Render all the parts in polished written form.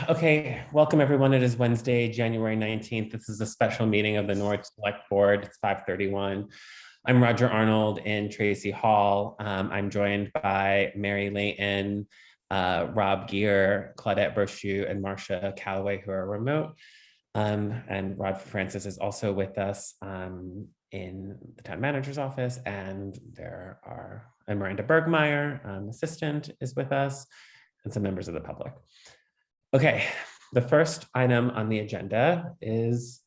Okay, welcome everyone. It is Wednesday, January 19th. This is a special meeting of the Norwich Select Board. It's 5:31. I'm Roger Arnold in Tracy Hall. I'm joined by Mary Layton, Rob Gear, Claudette Brochu, and Marcia Calloway, who are remote. And Rod Francis is also with us in the town manager's office, and Miranda Bergmeyer, assistant, is with us, and some members of the public. Okay, the first item on the agenda is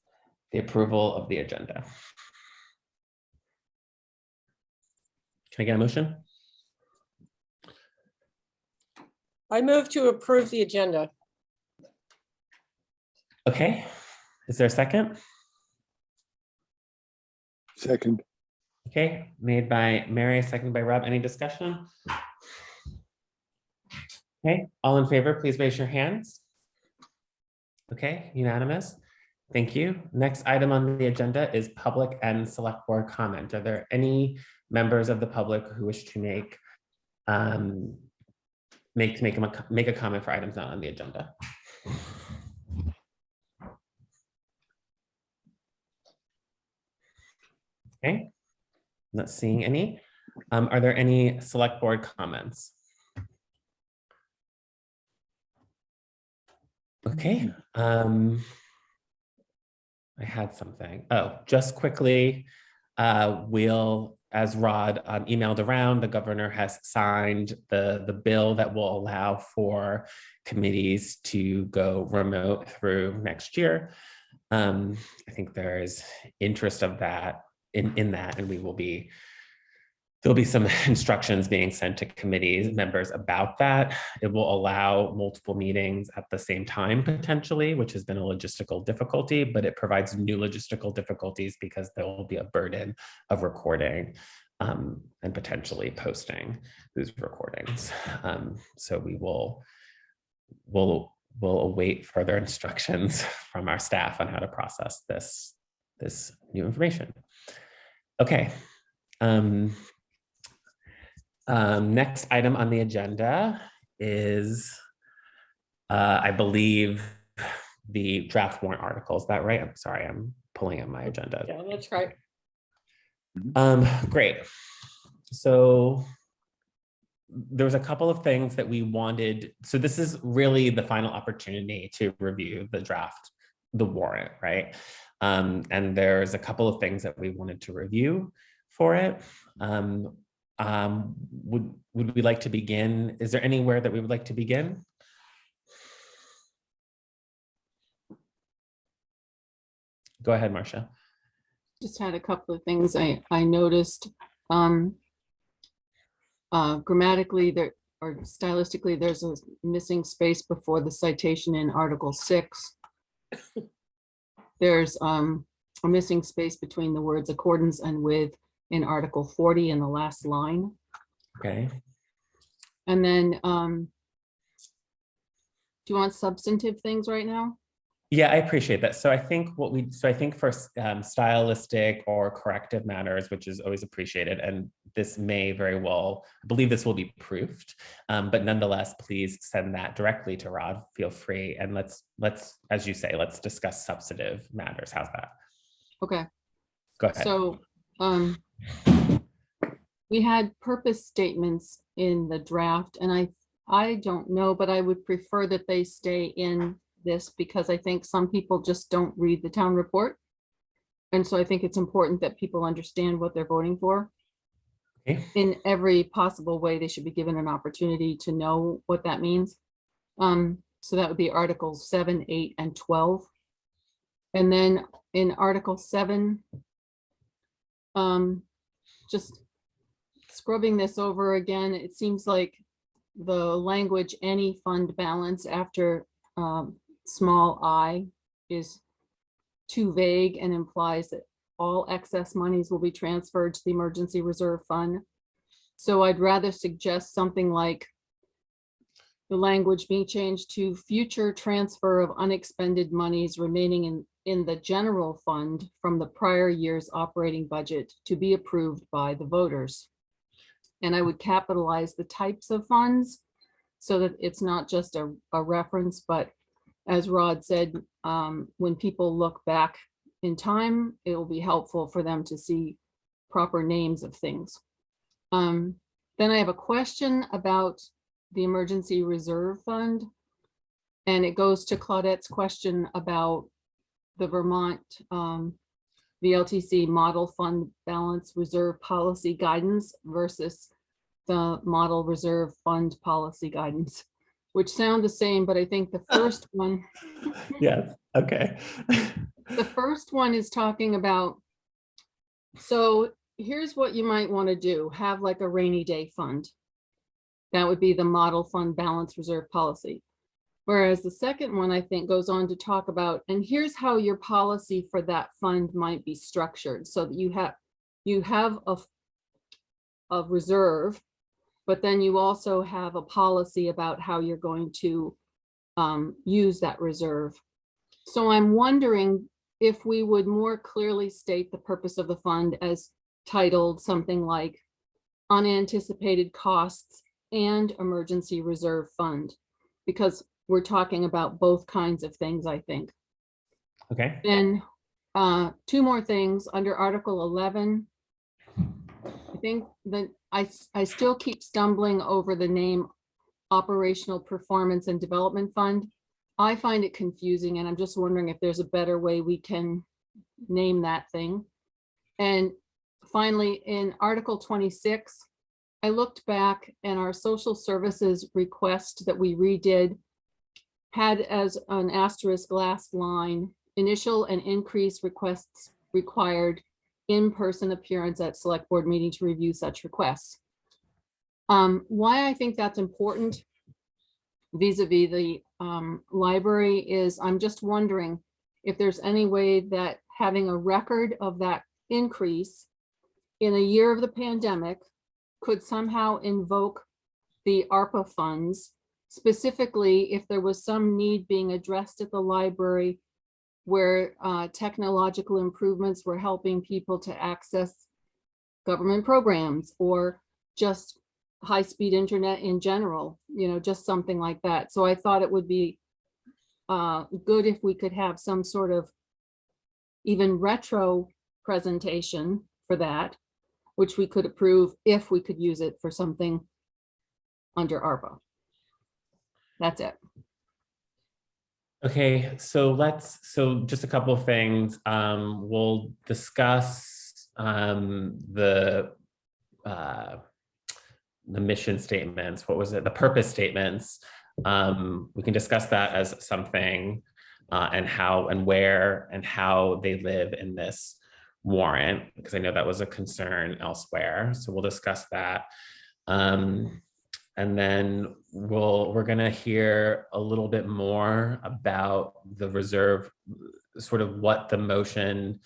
the approval of the agenda. Can I get a motion? I move to approve the agenda. Okay, is there a second? Second. Okay, made by Mary, seconded by Rob. Any discussion? Okay, all in favor, please raise your hands. Okay, unanimous. Thank you. Next item on the agenda is public and select board comment. Are there any members of the public who wish to make a comment for items not on the agenda? Okay, not seeing any. Are there any select board comments? Okay, I had something. Oh, just quickly, as Rod emailed around, the governor has signed the bill that will allow for committees to go remote through next year. I think there is interest of that in that, and there'll be some instructions being sent to committee members about that. It will allow multiple meetings at the same time potentially, which has been a logistical difficulty, but it provides new logistical difficulties because there will be a burden of recording and potentially posting these recordings. So we'll await further instructions from our staff on how to process this new information. Okay. Next item on the agenda is, I believe, the draft warrant articles. Is that right? I'm sorry, I'm pulling up my agenda. Yeah, that's right. Great. So there was a couple of things that we wanted. So this is really the final opportunity to review the warrant, right? And there's a couple of things that we wanted to review for it. Would we like to begin? Is there anywhere that we would like to begin? Go ahead, Marcia. Just had a couple of things I noticed. Grammatically there, or stylistically, there's a missing space before the citation in Article 6. There's a missing space between the words accordance and with in Article 40 in the last line. Okay. And then, do you want substantive things right now? Yeah, I appreciate that. So I think for stylistic or corrective matters, which is always appreciated, and this may very well, I believe this will be proofed, but nonetheless, please send that directly to Rod. Feel free, and let's, as you say, let's discuss substantive matters. How's that? Okay. Go ahead. So, we had purpose statements in the draft, and I don't know, but I would prefer that they stay in this because I think some people just don't read the town report. And so I think it's important that people understand what they're voting for. Okay. In every possible way, they should be given an opportunity to know what that means. So that would be Articles 7, 8, and 12. And then in Article 7, just scrubbing this over again, it seems like the language any fund balance after small I is too vague and implies that all excess monies will be transferred to the emergency reserve fund. So I'd rather suggest something like the language being changed to future transfer of unexpended monies remaining in the general fund from the prior year's operating budget to be approved by the voters. And I would capitalize the types of funds so that it's not just a reference, but as Rod said, when people look back in time, it will be helpful for them to see proper names of things. Then I have a question about the Emergency Reserve Fund. And it goes to Claudette's question about the Vermont VLTC Model Fund Balance Reserve Policy Guidance versus the Model Reserve Fund Policy Guidance, which sound the same, but I think the first one, Yes, okay. the first one is talking about, so here's what you might want to do, have like a rainy day fund. That would be the Model Fund Balance Reserve Policy. Whereas the second one, I think, goes on to talk about, and here's how your policy for that fund might be structured, so that you have a reserve, but then you also have a policy about how you're going to use that reserve. So I'm wondering if we would more clearly state the purpose of the fund as titled something like Unanticipated Costs and Emergency Reserve Fund, because we're talking about both kinds of things, I think. Okay. And two more things under Article 11. I think that I still keep stumbling over the name Operational Performance and Development Fund. I find it confusing, and I'm just wondering if there's a better way we can name that thing. And finally, in Article 26, I looked back and our social services request that we redid had as an asterisk last line, initial and increased requests required in-person appearance at select board meeting to review such requests. Why I think that's important vis-a-vis the library is I'm just wondering if there's any way that having a record of that increase in a year of the pandemic could somehow invoke the ARPA funds, specifically if there was some need being addressed at the library where technological improvements were helping people to access government programs or just high-speed internet in general, you know, just something like that. So I thought it would be good if we could have some sort of even retro presentation for that, which we could approve if we could use it for something under ARPA. That's it. Okay, so just a couple of things. We'll discuss the mission statements. What was it? The purpose statements. We can discuss that as something and how and where and how they live in this warrant, because I know that was a concern elsewhere. So we'll discuss that. And then we're going to hear a little bit more about the reserve, sort of what the motion,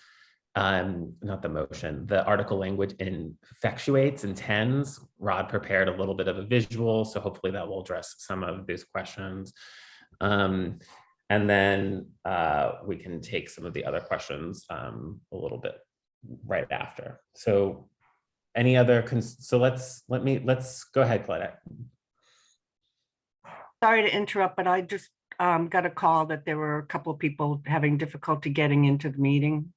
not the motion, the article language effectuates, intends. Rod prepared a little bit of a visual, so hopefully that will address some of these questions. And then we can take some of the other questions a little bit right after. So any other, so let's go ahead, Claudette. Sorry to interrupt, but I just got a call that there were a couple of people having difficulty getting into the meeting.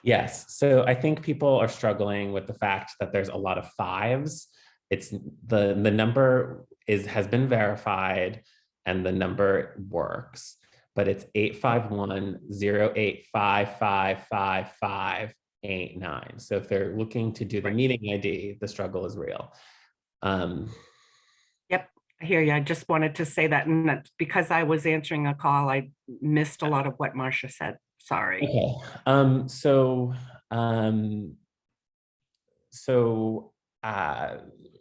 Yes, so I think people are struggling with the fact that there's a lot of fives. It's the number has been verified and the number works, but it's 851-08555559. So if they're looking to do the meeting ID, the struggle is real. Yep, I hear you. I just wanted to say that, and that's because I was answering a call, I missed a lot of what Marcia said. Sorry. Okay.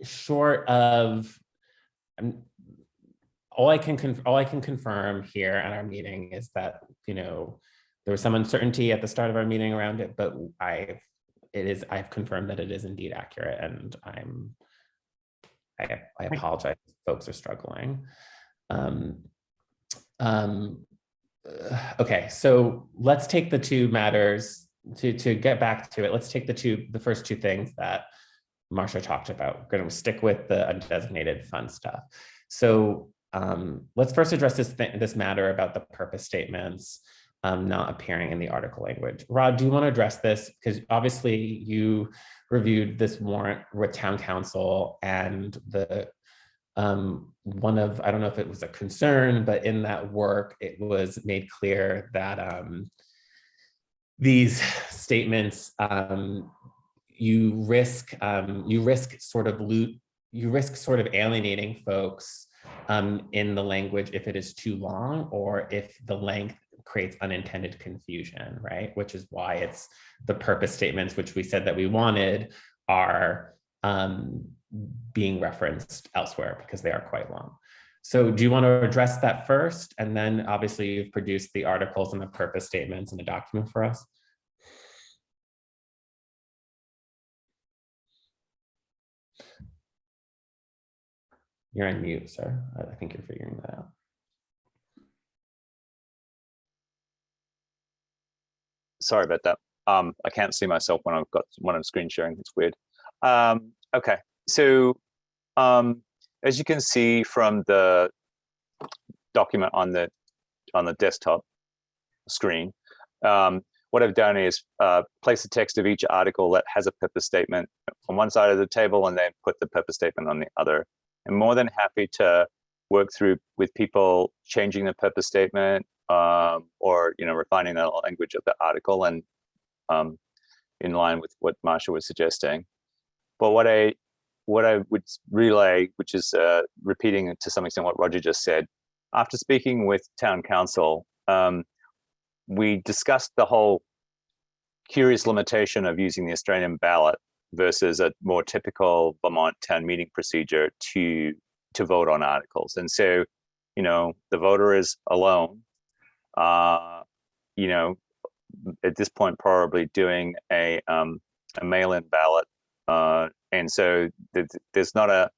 Short of, all I can confirm here at our meeting is that, you know, there was some uncertainty at the start of our meeting around it, but I've confirmed that it is indeed accurate, and I apologize if folks are struggling. Okay, so let's take the two matters to get back to it. Let's take the first two things that Marcia talked about. We're going to stick with the undesignated fund stuff. So let's first address this matter about the purpose statements not appearing in the article language. Rod, do you want to address this? Because obviously you reviewed this warrant with town council, and the I don't know if it was a concern, but in that work, it was made clear that these statements, you risk sort of alienating folks in the language if it is too long, or if the length creates unintended confusion, right? Which is why it's the purpose statements, which we said that we wanted, are being referenced elsewhere because they are quite long. So do you want to address that first? And then obviously you've produced the articles and the purpose statements in a document for us. You're on mute, sir. I think you're figuring that out. Sorry about that. I can't see myself when I'm screen sharing. It's weird. Okay, so as you can see from the document on the desktop screen, what I've done is place the text of each article that has a purpose statement on one side of the table, and then put the purpose statement on the other. I'm more than happy to work through with people changing the purpose statement, or refining the language of the article, and in line with what Marsha was suggesting. But what I would relay, which is repeating to some extent what Roger just said, after speaking with town council, we discussed the whole curious limitation of using the Australian ballot versus a more typical Vermont town meeting procedure to vote on articles. And so, the voter is alone, at this point, probably doing a mail-in ballot. And so they're not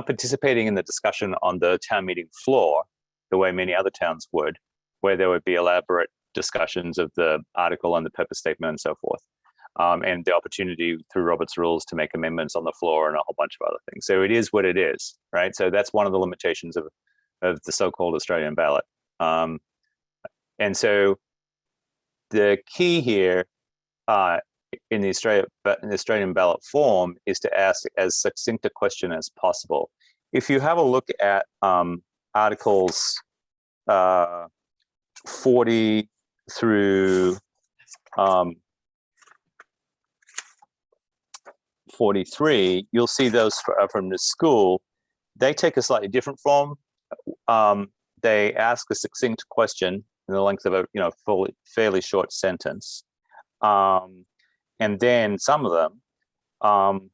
participating in the discussion on the town meeting floor the way many other towns would, where there would be elaborate discussions of the article and the purpose statement and so forth. And the opportunity through Robert's rules to make amendments on the floor and a whole bunch of other things. So it is what it is, right? So that's one of the limitations of the so-called Australian ballot. And so the key here in the Australian ballot form is to ask as succinct a question as possible. If you have a look at articles 40 through 43, you'll see those from the school. They take a slightly different form. They ask a succinct question in the length of a fairly short sentence, and then some of them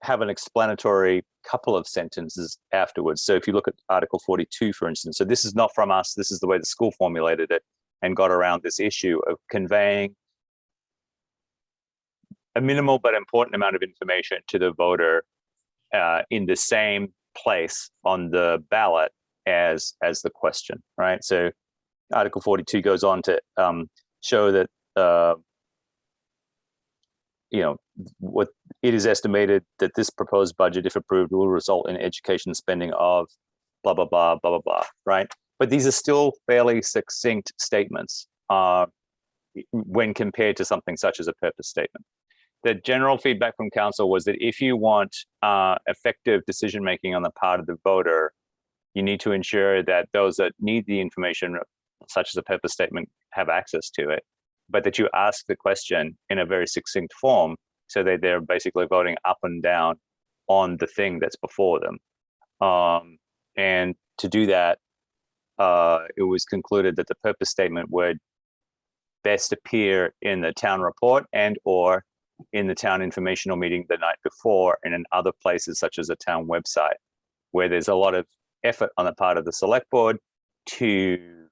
have an explanatory couple of sentences afterwards. So if you look at Article 42, for instance, so this is not from us. This is the way the school formulated it and got around this issue of conveying a minimal but important amount of information to the voter in the same place on the ballot as the question, right? So Article 42 goes on to show that what it is estimated that this proposed budget, if approved, will result in education spending of blah blah blah blah blah blah, right? But these are still fairly succinct statements when compared to something such as a purpose statement. The general feedback from council was that if you want effective decision making on the part of the voter, you need to ensure that those that need the information, such as a purpose statement, have access to it, but that you ask the question in a very succinct form so that they're basically voting up and down on the thing that's before them. And to do that, it was concluded that the purpose statement would best appear in the town report and or in the town informational meeting the night before, and in other places such as a town website, where there's a lot of effort on the part of the select board to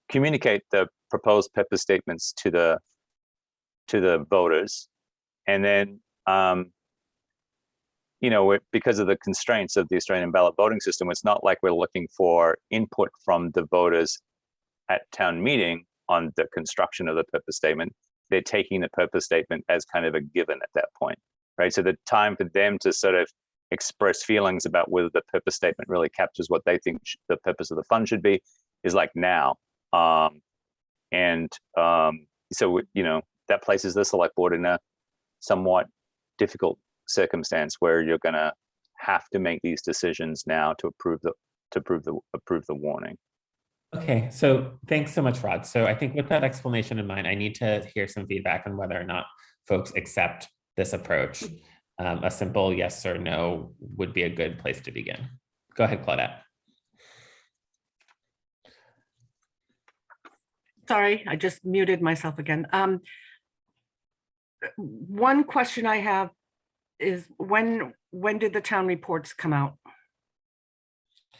communicate the proposed purpose statements to the voters. And then, because of the constraints of the Australian ballot voting system, it's not like we're looking for input from the voters at town meeting on the construction of the purpose statement. They're taking the purpose statement as kind of a given at that point, right? So the time for them to sort of express feelings about whether the purpose statement really captures what they think the purpose of the fund should be is like now. So, you know, that places the select board in a somewhat difficult circumstance where you're going to have to make these decisions now to approve the warning. Okay, so thanks so much, Rod. So I think with that explanation in mind, I need to hear some feedback on whether or not folks accept this approach. A simple yes or no would be a good place to begin. Go ahead, Claudette. Sorry, I just muted myself again. One question I have is when did the town reports come out?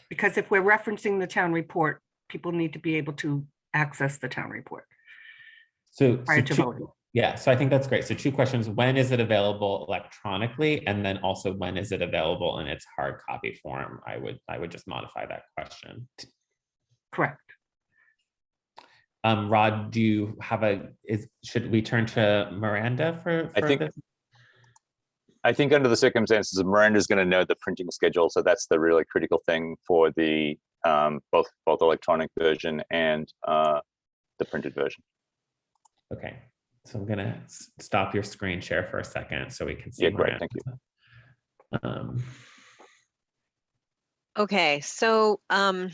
Because if we're referencing the town report, people need to be able to access the town report prior to voting. Yeah, so I think that's great. So 2 questions. When is it available electronically? And then also when is it available in its hard copy form? I would just modify that question. Correct. Rod, do you have should we turn to Miranda for this? I think under the circumstances, Miranda's going to know the printing schedule. So that's the really critical thing for the both electronic version and the printed version. Okay, so I'm gonna stop your screen share for a second so we can see. Yeah, great, Miranda. thank you. Okay, so I'm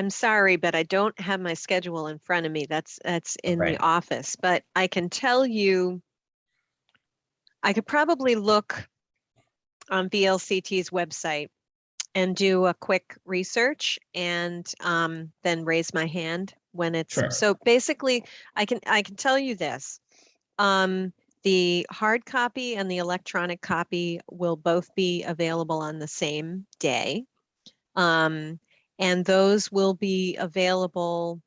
sorry, but I don't have my schedule in front of me. That's in the office, but I can tell you, I could probably look on VLCT's website and do a quick research and then raise my hand when it's Sure. So basically I can tell you this. The hard copy and the electronic copy will both be available on the same day. And those will be available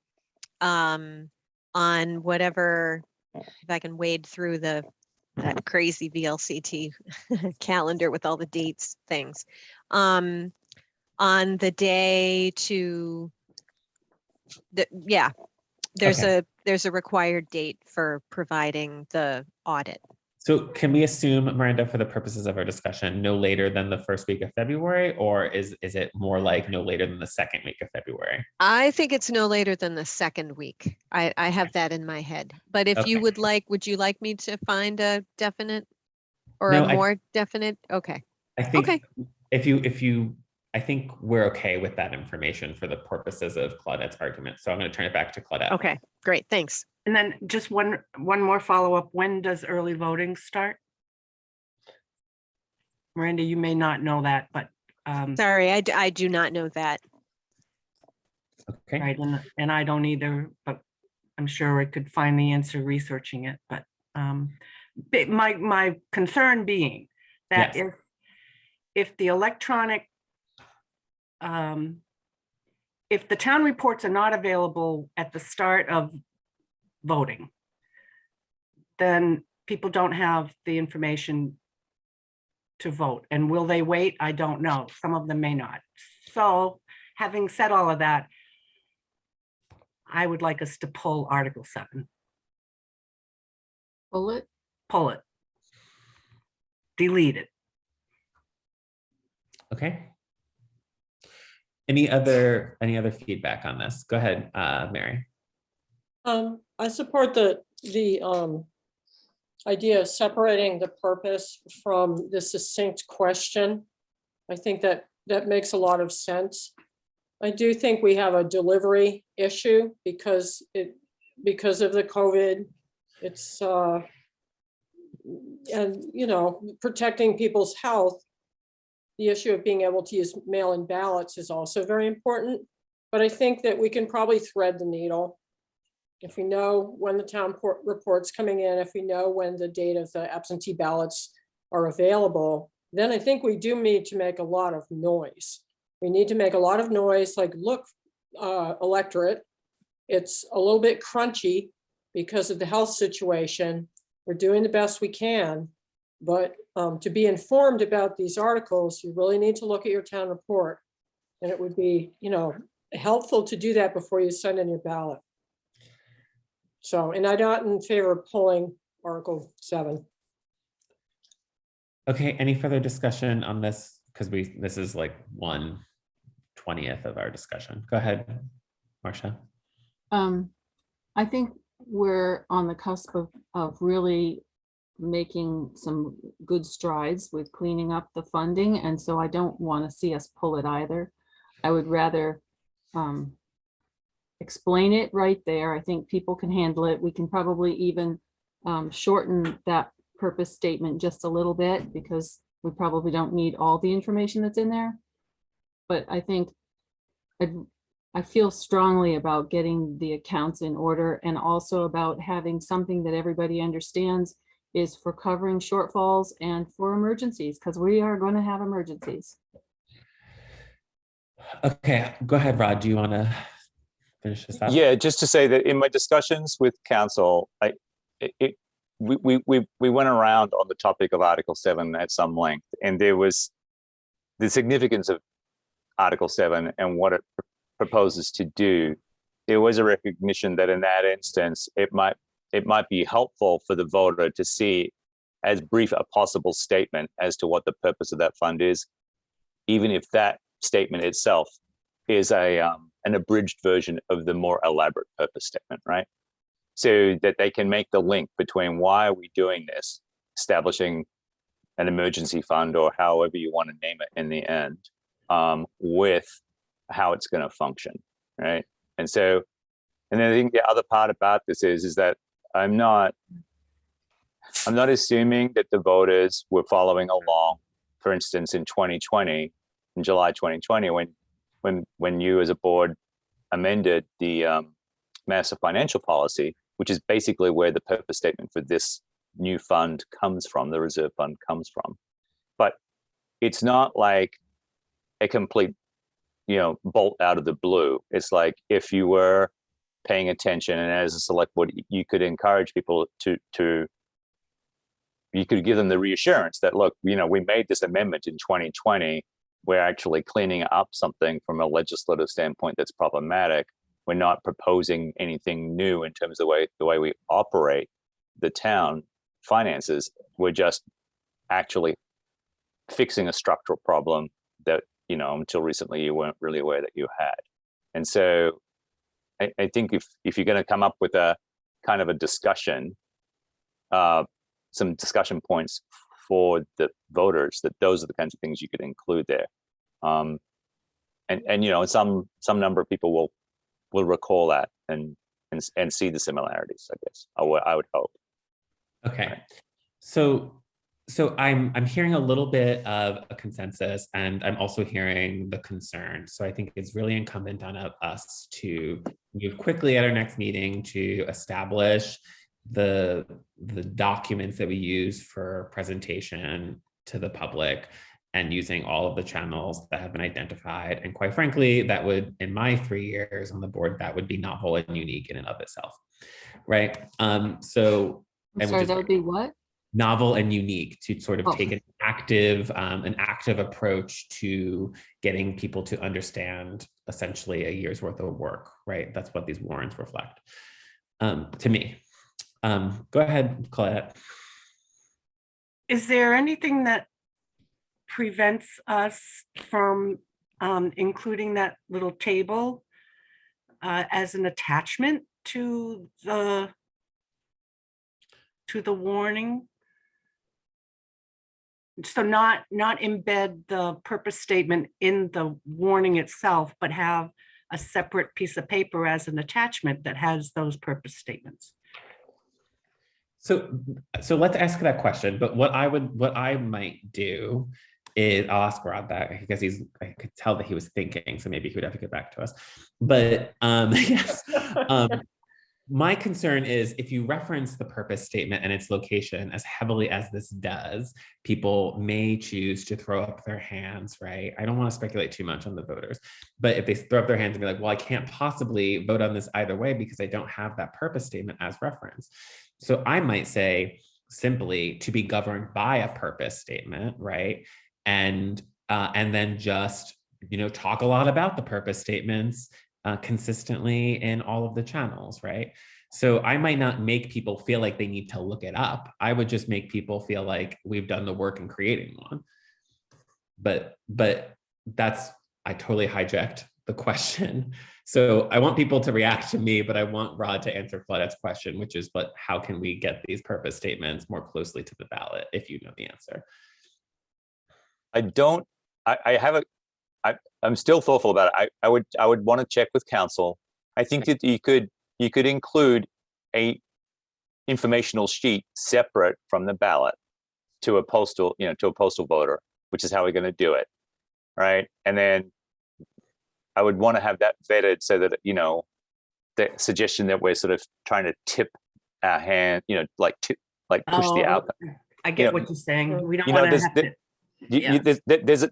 on whatever, if I can wade through that crazy VLCT calendar with all the dates things. On the day to there's a required date for providing the audit. So can we assume, Miranda, for the purposes of our discussion, no later than the first week of February, or is it more like no later than the second week of February? I think it's no later than the second week. I have that in my head. But if you would you like me to find a definite or a more definite? Okay. I think I think we're okay with that information for the purposes of Claudette's argument. So I'm going to turn it back to Claudette. Okay, great, thanks. And then just one more follow-up. When does early voting start? Miranda, you may not know that, but sorry, I do not know that. Okay. Right, and I don't either, but I'm sure I could find the answer researching it. But my concern being that Yes. if the electronic if the town reports are not available at the start of voting, then people don't have the information to vote. And will they wait? I don't know. Some of them may not. So having said all of that, I would like us to pull Article 7. Pull it. Pull it. Delete it. Okay. Any other feedback on this? Go ahead, Mary. I support the idea of separating the purpose from the succinct question. I think that makes a lot of sense. I do think we have a delivery issue because of the COVID. It's and you know, protecting people's health. The issue of being able to use mail-in ballots is also very important, but I think that we can probably thread the needle. If we know when the town report's coming in, if we know when the date of the absentee ballots are available, then I think we do need to make a lot of noise. We need to make a lot of noise, like, look, electorate, it's a little bit crunchy because of the health situation. We're doing the best we can, but to be informed about these articles, you really need to look at your town report. And it would be, you know, helpful to do that before you send in your ballot. So, and I'm not in favor of pulling Article 7. Okay, any further discussion on this because this is like 1/20th of our discussion. Go ahead, Marcia. I think we're on the cusp of really making some good strides with cleaning up the funding. And so I don't want to see us pull it either. I would rather explain it right there. I think people can handle it. We can probably even shorten that purpose statement just a little bit because we probably don't need all the information that's in there. But I think I feel strongly about getting the accounts in order and also about having something that everybody understands is for covering shortfalls and for emergencies, because we are going to have emergencies. Okay, go ahead, Rod. Do you want to finish this up? Yeah, just to say that in my discussions with council, we went around on the topic of Article 7 at some length, and there was the significance of Article 7 and what it proposes to do. There was a recognition that in that instance, it might be helpful for the voter to see as brief a possible statement as to what the purpose of that fund is, even if that statement itself is an abridged version of the more elaborate purpose statement, right? So that they can make the link between why are we doing this, establishing an emergency fund or however you want to name it in the end, with how it's going to function, right? And so, and I think the other part about this is that I'm not assuming that the voters were following along, for instance, in 2020, in July 2020, when you as a board amended the master financial policy, which is basically where the purpose statement for this new fund comes from, the reserve fund comes from. But it's not like a complete, bolt out of the blue. It's like if you were paying attention and as a select board, you could encourage people you could give them the reassurance that, look, we made this amendment in 2020. We're actually cleaning up something from a legislative standpoint that's problematic. We're not proposing anything new in terms of the way we operate the town finances. We're just actually fixing a structural problem that, until recently you weren't really aware that you had. And so I think if you're going to come up with a kind of a discussion, some discussion points for the voters, that those are the kinds of things you could include there. And some number of people will recall that and see the similarities, I guess. I would hope. Okay. So I'm hearing a little bit of a consensus, and I'm also hearing the concern. So I think it's really incumbent on us to move quickly at our next meeting to establish the documents that we use for presentation to the public and using all of the channels that have been identified. And quite frankly, that would, in my 3 years on the board, that would be novel and unique in and of itself, right? So I'm sorry, that would be what? Novel and unique, to sort of take an active approach to getting people to understand essentially a year's worth of work, right? That's what these warrants reflect, to me. Go ahead, Colette. Is there anything that prevents us from including that little table as an attachment to the warning? So not embed the purpose statement in the warning itself, but have a separate piece of paper as an attachment that has those purpose statements. So let's ask that question. But what I might do is I'll ask Rod that, because I could tell that he was thinking, so maybe he would have to get back to us. But yes. My concern is if you reference the purpose statement and its location as heavily as this does, people may choose to throw up their hands, right? I don't want to speculate too much on the voters, but if they throw up their hands and be like, well, I can't possibly vote on this either way because I don't have that purpose statement as reference. So I might say simply to be governed by a purpose statement, right? And then just, talk a lot about the purpose statements consistently in all of the channels, right? So I might not make people feel like they need to look it up. I would just make people feel like we've done the work in creating one. but I totally hijacked the question. So I want people to react to me, but I want Rod to answer Claudette's question, which is, but how can we get these purpose statements more closely to the ballot, if you know the answer? I'm still thoughtful about it. I would want to check with council. I think that you could include a informational sheet separate from the ballot to a postal voter, which is how we're going to do it, right? And then I would want to have that vetted so that, the suggestion that we're sort of trying to tip our hand, like push the outcome. I get Yeah. what you're saying. We don't You know, want to there's- have to.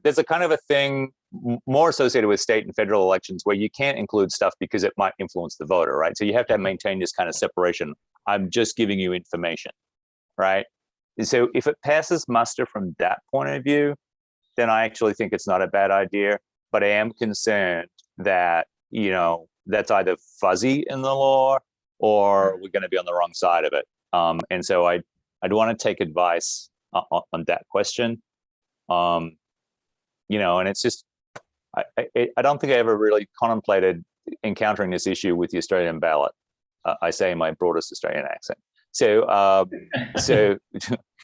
There's a kind of a thing more associated with state and federal elections where you can't include stuff because it might influence the voter, right? So you have to maintain this kind of separation. I'm just giving you information, right? And so if it passes muster from that point of view, then I actually think it's not a bad idea. But I am concerned that, that's either fuzzy in the law or we're going to be on the wrong side of it. And so I'd want to take advice on that question. And it's just, I don't think I ever really contemplated encountering this issue with the Australian ballot. I say in my broadest Australian accent. So,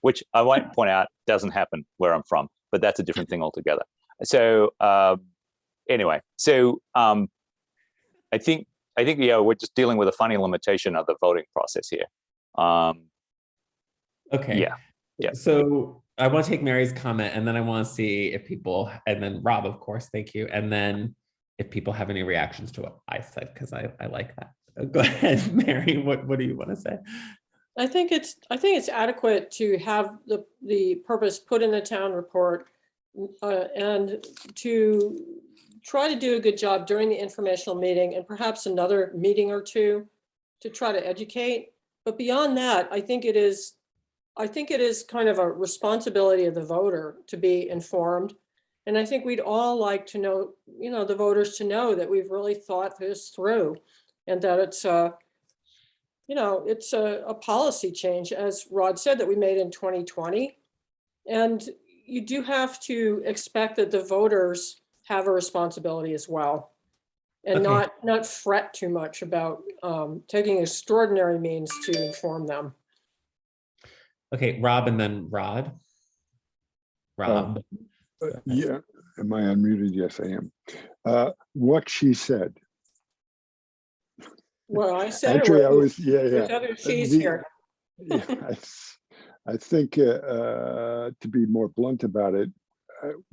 which I won't point out doesn't happen where I'm from, but that's a different thing altogether. So, anyway, I think we're just dealing with a funny limitation of the voting process here. Okay. Yeah. So I want to take Mary's comment, and then I want to see if people, and then Rob, of course, thank you. And then if people have any reactions to what I said, because I like that. Go ahead, Mary. What do you want to say? I think it's adequate to have the purpose put in the town report and to try to do a good job during the informational meeting and perhaps another meeting or two to try to educate. But beyond that, I think it is kind of a responsibility of the voter to be informed. And I think we'd all like to know, the voters to know that we've really thought this through and that it's a policy change, as Rod said, that we made in 2020. And you do have to expect that the voters have a responsibility as well and Okay. not fret too much about taking extraordinary means to inform them. Okay, Rob, and then Rod. Rob. Yeah, am I unmuted? Yes, I am. What she said. Well, I said Actually, it I was, with other she's here. Yeah, I think to be more blunt about it,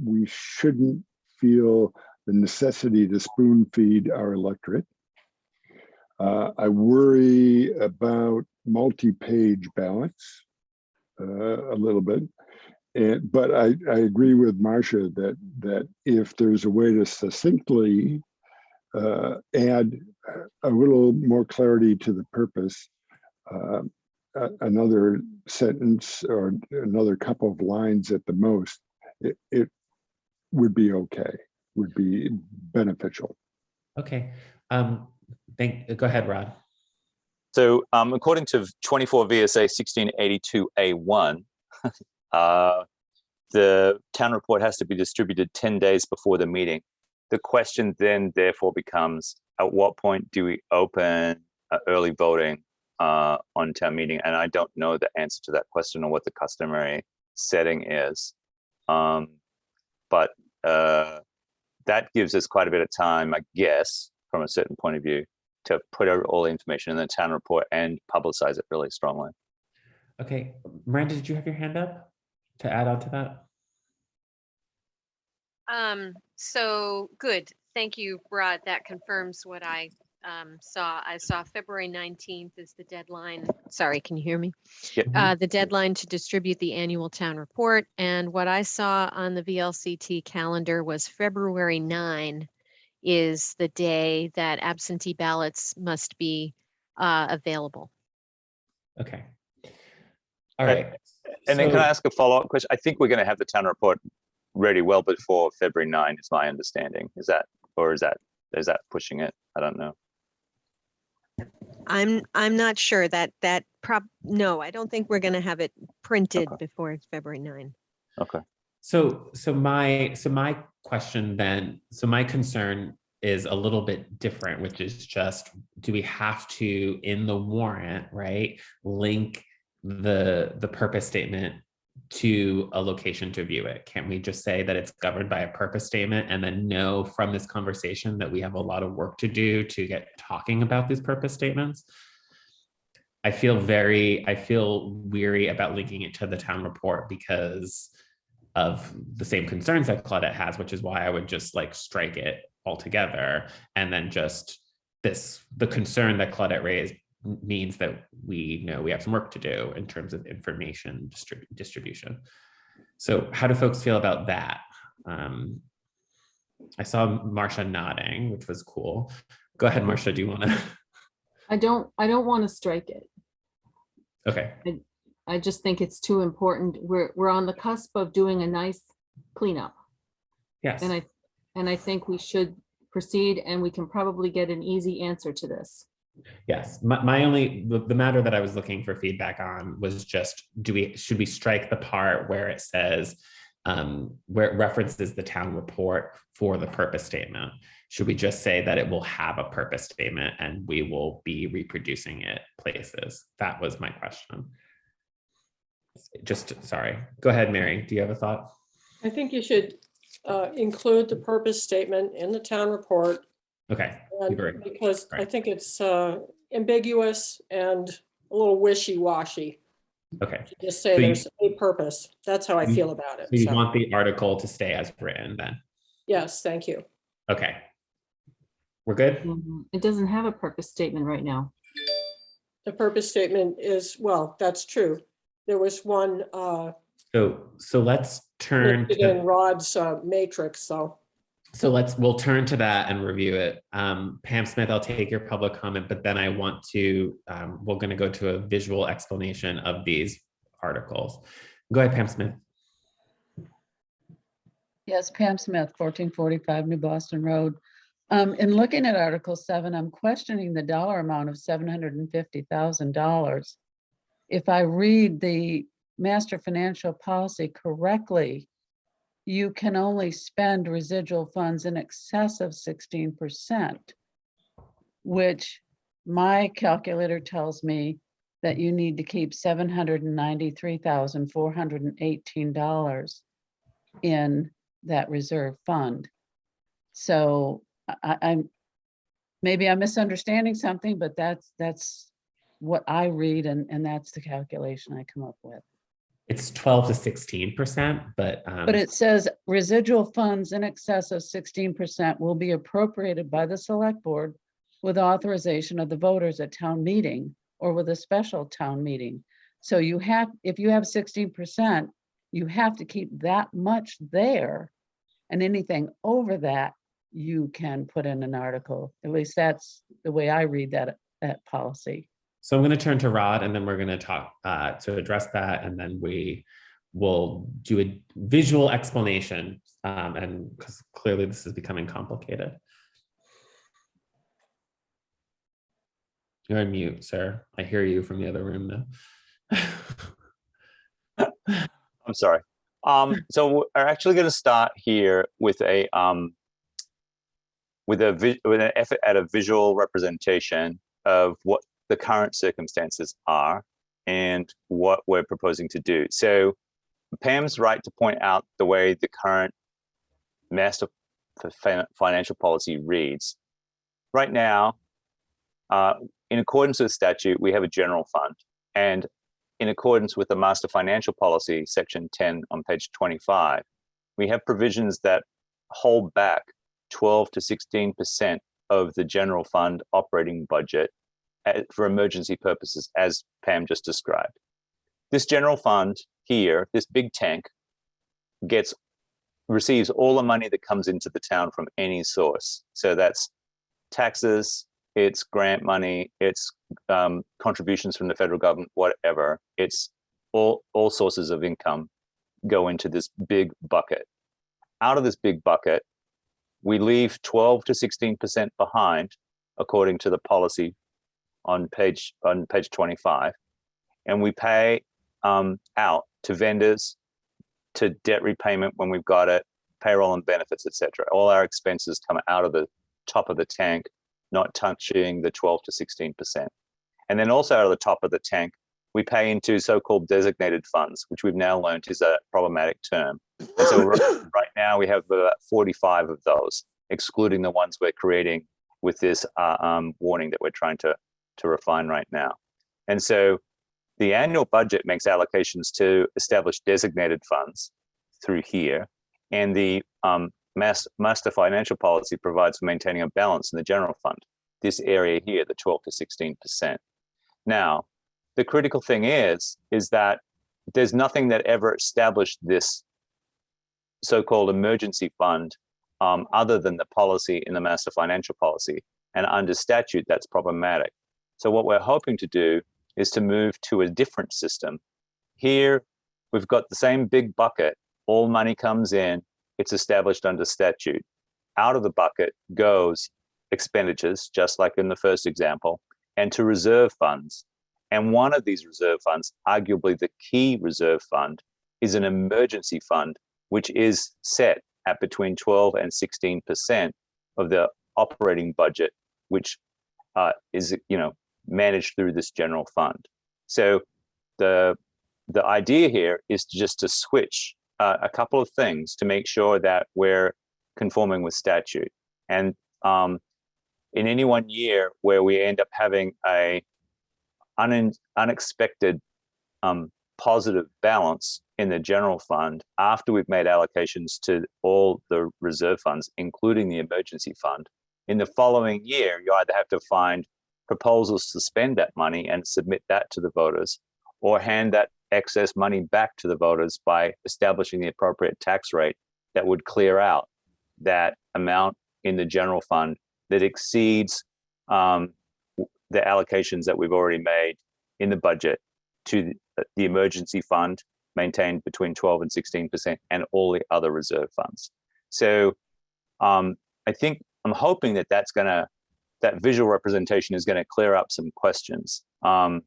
we shouldn't feel the necessity to spoon feed our electorate. I worry about multi-page ballots a little bit. But I agree with Marcia that if there's a way to succinctly add a little more clarity to the purpose, another sentence or another couple of lines at the most, it would be okay, would be beneficial. Okay. Go ahead, Rod. So according to 24 VSA 1682A1, the town report has to be distributed 10 days before the meeting. The question then therefore becomes, at what point do we open early voting on town meeting? And I don't know the answer to that question or what the customary setting is. But that gives us quite a bit of time, I guess, from a certain point of view, to put out all the information in the town report and publicize it really strongly. Okay, Miranda, did you have your hand up to add on to that? So good. Thank you, Rod. That confirms what I saw. I saw February 19th is the deadline. Sorry, can you hear me? Yep. The deadline to distribute the annual town report. And what I saw on the VLCT calendar was February 9 is the day that absentee ballots must be available. Okay. All right. And then can I ask a follow-up question? I think we're going to have the town report ready well before February 9 is my understanding. Is that pushing it? I don't know. I'm not sure no, I don't think we're going to have it printed Okay. before February 9. Okay. So my question then, so my concern is a little bit different, which is just, do we have to, in the warrant, right, link the purpose statement to a location to view it? Can't we just say that it's governed by a purpose statement and then know from this conversation that we have a lot of work to do to get talking about these purpose statements? I feel weary about linking it to the town report because of the same concerns that Claudette has, which is why I would just like strike it altogether. And then just the concern that Claudette raised means that we know we have some work to do in terms of information distribution. So how do folks feel about that? I saw Marcia nodding, which was cool. Go ahead, Marcia, do you want to? I don't want to strike it. Okay. I just think it's too important. We're on the cusp of doing a nice cleanup. Yes. And I think we should proceed, and we can probably get an easy answer to this. Yes, the matter that I was looking for feedback on was just, should we strike the part where it says, where it references the town report for the purpose statement? Should we just say that it will have a purpose statement and we will be reproducing it places? That was my question. Sorry, go ahead, Mary, do you have a thought? I think you should include the purpose statement in the town report. Okay, And agree. because I Right. think it's ambiguous and a little wishy-washy. Okay, to Just say So you- there's a purpose. That's how I You- feel about it. so you So, want the article to stay as written then? yes, thank you. Okay. We're good? It doesn't have a purpose statement right now. The purpose statement is, well, that's true. There was one So let's turn listed to. in Rod's matrix, so. We'll turn to that and review it. Pam Smith, I'll take your public comment, but then I want to, we're going to go to a visual explanation of these articles. Go ahead, Pam Smith. Yes, Pam Smith, 1445 New Boston Road. In looking at Article 7, I'm questioning the dollar amount of $750,000. If I read the Master Financial Policy correctly, you can only spend residual funds in excess of 16%, which my calculator tells me that you need to keep $793,418 in that reserve fund. So I'm maybe I'm misunderstanding something, but that's what I read, and that's the calculation I come up with. It's 12 to 16%, but it says residual funds in excess of 16% will be appropriated by the select board with authorization of the voters at town meeting or with a special town meeting. So you have, if you have 16%, you have to keep that much there, and anything over that you can put in an article. At least that's the way I read that policy. so I'm going to turn to Rod, and then we're going to talk to address that, and then we will do a visual explanation, and because clearly this is becoming complicated. You're on mute, sir. I hear you from the other room now. I'm sorry. So we're actually going to start here with an effort at a visual representation of what the current circumstances are and what we're proposing to do. So Pam's right to point out the way the current master financial policy reads. Right now, in accordance with statute, we have a general fund, and in accordance with the master financial policy, section 10 on page 25, we have provisions that hold back 12 to 16% of the general fund operating budget for emergency purposes, as Pam just described. This general fund here, this big tank, receives all the money that comes into the town from any source. So that's taxes, it's grant money, it's contributions from the federal government, whatever. It's all sources of income go into this big bucket. Out of this big bucket, we leave 12 to 16% behind, according to the policy on page 25, and we pay out to vendors to debt repayment when we've got it, payroll and benefits, etc. All our expenses come out of the top of the tank, not touching the 12 to 16%. And then also out of the top of the tank, we pay into so-called designated funds, which we've now learned is a problematic term. And so right now we have about 45 of those, excluding the ones we're creating with this warning that we're trying to refine right now. And so the annual budget makes allocations to establish designated funds through here. And the master financial policy provides for maintaining a balance in the general fund, this area here, the 12 to 16%. Now, the critical thing is that there's nothing that ever established this so-called emergency fund other than the policy in the master financial policy. And under statute, that's problematic. So what we're hoping to do is to move to a different system. Here, we've got the same big bucket. All money comes in. It's established under statute. Out of the bucket goes expenditures, just like in the first example, and to reserve funds. And one of these reserve funds, arguably the key reserve fund, is an emergency fund, which is set at between 12 and 16% of the operating budget, which is managed through this general fund. So the idea here is just to switch a couple of things to make sure that we're conforming with statute. And in any one year where we end up having a unexpected positive balance in the general fund after we've made allocations to all the reserve funds, including the emergency fund, in the following year, you either have to find proposals to spend that money and submit that to the voters, or hand that excess money back to the voters by establishing the appropriate tax rate that would clear out that amount in the general fund that exceeds the allocations that we've already made in the budget to the emergency fund, maintained between 12 and 16%, and all the other reserve funds. So I'm hoping that visual representation is going to clear up some questions. And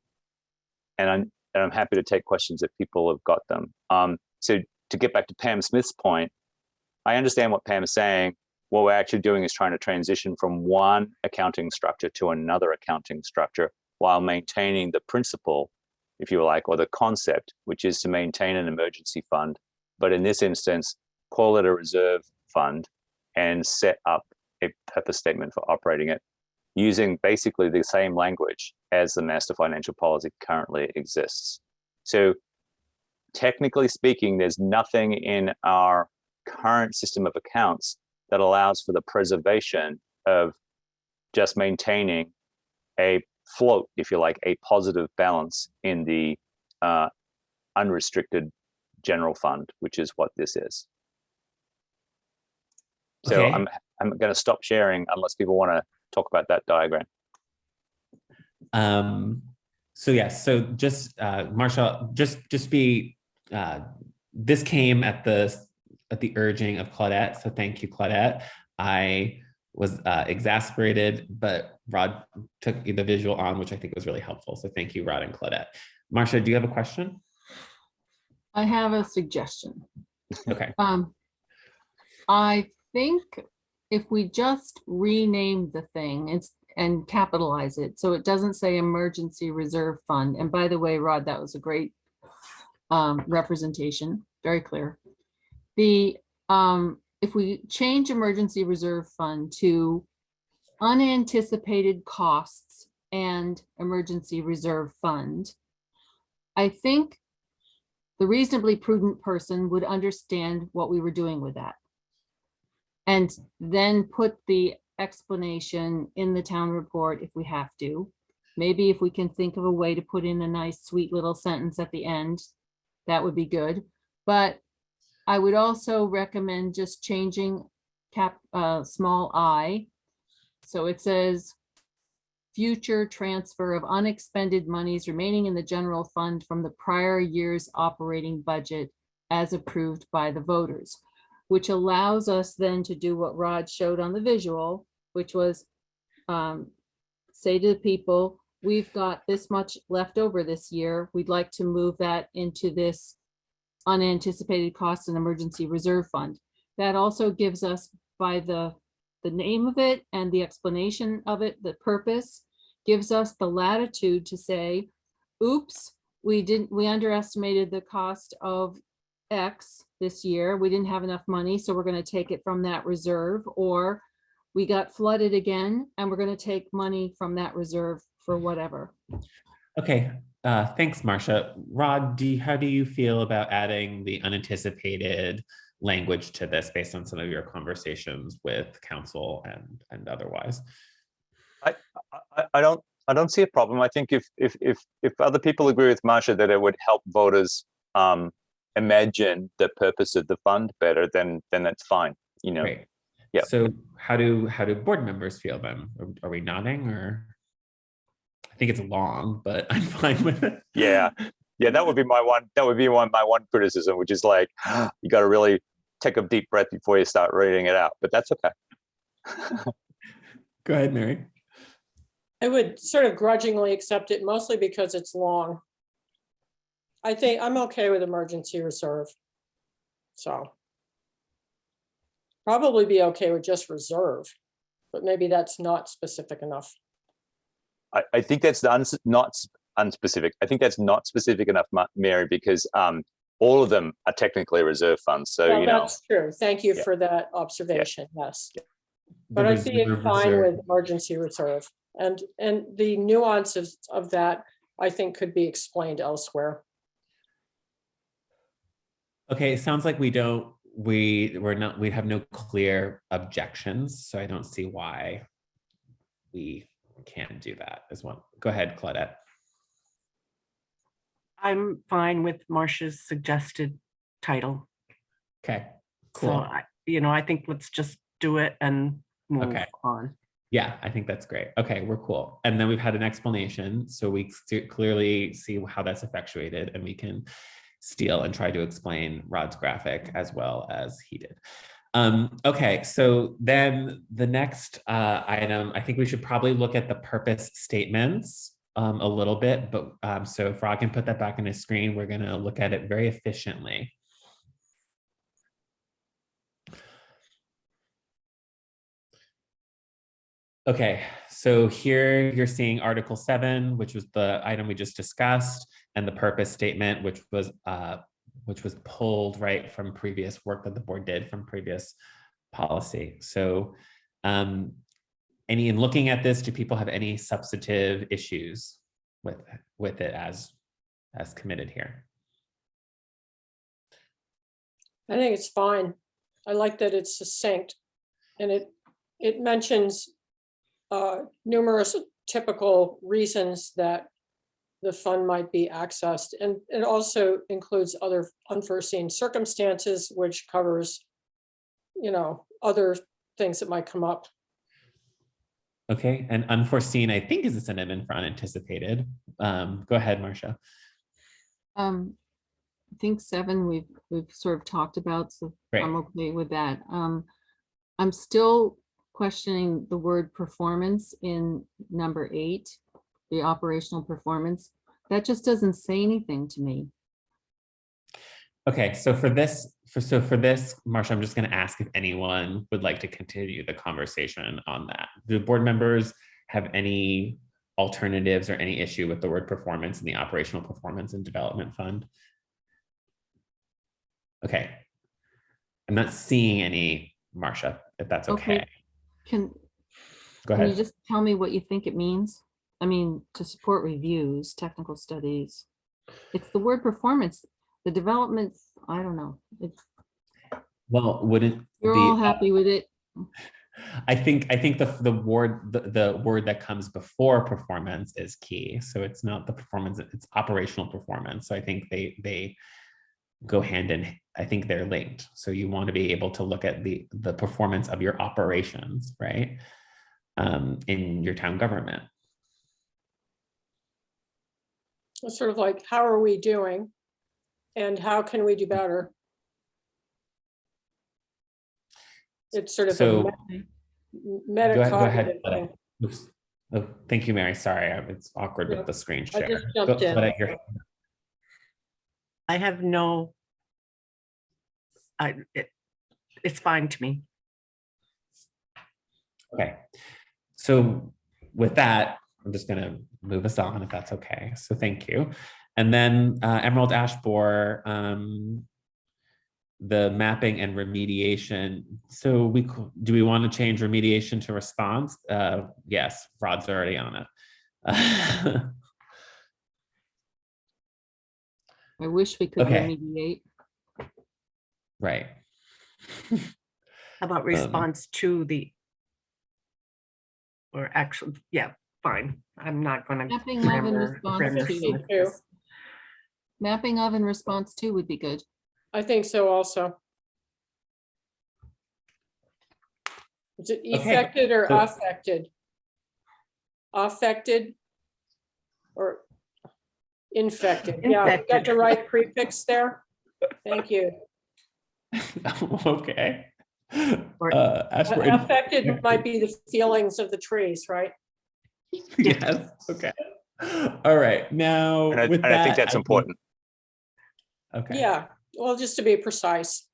I'm happy to take questions if people have got them. So to get back to Pam Smith's point, I understand what Pam is saying. What we're actually doing is trying to transition from one accounting structure to another accounting structure while maintaining the principle, if you like, or the concept, which is to maintain an emergency fund. But in this instance, call it a reserve fund and set up a purpose statement for operating it using basically the same language as the master financial policy currently exists. So technically speaking, there's nothing in our current system of accounts that allows for the preservation of just maintaining a float, if you like, a positive balance in the unrestricted general fund, which is what this is. So Okay. I'm going to stop sharing unless people want to talk about that diagram. So yes, so just Marshall, just be this came at the urging of Claudette. So thank you, Claudette. I was exasperated, but Rod took the visual on, which I think was really helpful. So thank you, Rod and Claudette. Marcia, do you have a question? I have a suggestion. Okay. I think if we just rename the thing and capitalize it, so it doesn't say emergency reserve fund. And by the way, Rod, that was a great representation, very clear. If we change emergency reserve fund to unanticipated costs and emergency reserve fund, I think the reasonably prudent person would understand what we were doing with that. And then put the explanation in the town report if we have to. Maybe if we can think of a way to put in a nice, sweet little sentence at the end, that would be good. But I would also recommend just changing small I. So it says, future transfer of unexpended monies remaining in the general fund from the prior year's operating budget as approved by the voters, which allows us then to do what Rod showed on the visual, which was say to the people, we've got this much left over this year. We'd like to move that into this unanticipated costs and emergency reserve fund. That also gives us, by the name of it and the explanation of it, the purpose, gives us the latitude to say, oops, we underestimated the cost of X this year. We didn't have enough money, so we're going to take it from that reserve, or we got flooded again and we're going to take money from that reserve for whatever. Okay, thanks, Marcia. Rod, how do you feel about adding the unanticipated language to this based on some of your conversations with council and otherwise? I don't see a problem. I think if other people agree with Marcia that it would help voters imagine the purpose of the fund better, then that's fine. You know. Great. Yeah. So how do board members feel then? Are we nodding, or? I think it's long, but I'm fine with it. Yeah, that would be my one. That would be my one criticism, which is like you got to really take a deep breath before you start reading it out. But that's okay. Go ahead, Mary. I would sort of grudgingly accept it, mostly because it's long. I think I'm okay with emergency reserve. So probably be okay with just reserve, but maybe that's not specific enough. I think that's not unspecific. I think that's not specific enough, Mary, because all of them are technically reserve funds. So Well, you know, that's true. Thank you Yeah. for that observation. Yes, The but I'd be reserve fine reserve. with emergency reserve, and the nuances of that I think could be explained elsewhere. Okay, it sounds like we have no clear objections, so I don't see why we can't do that as well. Go ahead, Claudette. I'm fine with Marcia's suggested title. Okay, So cool. I think let's just do it and move Okay. on. Yeah, I think that's great. Okay, we're cool. And then we've had an explanation, so we clearly see how that's effectuated, and we can steal and try to explain Rod's graphic as well as he did. Okay, so then the next item, I think we should probably look at the purpose statements a little bit, but so if Rod can put that back on his screen, we're gonna look at it very efficiently. Okay, so here you're seeing Article 7, which was the item we just discussed, and the purpose statement, which was pulled right from previous work that the board did from previous policy. So in looking at this, do people have any substantive issues with it as committed here? I think it's fine. I like that it's succinct, and it mentions numerous typical reasons that the fund might be accessed, and it also includes other unforeseen circumstances, which covers, other things that might come up. Okay, and unforeseen, I think, is a synonym for unanticipated. Go ahead, Marcia. I think 7 we've sort of talked about, so Great. I'm okay with that. I'm still questioning the word performance in number 8, the operational performance. That just doesn't say anything to me. Okay, so for this, Marcia, I'm just going to ask if anyone would like to continue the conversation on that. Do board members have any alternatives or any issue with the word performance in the operational performance and development fund? Okay, I'm not seeing any, Marcia, if that's okay. Can Go you ahead. just tell me what you think it means? I mean, to support reviews, technical studies. It's the word performance, the development, I don't know. Well, wouldn't You're all happy with it? I think the word that comes before performance is key. So it's not the performance, it's operational performance. So I think they go hand in, I think they're linked. So you want to be able to look at the performance of your operations, right? In your town government. It's sort of like, how are we doing? And how can we do better? It's sort of So a go ahead. metacognitive thing. Oops. Oh, thank you, Mary. Sorry, it's awkward Yeah, with the screen I share. just jumped in. Claudette, I have no it's fine to me. Okay. So with that, I'm just going to move us on if that's okay. So thank you. And then Emerald Ash Borer, the mapping and remediation. So do we want to change remediation to response? Yes, Rod's already on it. I wish we could Okay. remediate. Right. How about response to the, or actually, yeah, fine. I'm not gonna. Mapping of and response to. Mapping of and response to would be good. I think so also. Is it Okay, affected or so- affected? Affected or infected? Yeah, we got the right prefix there. Thank you. Okay. Or- Affected might be the feelings of the trees, right? Yes. Okay. All right. Now, And with I think that, that's important. Okay. Yeah, well, just to be precise.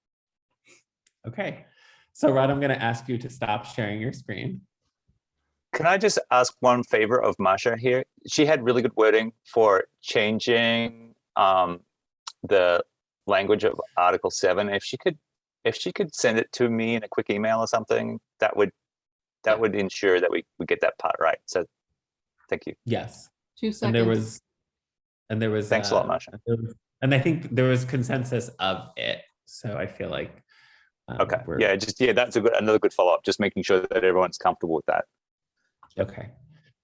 Okay. So, Rod, I'm going to ask you to stop sharing your screen. Can I just ask one favor of Masha here? She had really good wording for changing the language of Article 7. If she could send it to me in a quick email or something, that would ensure that we get that part right. So thank you. Yes. 2 And seconds. there was Thanks a lot, Masha. And I think there was consensus of it. So I feel like Okay. Yeah, that's another good follow-up. Just making sure that everyone's comfortable with that. Okay.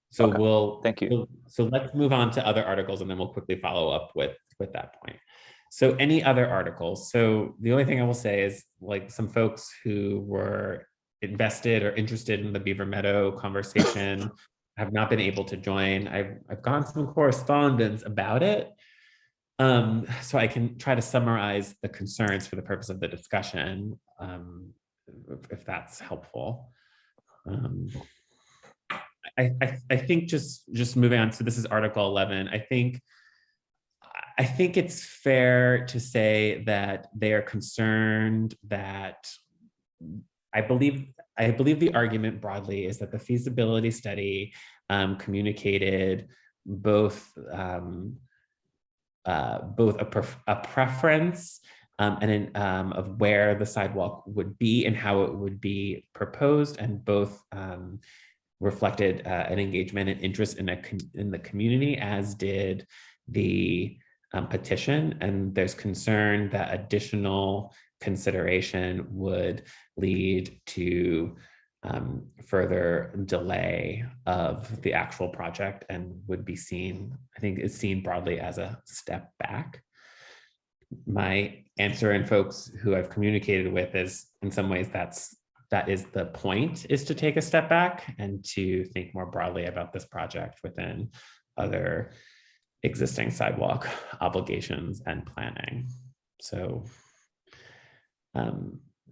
So Okay. Thank you. So let's move on to other articles and then we'll quickly follow up with that point. So any other articles? So the only thing I will say is, like, some folks who were invested or interested in the Beaver Meadow conversation have not been able to join. I've gotten some correspondence about it. So I can try to summarize the concerns for the purpose of the discussion, if that's helpful. I think just moving on. So this is Article 11. I think it's fair to say that they are concerned that I believe the argument broadly is that the feasibility study communicated both a preference and of where the sidewalk would be and how it would be proposed, and both reflected an engagement and interest in the community, as did the petition. And there's concern that additional consideration would lead to further delay of the actual project and would be seen, I think it's seen broadly as a step back. My answer, and folks who I've communicated with, is in some ways that is the point, is to take a step back and to think more broadly about this project within other existing sidewalk obligations and planning. So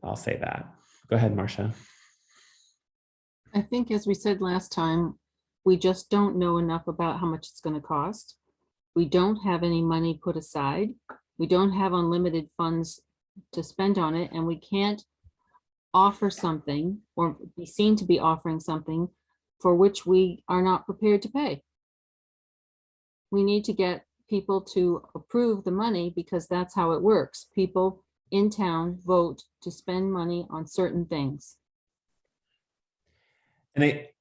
I'll say that. Go ahead, Marcia. I think, as we said last time, we just don't know enough about how much it's going to cost. We don't have any money put aside. We don't have unlimited funds to spend on it, and we can't offer something or be seen to be offering something for which we are not prepared to pay. We need to get people to approve the money, because that's how it works. People in town vote to spend money on certain things.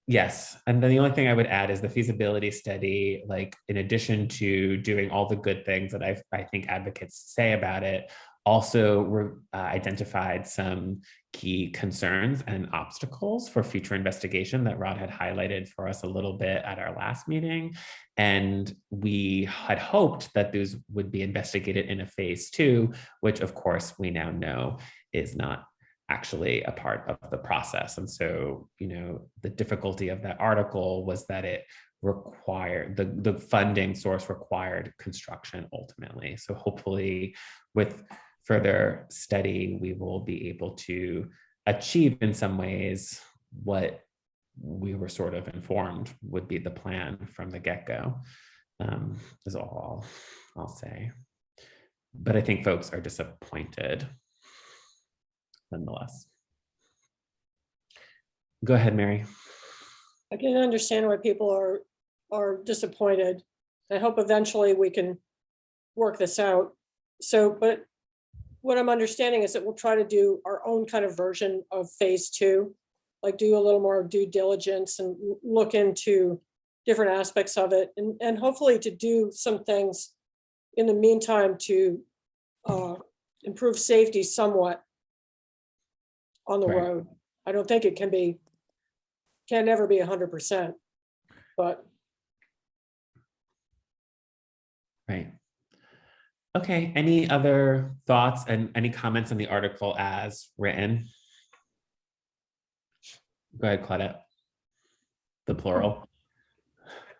Yes, and then the only thing I would add is the feasibility study, like, in addition to doing all the good things that I think advocates say about it, also identified some key concerns and obstacles for future investigation that Rod had highlighted for us a little bit at our last meeting. And we had hoped that those would be investigated in a phase 2, which of course we now know is not actually a part of the process. And so, the difficulty of that article was that it required, the funding source required construction ultimately. So hopefully with further study, we will be able to achieve in some ways what we were sort of informed would be the plan from the get-go, is all I'll say. But I think folks are disappointed. nonetheless. Go ahead, Mary. I can understand why people are disappointed. I hope eventually we can work this out. So, but what I'm understanding is that we'll try to do our own kind of version of phase two, like do a little more due diligence and look into different aspects of it, and hopefully to do some things in the meantime to improve safety somewhat on the Right. road. I don't think it can never be 100%, but Right. Okay, any other thoughts and any comments on the article as written? Go ahead, Claudette. The plural.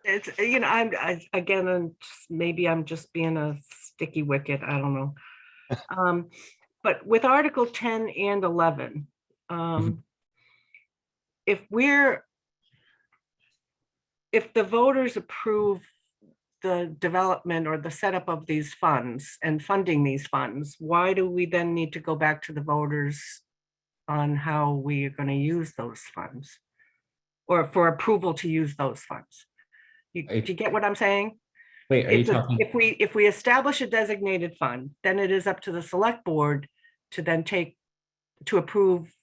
It's, again, maybe I'm just being a sticky wicket, I don't know. But with Article 10 and 11, if the voters approve the development or the setup of these funds and funding these funds, why do we then need to go back to the voters on how we are going to use those funds? Or for approval to use those funds? Do you get what I'm saying? Wait, are you talking? If we establish a designated fund, then it is up to the select board to then approve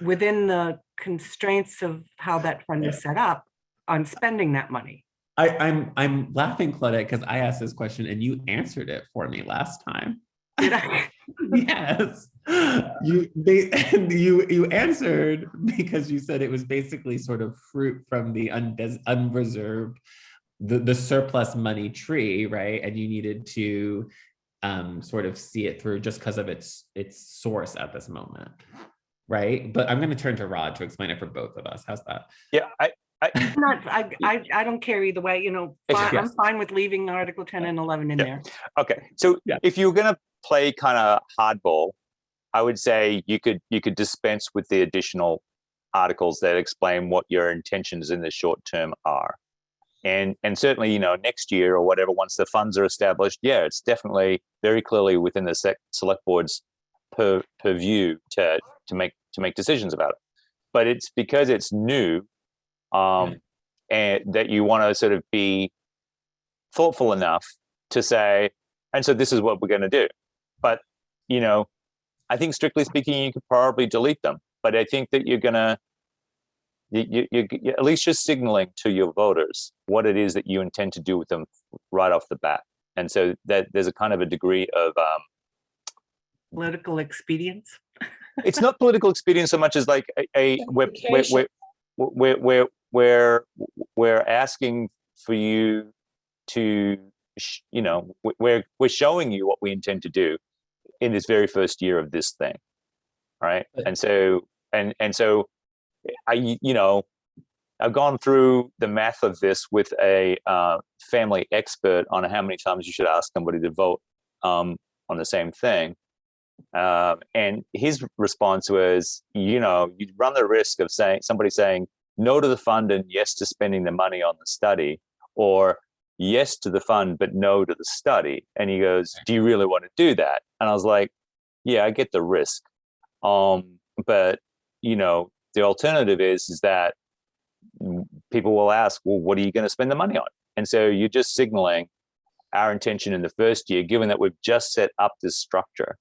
within the constraints of how that fund is set up on spending that money. I'm laughing, Claudette, because I asked this question and you answered it for me last time. Did I? Yes, you answered because you said it was basically sort of fruit from the unreserved, the surplus money tree, right? And you needed to sort of see it through just because of its source at this moment, right? But I'm going to turn to Rod to explain it for both of us. How's that? Yeah, I don't care either way, I'm fine with leaving Article 10 and 11 in there. okay. So if you're going to play kind of hardball, I would say you could dispense with the additional articles that explain what your intentions in the short term are. And certainly, next year or whatever, once the funds are established, it's definitely very clearly within the select board's purview to make decisions about it. But it's because it's new, and that you want to sort of be thoughtful enough to say, and so this is what we're going to do. But I think strictly speaking, you could probably delete them. But I think that you're gonna you at least just signaling to your voters what it is that you intend to do with them right off the bat. And so that there's a kind of a degree of Political expedience. It's not political expedience so much as like we're asking for you to we're showing you what we intend to do in this very first year of this thing, right? And so I've gone through the math of this with a family expert on how many times you should ask somebody to vote on the same thing. And his response was, you'd run the risk of somebody saying no to the fund and yes to spending the money on the study, or yes to the fund but no to the study. And he goes, do you really want to do that? And I was like, yeah, I get the risk. But the alternative is that people will ask, well, what are you going to spend the money on? And so you're just signaling our intention in the first year, given that we've just set up this structure,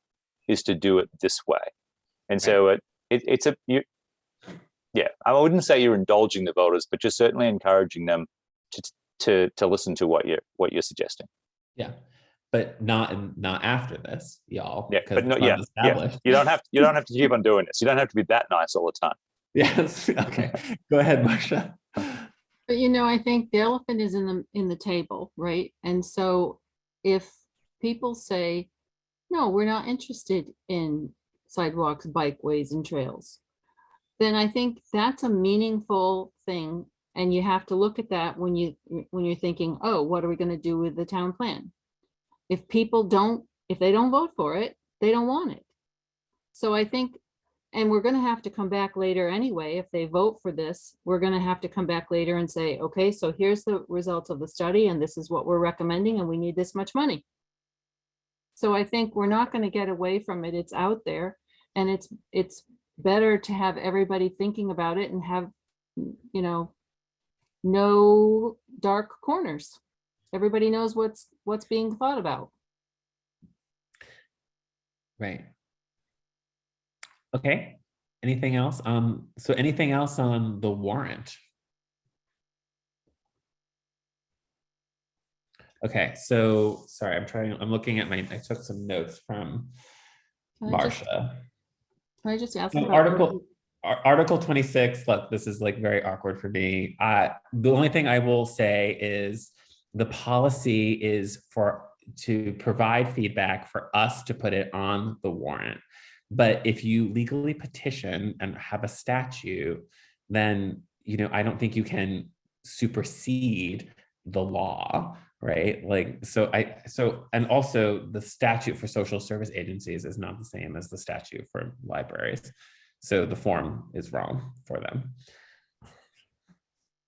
is to do it this way. And so I wouldn't say you're indulging the voters, but you're certainly encouraging them to listen to what you're suggesting. Yeah, but not after this, y'all. Yeah, but no, yeah. You don't have to keep on doing this. You don't have to be that nice all the time. Yes. Okay. Go ahead, Marcia. But I think the elephant is in the table, right? And so if people say, no, we're not interested in sidewalks, bikeways, and trails, then I think that's a meaningful thing. And you have to look at that when you're thinking, oh, what are we going to do with the town plan? If they don't vote for it, they don't want it. So I think, and we're going to have to come back later anyway. If they vote for this, we're going to have to come back later and say, okay, so here's the results of the study, and this is what we're recommending, and we need this much money. So I think we're not going to get away from it. It's out there. And it's better to have everybody thinking about it and have, you know, no dark corners. Everybody knows what's being thought about. Right. Okay. Anything else? So anything else on the warrant? Okay, so sorry, I'm looking at I took some notes from Can I just- Marcia. Can I just ask So about Article 26, look, this is like very awkward for me. The only thing I will say is the policy is to provide feedback for us to put it on the warrant. But if you legally petition and have a statute, then, I don't think you can supersede the law, right? Like, and also the statute for social service agencies is not the same as the statute for libraries. So the form is wrong for them.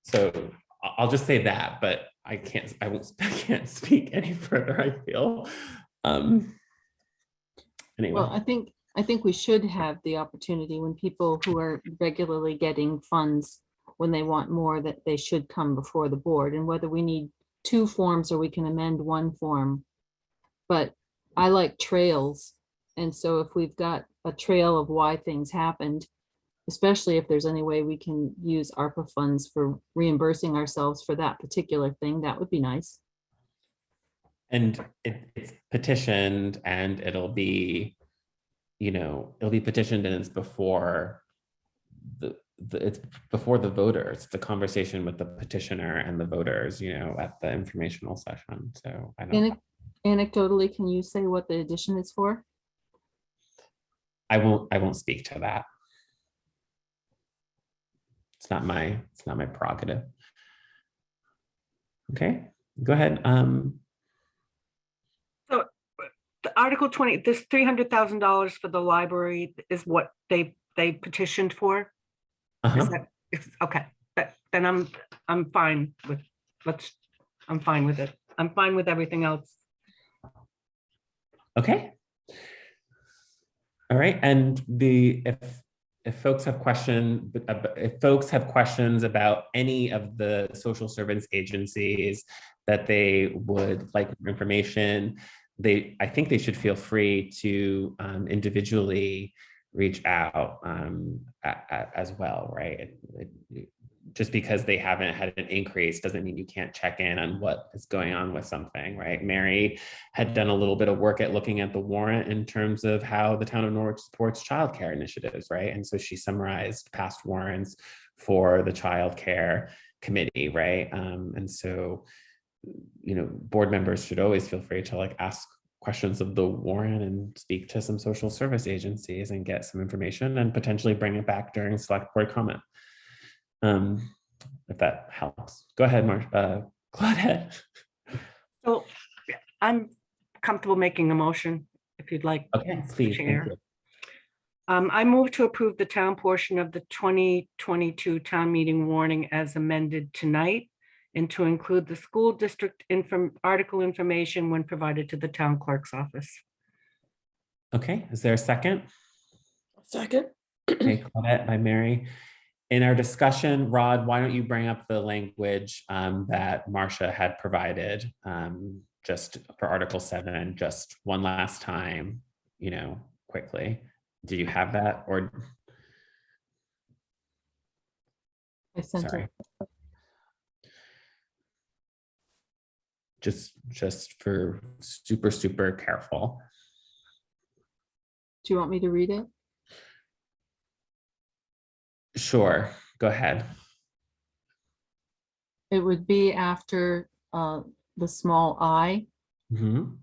So I'll just say that, but I can't speak any further, I feel. Anyway. Well, I think we should have the opportunity when people who are regularly getting funds, when they want more, that they should come before the board, and whether we need 2 forms or we can amend 1 form. But I like trails. And so if we've got a trail of why things happened, especially if there's any way we can use ARPA funds for reimbursing ourselves for that particular thing, that would be nice. And it's petitioned, and it'll be petitioned, and it's before it's before the voters, the conversation with the petitioner and the voters, at the informational session. So I don't. Anecdotally, can you say what the addition is for? I won't speak to that. It's not my prerogative. Okay, go ahead. So the Article 20, this $300,000 for the library is what they petitioned for? Is that, okay, then I'm fine with, I'm fine with it. I'm fine with everything else. Okay. All right, and if folks have questions about any of the social service agencies that they would like information, I think they should feel free to individually reach out as well, right? Just because they haven't had an increase doesn't mean you can't check in on what is going on with something, right? Mary had done a little bit of work at looking at the warrant in terms of how the town of Norwich supports childcare initiatives, right? And so she summarized past warrants for the childcare committee, right? And so, board members should always feel free to ask questions of the warrant and speak to some social service agencies and get some information and potentially bring it back during select board comment. If that helps. Go ahead, Claudette. So I'm comfortable making a motion if you'd like. Okay, please, thank you. I move to approve the town portion of the 2022 town meeting warning as amended tonight, and to include the school district article information when provided to the town clerk's office. Okay, is there a second? Second. Okay, Claudette by Mary. In our discussion, Rod, why don't you bring up the language that Marcia had provided just for Article 7, just one last time, quickly. Do you have that, or? I sent Sorry. it. Just for super careful. Do you want me to read it? Sure, go ahead. It would be after the small I. Mm-hmm.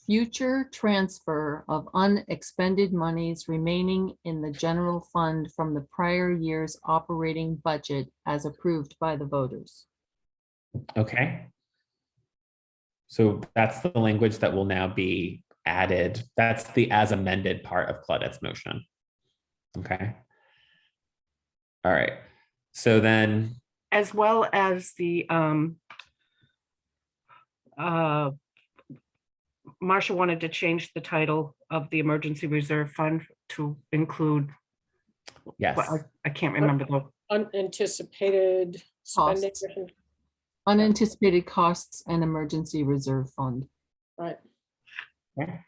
Future transfer of unexpended monies remaining in the general fund from the prior year's operating budget as approved by the voters. Okay. So that's the language that will now be added. That's the as amended part of Claudette's motion. Okay. All right. So then, As well as the Marcia wanted to change the title of the emergency reserve fund to include, Yes. I can't remember the, Unanticipated spending. Costs. Unanticipated costs and emergency reserve fund. Right. Okay.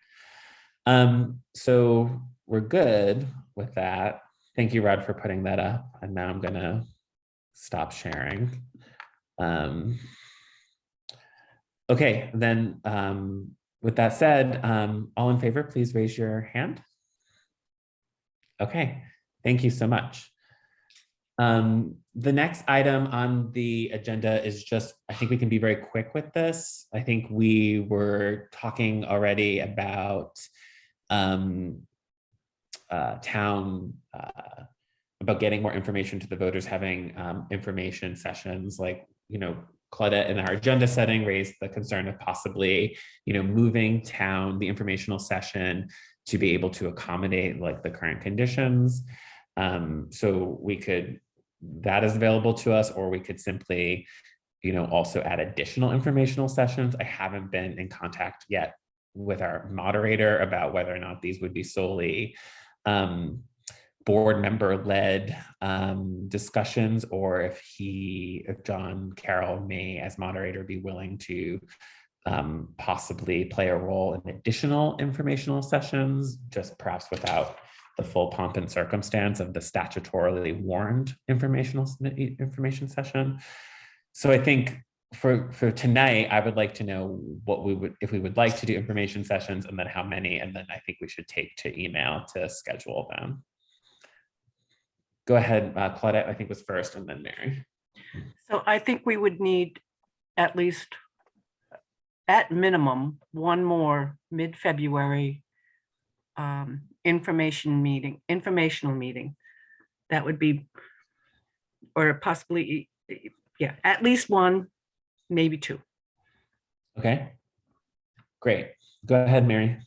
So we're good with that. Thank you, Rod, for putting that up. And now I'm gonna stop sharing. Okay, then with that said, all in favor, please raise your hand. Okay, thank you so much. The next item on the agenda is just, I think we can be very quick with this. I think we were talking already about town, about getting more information to the voters, having information sessions like, Claudette in our agenda setting raised the concern of possibly, moving the informational session to be able to accommodate like the current conditions. So that is available to us, or we could simply, also add additional informational sessions. I haven't been in contact yet with our moderator about whether or not these would be solely board member led discussions, or if John Carroll may, as moderator, be willing to possibly play a role in additional informational sessions, just perhaps without the full pomp and circumstance of the statutorily warned information session. So I think for tonight, I would like to know if we would like to do information sessions, and then how many, and then I think we should take to email to schedule them. Go ahead, Claudette, I think was first, and then Mary. so I think we would need at least, at minimum, one more mid-February informational meeting. That would be, or possibly, yeah, at least one, maybe two. Okay, great. Go ahead, Mary.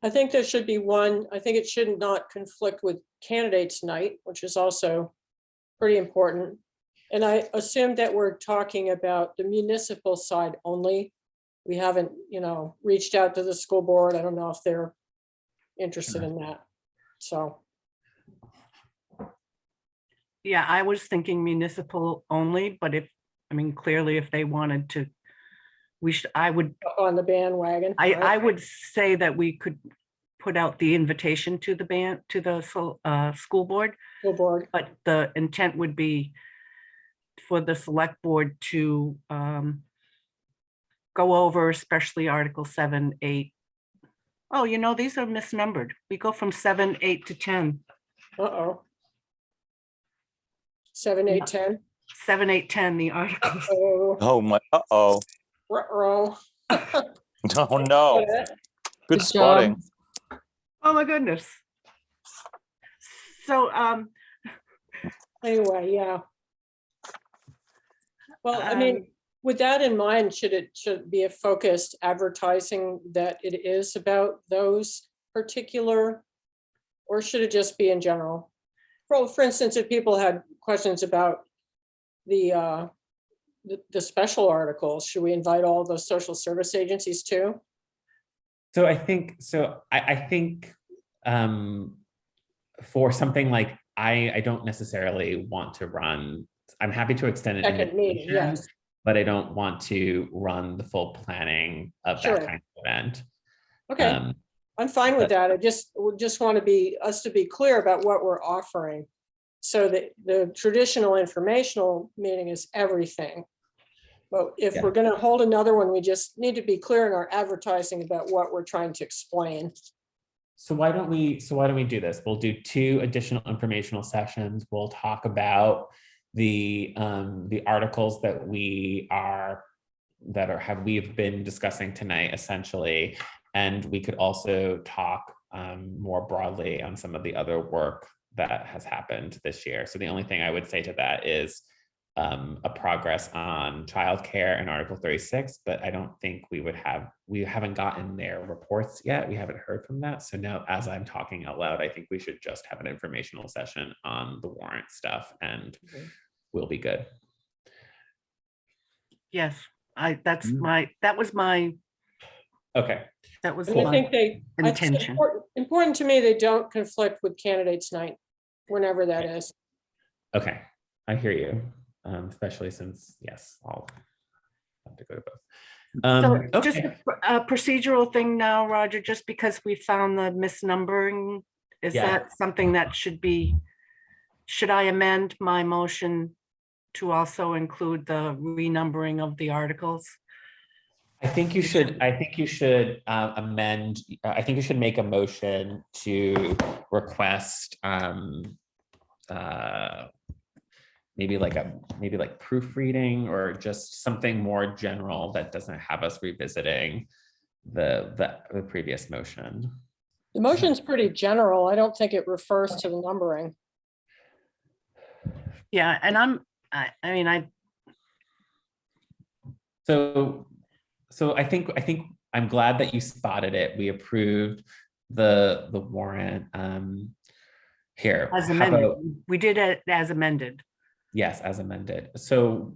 I think there should be one. I think it should not conflict with candidates night, which is also pretty important. And I assume that we're talking about the municipal side only. We haven't, reached out to the school board. I don't know if they're interested in that. So, Yeah, I was thinking municipal only, but clearly if they wanted to, I would on the bandwagon. I right? would say that we could put out the invitation to the school board, School board. but the intent would be for the select board to go over, especially Article 7, 8. Oh, these are misnumbered. We go from 7, 8 to 10. Uh-oh. 7, 8, 10. 7, 8, 10, the articles. Oh, Oh my, uh-oh. ruh-roh. Oh no. Good Good spotting. job. Oh my goodness. So Anyway, yeah. Well, I mean, with that in mind, should it be a focused advertising that it is about those particular, or should it just be in general? Well, for instance, if people had questions about the special articles, should we invite all those social service agencies too? So I think for something like, I don't necessarily want to run, I'm happy to extend it, Second meeting, yes. but I don't want to run the full planning of Sure. that kind of event. Okay, I'm fine with that. I just want to be clear about what we're offering. So that the traditional informational meeting is everything. But if Yeah. we're going to hold another one, we just need to be clear in our advertising about what we're trying to explain. So why don't we do this? We'll do 2 additional informational sessions. We'll talk about the articles that we've been discussing tonight, essentially, and we could also talk more broadly on some of the other work that has happened this year. So the only thing I would say to that is a progress on childcare in Article 36, but I don't think we haven't gotten their reports yet. We haven't heard from that. So now, as I'm talking out loud, I think we should just have an informational session on the warrant stuff, and we'll be good. yes, that was my Okay, That was And I my think it's intention. important to me they don't conflict with candidates night, whenever that is. okay, I hear you, especially since, yes, I'll have to go to both. So just Okay, a procedural thing now, Roger, just because we found the misnumbering, is Yeah. that something that should I amend my motion to also include the renumbering of the articles? I think you should amend, I think you should make a motion to request maybe like proofreading or just something more general that doesn't have us revisiting the previous motion. The motion's pretty general. I don't think it refers to the numbering. Yeah, and I mean, So I think I'm glad that you spotted it. We approved the warrant. Here, as how amended, about, we did it as amended. yes, as amended. So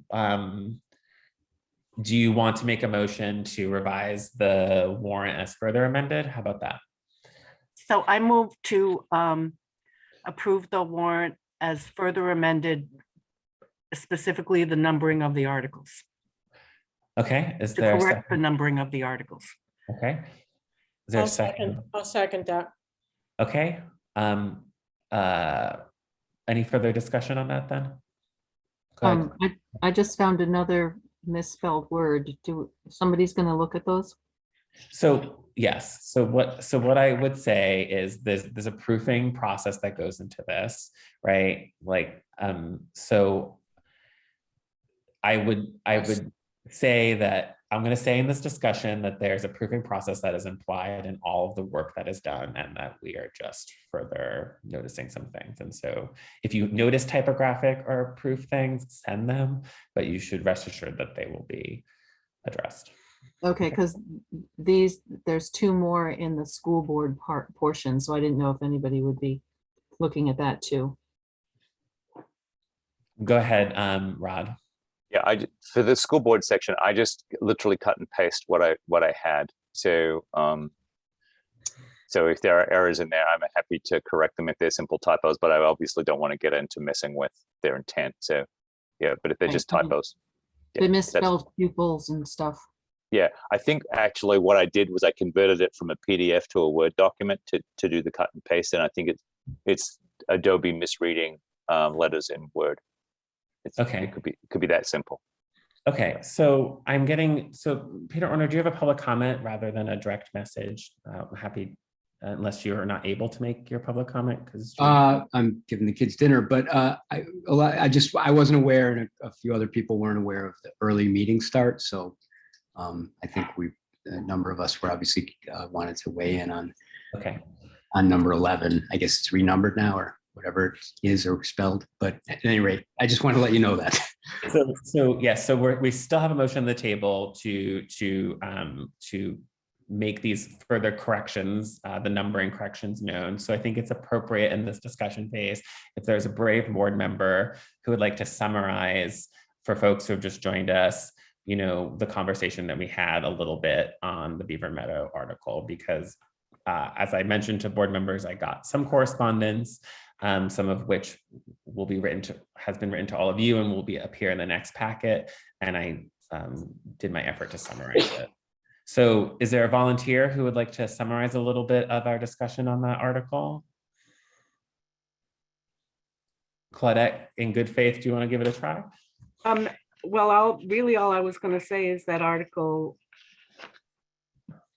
do you want to make a motion to revise the warrant as further amended? How about that? So I move to approve the warrant as further amended, specifically the numbering of the articles, Okay, is to there a correct the second? numbering of the articles. Okay. Is there a second? I'll second that. Okay. Any further discussion on that then? Go ahead. I just found another misspelled word. Somebody's gonna look at those? So yes, so what I would say is there's a proofing process that goes into this, right? Like, so I would say that I'm going to say in this discussion that there's a proofing process that is implied in all of the work that is done, and that we are just further noticing some things. And so if you notice typographic or proof things, send them, but you should rest assured that they will be addressed. Okay, because there's two more in the school board portion, so I didn't know if anybody would be looking at that too. Go ahead, Rod. Yeah, for the school board section, I just literally cut and paste what I had. So so if there are errors in there, I'm happy to correct them if they're simple typos, but I obviously don't want to get into messing with their intent. So yeah, but if they're just typos. They misspelled pupils and stuff. Yeah, I think actually what I did was I converted it from a PDF to a Word document to do the cut and paste, and I think it's Adobe misreading letters in Word. Okay. It could be that simple. Okay, so Peter Orner, do you have a public comment rather than a direct message? I'm happy, unless you are not able to make your public comment, because I'm giving the kids dinner, but I wasn't aware, and a few other people weren't aware of the early meeting start. So I think a number of us were obviously wanted to weigh in on number 11. I guess it's renumbered now, or whatever it is, or spelled. But at any rate, I just want to let you know that. So yes, so we still have a motion on the table to make these further corrections, the numbering corrections known. So I think it's appropriate in this discussion phase, if there's a brave board member who would like to summarize for folks who have just joined us, the conversation that we had a little bit on the Beaver Meadow article, because as I mentioned to board members, I got some correspondence, some of which has been written to all of you and will appear in the next packet. And I did my effort to summarize it. So is there a volunteer who would like to summarize a little bit of our discussion on that article? Claudette, in good faith, do you want to give it a try? Well, all I was going to say is that Article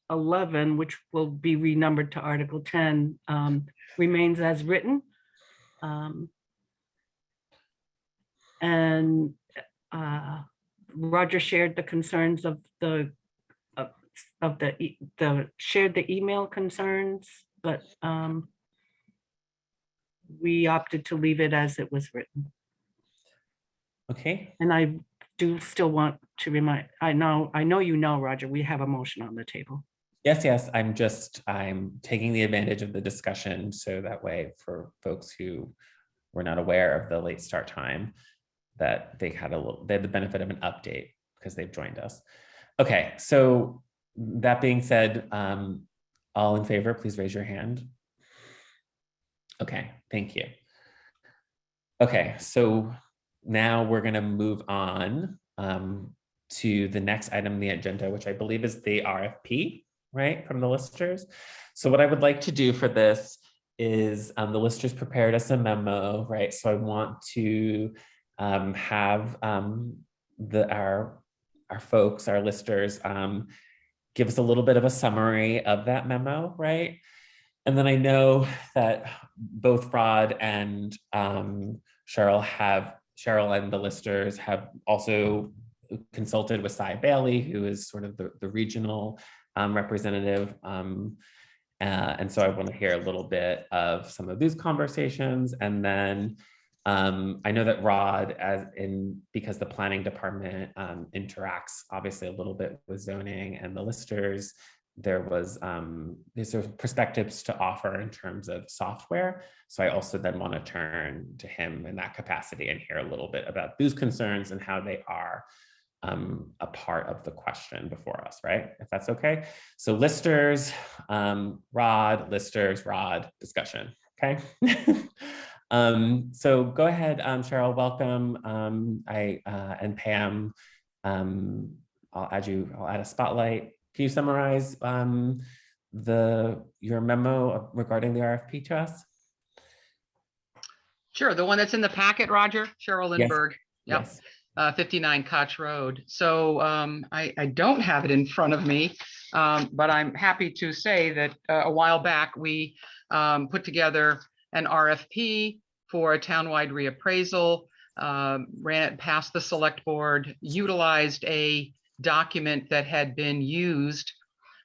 11, which will be renumbered to Article 10, remains as written. And Roger shared the concerns of shared the email concerns, but we opted to leave it as it was written. Okay. And I do still want to remind, I know, Roger, we have a motion on the table. Yes, I'm taking the advantage of the discussion, so that way for folks who were not aware of the late start time, that they had the benefit of an update because they've joined us. Okay, so that being said, all in favor, please raise your hand. Okay, thank you. Okay, so now we're going to move on to the next item on the agenda, which I believe is the RFP, right, from the listers. So what I would like to do for this is the listers prepared us a memo, right? So I want to have our folks, our listers, give us a little bit of a summary of that memo, right? And then I know that both Rod and Cheryl and the listers have also consulted with Cy Bailey, who is sort of the regional representative. And so I want to hear a little bit of some of these conversations. And then I know that Rod, because the planning department interacts obviously a little bit with zoning and the listers, there was these sort of perspectives to offer in terms of software. So I also then want to turn to him in that capacity and hear a little bit about those concerns and how they are a part of the question before us, right? If that's okay. So listers, Rod, discussion, okay? So go ahead, Cheryl, welcome. And Pam, I'll add a spotlight. Can you summarize your memo regarding the RFP to us? Sure, the one that's in the packet, Roger, Cheryl Yes. Lindbergh. Yep. Yes. 59 Koch Road. So I don't have it in front of me, but I'm happy to say that a while back we put together an RFP for a townwide reappraisal, ran it past the select board, utilized a document that had been used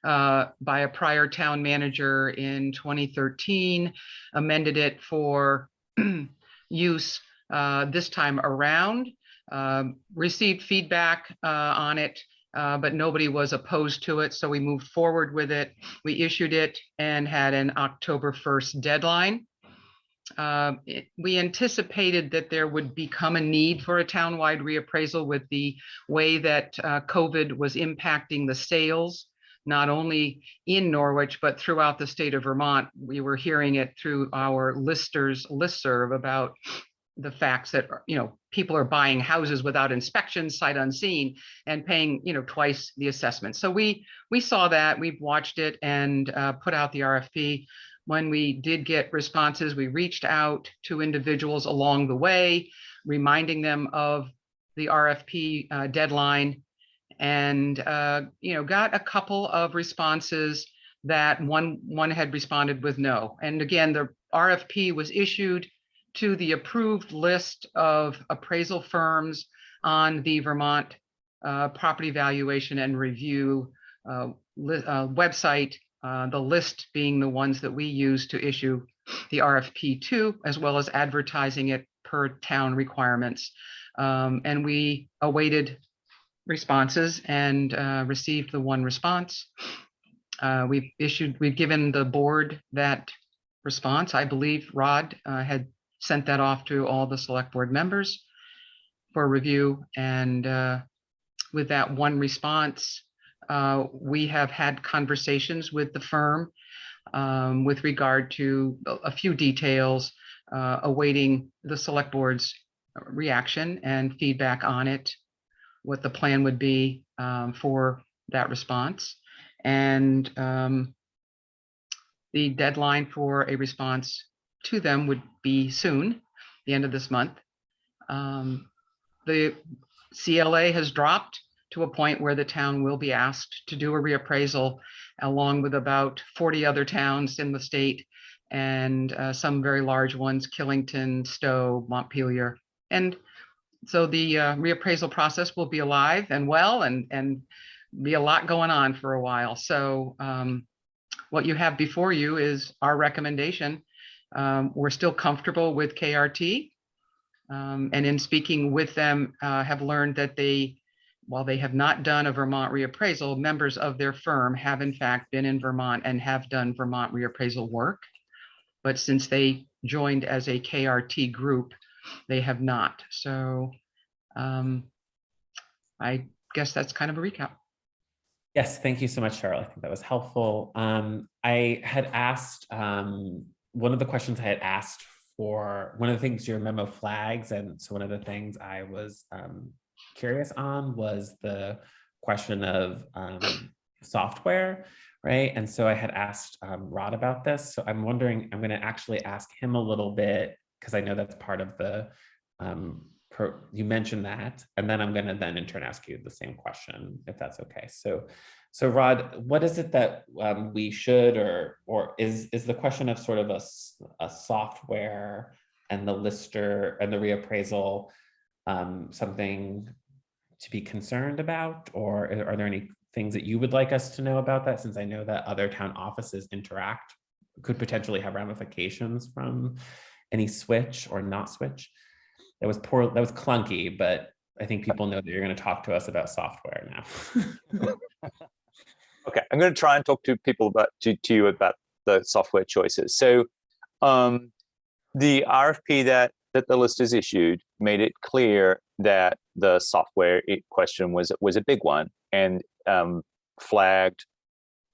by a prior town manager in 2013, amended it for use this time around. Received feedback on it, but nobody was opposed to it. So we moved forward with it. We issued it and had an October 1st deadline. We anticipated that there would become a need for a townwide reappraisal with the way that COVID was impacting the sales, not only in Norwich, but throughout the state of Vermont. We were hearing it through our listserv about the facts that, people are buying houses without inspection, sight unseen, and paying, twice the assessment. So we saw that, we've watched it and put out the RFP. When we did get responses, we reached out to individuals along the way, reminding them of the RFP deadline, and got a couple of responses that one had responded with no. And again, the RFP was issued to the approved list of appraisal firms on the Vermont Property Valuation and Review website, the list being the ones that we use to issue the RFP to, as well as advertising it per town requirements. And we awaited responses and received the one response. We've given the board that response. I believe Rod had sent that off to all the select board members for review. And with that one response, we have had conversations with the firm with regard to a few details, awaiting the select board's reaction and feedback on it, what the plan would be for that response. And the deadline for a response to them would be soon, the end of this month. The CLA has dropped to a point where the town will be asked to do a reappraisal along with about 40 other towns in the state and some very large ones, Killington, Stowe, Montpelier. And so the reappraisal process will be alive and well and be a lot going on for a while. So what you have before you is our recommendation. We're still comfortable with KRT, and in speaking with them, have learned that while they have not done a Vermont reappraisal, members of their firm have in fact been in Vermont and have done Vermont reappraisal work. But since they joined as a KRT group, they have not. So I guess that's kind of a recap. Yes, thank you so much, Cheryl. I think that was helpful. I had asked, one of the questions I had asked for, one of the things your memo flags, and so one of the things I was curious on was the question of software, right? And so I had asked Rod about this. So I'm wondering, I'm going to actually ask him a little bit, because I know that's part of the you mentioned that, and then I'm going to then in turn ask you the same question, if that's okay. So Rod, what is it that we should, or is the question of sort of a software and the lister and the reappraisal something to be concerned about, or are there any things that you would like us to know about that, since I know that other town offices interact, could potentially have ramifications from any switch or not switch? That was clunky, but I think people know that you're going to talk to us about software now. Okay, I'm going to try and talk to people to you about the software choices. So the RFP that the list has issued made it clear that the software question was a big one, and flagged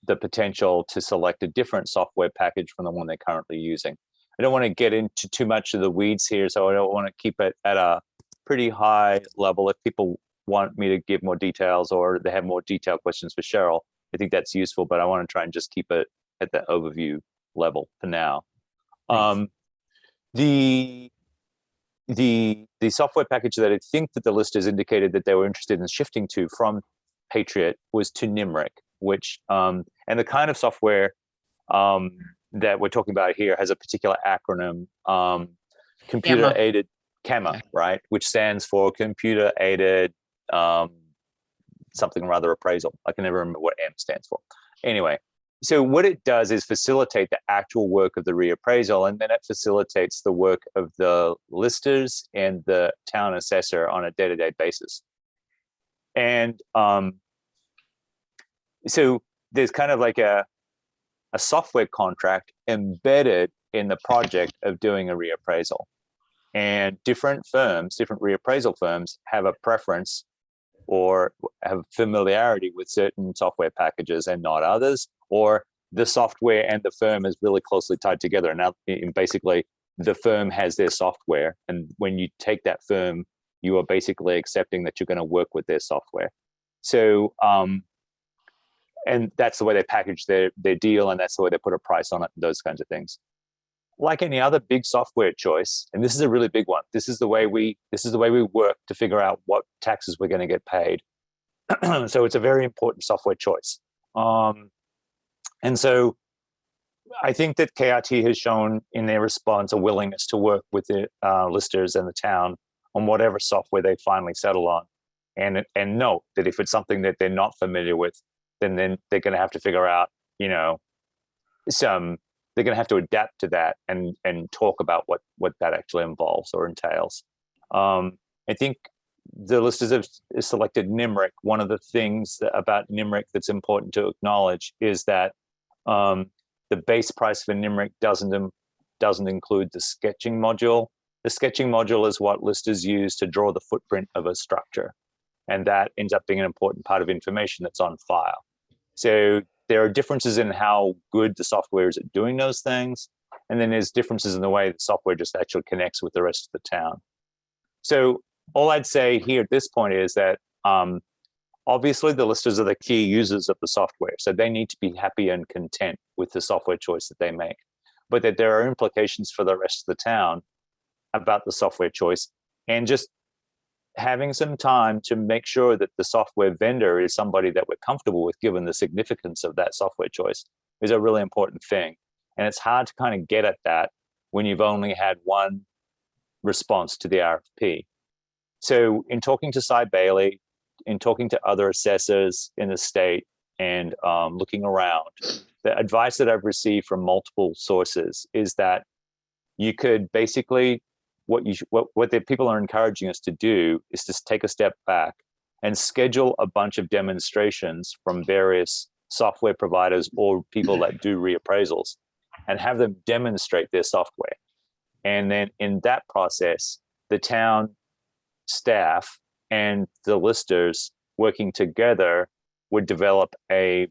the potential to select a different software package from the one they're currently using. I don't want to get into too much of the weeds here, so I don't want to keep it at a pretty high level. If people want me to give more details, or they have more detailed questions for Cheryl, I think that's useful, but I want to try and just keep it at the overview level for now. The software package that I think that the listers indicated that they were interested in shifting to from Patriot was to NIMRIC, which and the kind of software that we're talking about here has a particular acronym, computer aided CAMA, right, which stands for computer aided something or other appraisal. I can never remember what M stands for. Anyway, so what it does is facilitate the actual work of the reappraisal, and then it facilitates the work of the listers and the town assessor on a day-to-day basis. And so there's kind of like a software contract embedded in the project of doing a reappraisal. And different firms, different reappraisal firms, have a preference or have familiarity with certain software packages and not others, or the software and the firm is really closely tied together. Now, basically, the firm has their software, and when you take that firm, you are basically accepting that you're going to work with their software. So, and that's the way they package their deal, and that's the way they put a price on it, those kinds of things. Like any other big software choice, and this is a really big one. This is the way we work to figure out what taxes we're going to get paid. So it's a very important software choice. And so I think that KRT has shown in their response a willingness to work with the listers and the town on whatever software they finally settle on, and note that if it's something that they're not familiar with, then they're going to have to figure out, they're going to have to adapt to that and talk about what that actually involves or entails. I think the listers have selected NIMRIC. One of the things about NIMRIC that's important to acknowledge is that the base price for NIMRIC doesn't include the sketching module. The sketching module is what listers use to draw the footprint of a structure, and that ends up being an important part of information that's on file. So there are differences in how good the software is at doing those things, and then there's differences in the way the software just actually connects with the rest of the town. So all I'd say here at this point is that obviously the listers are the key users of the software, so they need to be happy and content with the software choice that they make, but that there are implications for the rest of the town about the software choice, and just having some time to make sure that the software vendor is somebody that we're comfortable with, given the significance of that software choice, is a really important thing. And it's hard to kind of get at that when you've only had one response to the RFP. So in talking to Cy Bailey, in talking to other assessors in the state, and looking around, the advice that I've received from multiple sources is that you could basically, what the people are encouraging us to do is just take a step back and schedule a bunch of demonstrations from various software providers or people that do reappraisals, and have them demonstrate their software. And then in that process, the town staff and the listers working together would develop a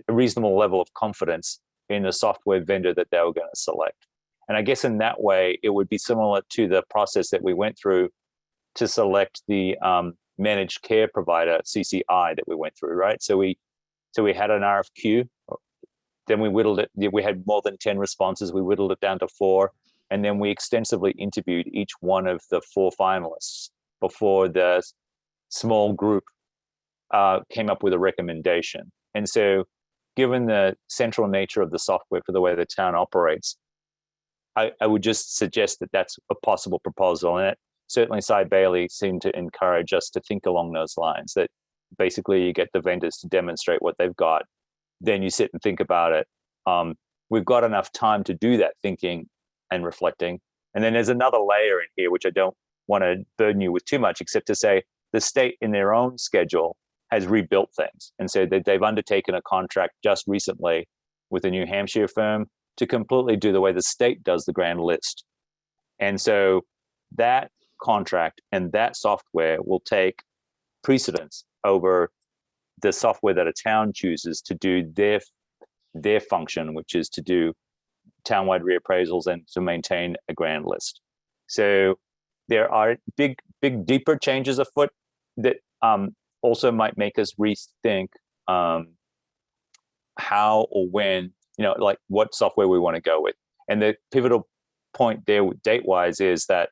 reasonable level of confidence in the software vendor that they were going to select. And I guess in that way, it would be similar to the process that we went through to select the managed care provider, CCI, that we went through, right? So we had an RFQ, then we whittled it. We had more than 10 responses. We whittled it down to 4. And then we extensively interviewed each one of the 4 finalists before the small group came up with a recommendation. And so given the central nature of the software for the way the town operates, I would just suggest that that's a possible proposal. And it, certainly Cy Bailey seemed to encourage us to think along those lines, that basically you get the vendors to demonstrate what they've got, then you sit and think about it. We've got enough time to do that thinking and reflecting. And then there's another layer in here, which I don't want to burden you with too much, except to say the state in their own schedule has rebuilt things. And so they've undertaken a contract just recently with a New Hampshire firm to completely do the way the state does the grand list. And so that contract and that software will take precedence over the software that a town chooses to do their function, which is to do townwide reappraisals and to maintain a grand list. So there are big, deeper changes afoot that also might make us rethink how or when, like what software we want to go with. And the pivotal point there date-wise is that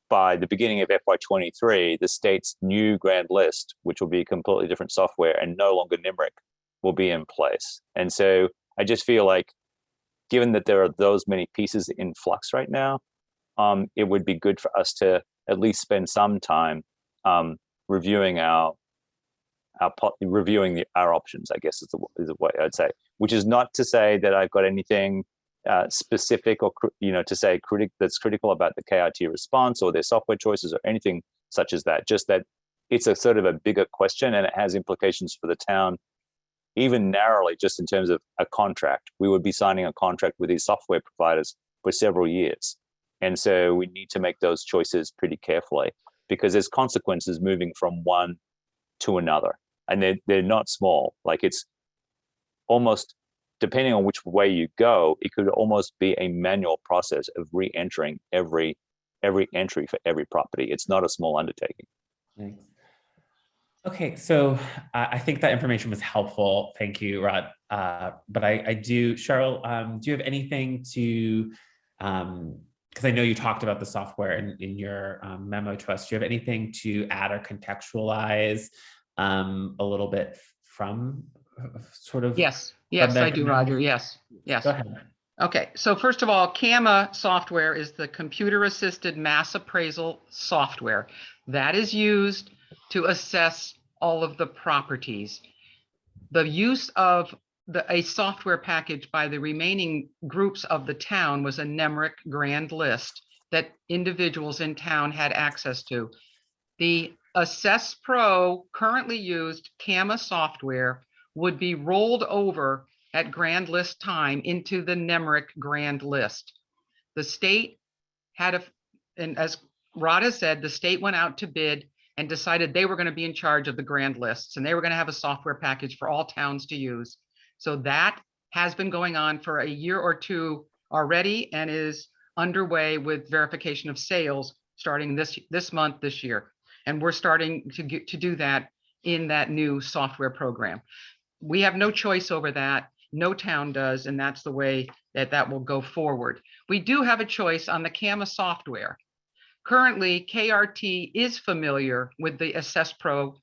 by the beginning of FY23, the state's new grand list, which will be completely different software and no longer NIMRIC, will be in place. And so I just feel like, given that there are those many pieces in flux right now, it would be good for us to at least spend some time reviewing our options, I guess is the way I'd say. Which is not to say that I've got anything specific or to say that's critical about the KRT response or their software choices or anything such as that. Just that it's a sort of a bigger question and it has implications for the town, even narrowly, just in terms of a contract. We would be signing a contract with these software providers for several years, and so we need to make those choices pretty carefully because there's consequences moving from one to another, and they're not small. Like it's almost, depending on which way you go, it could almost be a manual process of re-entering every entry for every property. It's not a small undertaking. Thanks. Okay, so I think that information was helpful. Thank you, Rod. But I do, Cheryl, do you have anything to, because I know you talked about the software in your memo to us. Do you have anything to add or contextualize a little bit from sort of? Yes, I do, Roger. Yes. Go ahead. Okay, so first of all, CAMA software is the computer-assisted mass appraisal software that is used to assess all of the properties. The use of a software package by the remaining groups of the town was a NEMRIC grand list that individuals in town had access to. The Assess Pro currently used CAMA software would be rolled over at grand list time into the NEMRIC grand list. The state had and as Rod has said, the state went out to bid and decided they were going to be in charge of the grand lists and they were going to have a software package for all towns to use. So that has been going on for a year or two already and is underway with verification of sales starting this month, this year. And we're starting to do that in that new software program. We have no choice over that. No town does, and that's the way that will go forward. We do have a choice on the CAMA software. Currently, KRT is familiar with the Assess Pro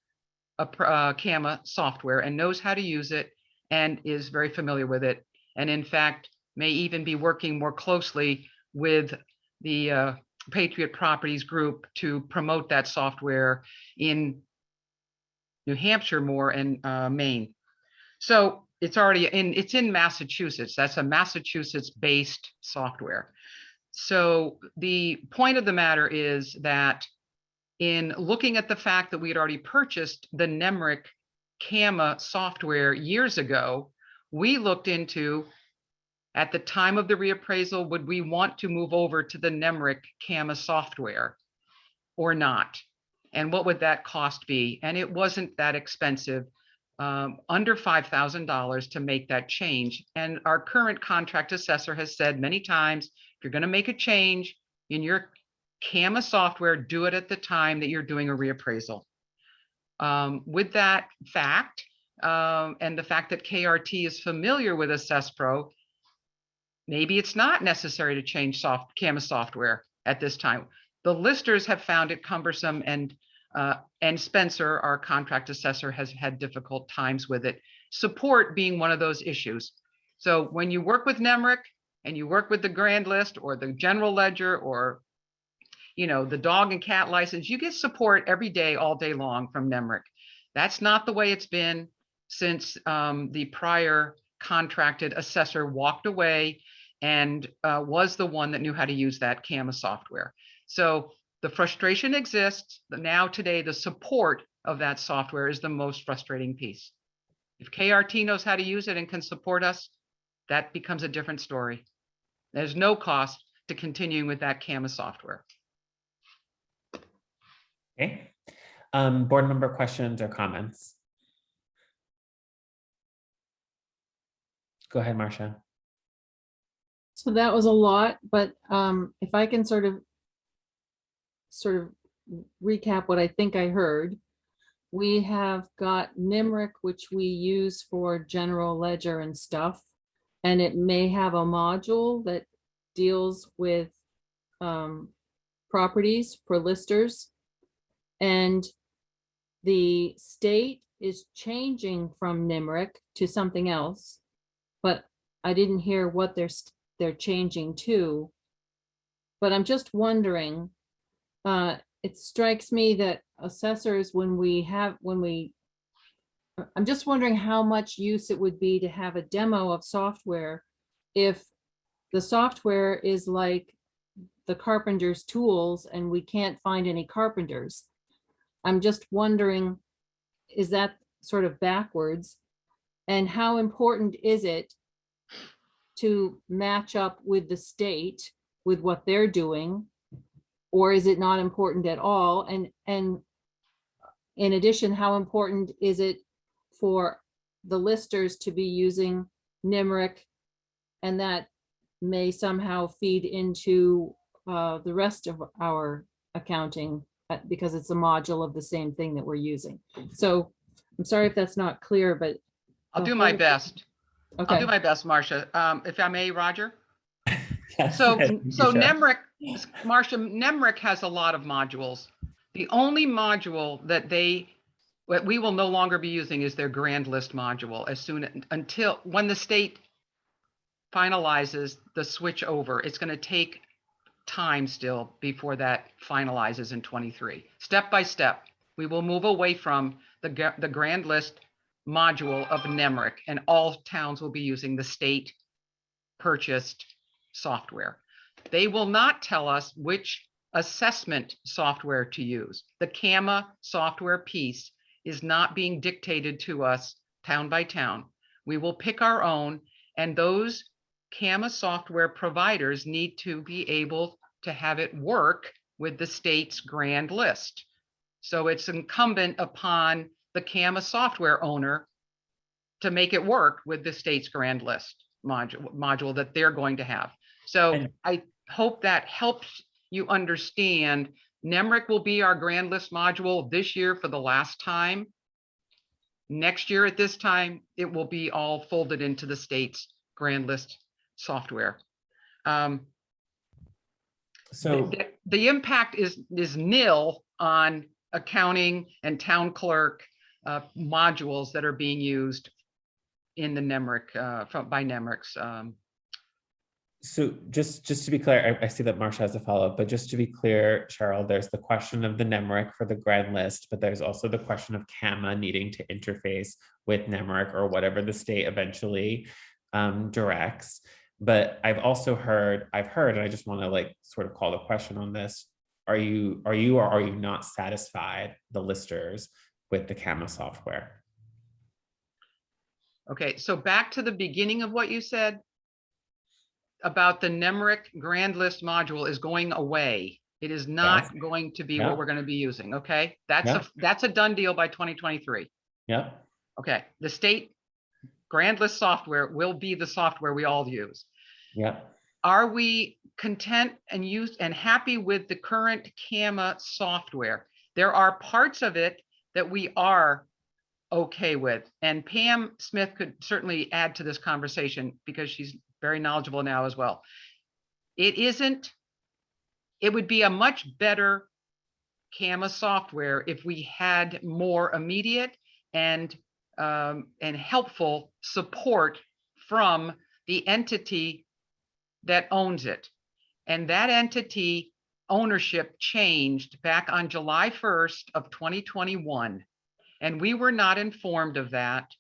CAMA software and knows how to use it and is very familiar with it. And in fact, may even be working more closely with the Patriot Properties Group to promote that software in New Hampshire more and Maine. So it's already it's in Massachusetts. That's a Massachusetts-based software. So the point of the matter is that in looking at the fact that we had already purchased the NEMRIC CAMA software years ago, we looked into, at the time of the reappraisal, would we want to move over to the NEMRIC CAMA software or not? And what would that cost be? And it wasn't that expensive, under $5,000 to make that change. And our current contract assessor has said many times, if you're going to make a change in your CAMA software, do it at the time that you're doing a reappraisal. With that fact, and the fact that KRT is familiar with AssessPro, maybe it's not necessary to change CAMA software at this time. The listers have found it cumbersome, and Spencer, our contract assessor, has had difficult times with it. Support being one of those issues. So when you work with NEMRIC and you work with the grand list or the general ledger or the dog and cat license, you get support every day, all day long from NEMRIC. That's not the way it's been since the prior contracted assessor walked away and was the one that knew how to use that CAMA software. So the frustration exists. Now today, the support of that software is the most frustrating piece. If KRT knows how to use it and can support us, that becomes a different story. There's no cost to continuing with that CAMA software. Okay. Board member questions or comments? Go ahead, Marcia. So that was a lot, but if I can sort of recap what I think I heard. We have got NIMRIC, which we use for general ledger and stuff, and it may have a module that deals with properties for listers. And the state is changing from NIMRIC to something else, but I didn't hear what they're changing to. But I'm just wondering, it strikes me that assessors, I'm just wondering how much use it would be to have a demo of software if the software is like the carpenter's tools and we can't find any carpenters. I'm just wondering, is that sort of backwards? And how important is it to match up with the state with what they're doing? Or is it not important at all? And in addition, how important is it for the listers to be using NIMRIC, and that may somehow feed into the rest of our accounting because it's a module of the same thing that we're using. So I'm sorry if that's not clear, but I'll do my best. Okay. I'll do my best, Marcia. If I may, Roger. Yes, So Keisha. NEMRIC, Marcia, NEMRIC has a lot of modules. The only module that we will no longer be using is their grand list module until when the state finalizes the switch over. It's going to take time still before that finalizes in 23. Step by step, we will move away from the grand list module of NEMRIC, and all towns will be using the state purchased software. They will not tell us which assessment software to use. The CAMA software piece is not being dictated to us town by town. We will pick our own, and those CAMA software providers need to be able to have it work with the state's grand list. So it's incumbent upon the CAMA software owner to make it work with the state's grand list module that they're going to have. So I hope that helps you understand. NEMRIC will be our grand list module this year for the last time. Next year at this time, it will be all folded into the state's grand list software. So the impact is nil on accounting and town clerk modules that are being used in the NEMRIC by NEMRIC's. So just to be clear, I see that Marcia has a follow-up, but just to be clear, Cheryl, there's the question of the NEMRIC for the grand list, but there's also the question of CAMA needing to interface with NEMRIC or whatever the state eventually directs. But I've heard, and I just want to sort of call the question on this. Are you or are you not satisfied, the listers, with the CAMA software? Okay, so back to the beginning of what you said about the NEMRIC grand list module is going away. It is not Yes. going to be Yeah. what we're going to be using. Okay, that's Yeah. that's a done deal by 2023. Yep. Okay, the state grand list software will be the software we all use. Yep. Are we content and used and happy with the current CAMA software? There are parts of it that we are okay with. And Pam Smith could certainly add to this conversation because she's very knowledgeable now as well. It would be a much better CAMA software if we had more immediate and helpful support from the entity that owns it. And that entity ownership changed back on July 1st of 2021. And we were not informed of that.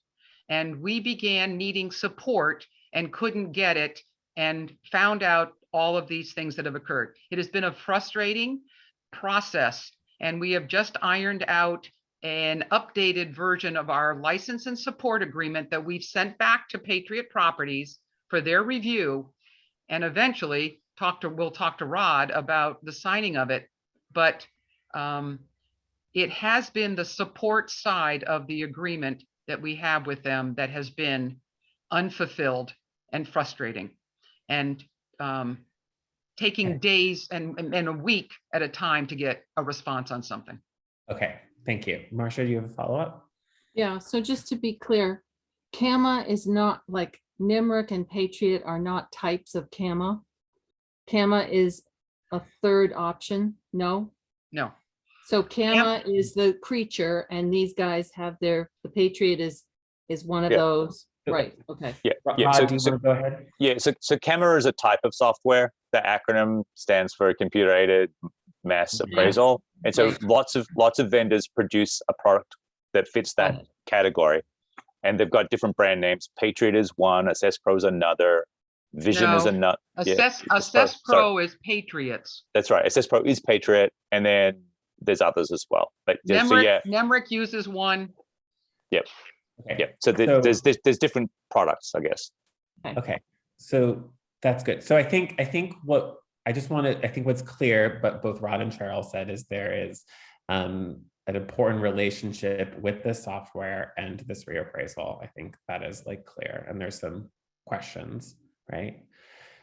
And we began needing support and couldn't get it and found out all of these things that have occurred. It has been a frustrating process, and we have just ironed out an updated version of our license and support agreement that we've sent back to Patriot Properties for their review. And eventually we'll talk to Rod about the signing of it. But it has been the support side of the agreement that we have with them that has been unfulfilled and frustrating, and taking days and a week at a time to get a response on something. Okay, thank you. Marcia, do you have a follow-up? Yeah, so just to be clear, CAMA is not like NIMRIC and Patriot are not types of CAMA. CAMA is a third option, no? No, So CAMA is the creature and these guys have the Patriot is one of Yeah. those, Okay. right, okay. Yeah, Rod, yeah. do you want to go ahead? Yeah, so CAMA is a type of software. The acronym stands for Computer Aided Mass Appraisal. And so Right. lots of vendors produce a product that fits that Got it. category. And they've got different brand names. Patriot is one, Assess Pro is another, Vision is No. another. Assess Pro is Patriots. That's right. Assess Pro is Patriot, and then there's others as well. But yeah, so yeah, NEMRIC uses one. Okay. yeah. So there's different products, I guess. Okay, so that's good. So I think what's clear, but both Rod and Cheryl said, is there is an important relationship with this software and this reappraisal. I think that is like clear, and there's some questions, right?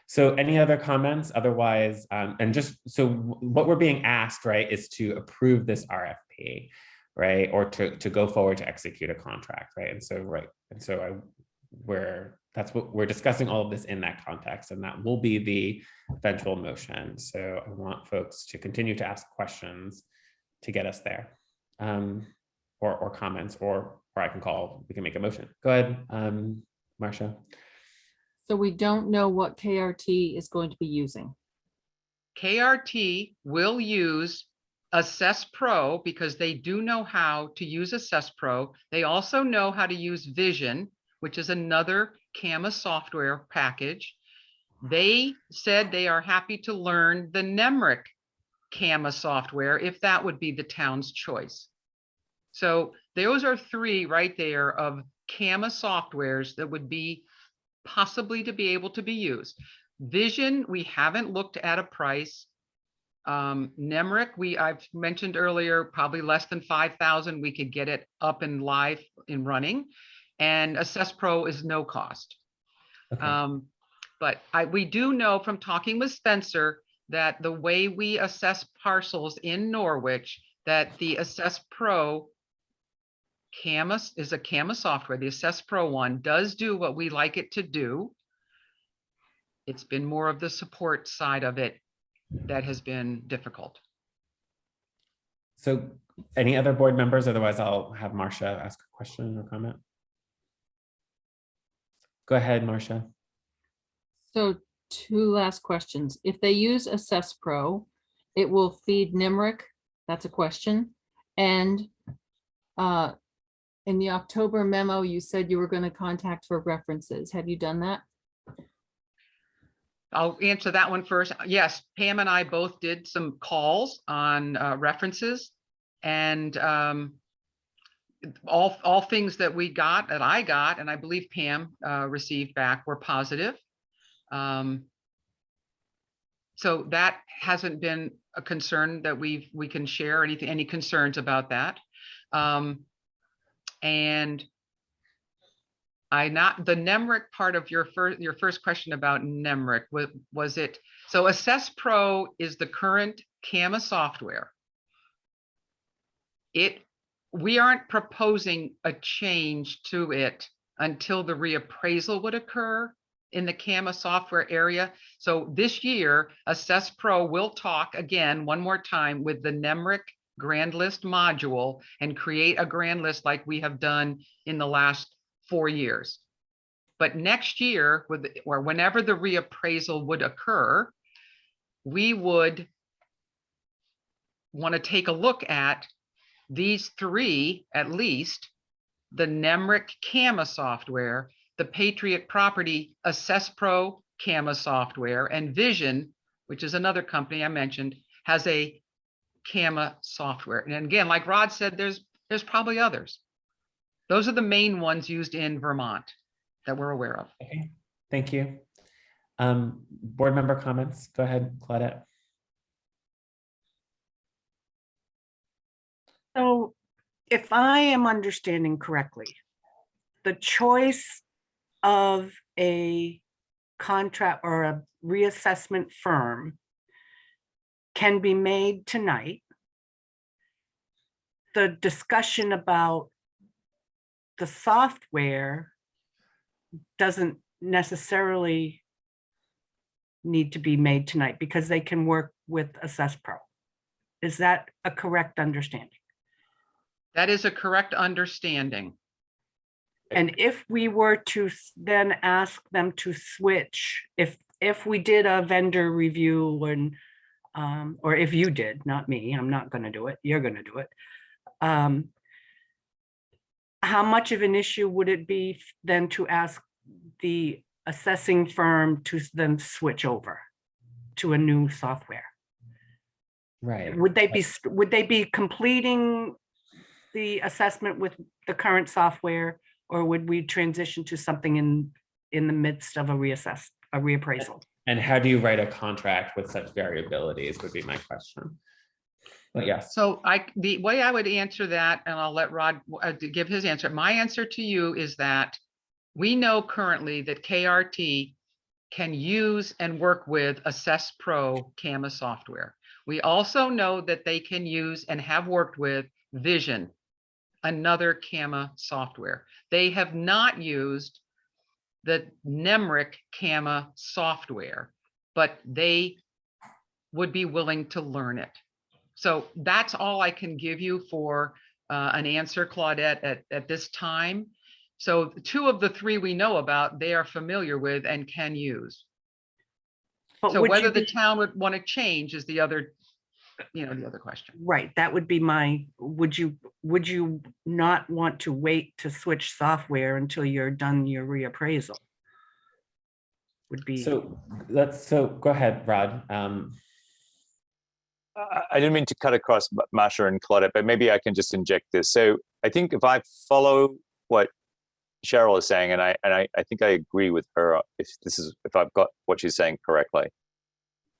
So any other comments? Otherwise, and just so what we're being asked, right, is to approve this RFP, right, or to go forward to execute a contract, right? And so we're discussing all of this in that context, and that will be the eventual motion. So I want folks to continue to ask questions to get us there, or comments, or we can make a motion. Go ahead, Marcia. So we don't know what KRT is going to be using. KRT will use Assess Pro because they do know how to use Assess Pro. They also know how to use Vision, which is another CAMA software package. They said they are happy to learn the NEMRIC CAMA software if that would be the town's choice. So those are three right there of CAMA softwares that would be possibly to be able to be used. Vision, we haven't looked at a price. NEMRIC, I've mentioned earlier, probably less than 5,000. We could get it up and live and running. And Assess Pro is no cost. Okay. But we do know from talking with Spencer that the way we assess parcels in Norwich, that the Assess Pro CAMA is a CAMA software. The Assess Pro one does do what we like it to do. It's been more of the support side of it that has been difficult. So any other board members? Otherwise, I'll have Marcia ask a question or comment. Go ahead, Marcia. So two last questions. If they use Assess Pro, it will feed NIMRIC. That's a question. And in the October memo, you said you were going to contact for references. Have you done that? I'll answer that one first. Yes, Pam and I both did some calls on references, and all things that I got, and I believe Pam received back, were positive. So that hasn't been a concern that we can share anything, any concerns about that. And the NEMRIC part of your first question about NEMRIC, was it, so Assess Pro is the current CAMA software. We aren't proposing a change to it until the reappraisal would occur in the CAMA software area. So this year, Assess Pro will talk again one more time with the NEMRIC grand list module and create a grand list like we have done in the last 4 years. But next year, or whenever the reappraisal would occur, we would want to take a look at these 3, at least, the NEMRIC CAMA software, the Patriot Property Assess Pro CAMA software, and Vision, which is another company I mentioned, has a CAMA software. And again, like Rod said, there's probably others. Those are the main ones used in Vermont that we're aware of. Okay, thank you. Board member comments. Go ahead, Claudette. So if I am understanding correctly, the choice of a contract or a reassessment firm can be made tonight. The discussion about the software doesn't necessarily need to be made tonight because they can work with Assess Pro. Is that a correct understanding? That is a correct understanding. And if we were to then ask them to switch, if we did a vendor review and, or if you did, not me, I'm not going to do it, you're going to do it. How much of an issue would it be then to ask the assessing firm to then switch over to a new software? Right. Would they be completing the assessment with the current software, or would we transition to something in the midst of a reappraisal? And how do you write a contract with such variabilities would be my question. But yes. So the way I would answer that, and I'll let Rod give his answer. My answer to you is that we know currently that KRT can use and work with Assess Pro CAMA software. We also know that they can use and have worked with Vision, another CAMA software. They have not used the NEMRIC CAMA software, but they would be willing to learn it. So that's all I can give you for an answer, Claudette, at this time. So 2 of the 3 we know about, they are familiar with and can use. But So would whether you the be- town would want to change is the other, the other question. Right, that would be my, would you not want to wait to switch software until you're done your reappraisal? Would be. So go ahead, Rod. I didn't mean to cut across Masha and Claudette, but maybe I can just inject this. So I think if I follow what Cheryl is saying, and I think I agree with her, if I've got what she's saying correctly.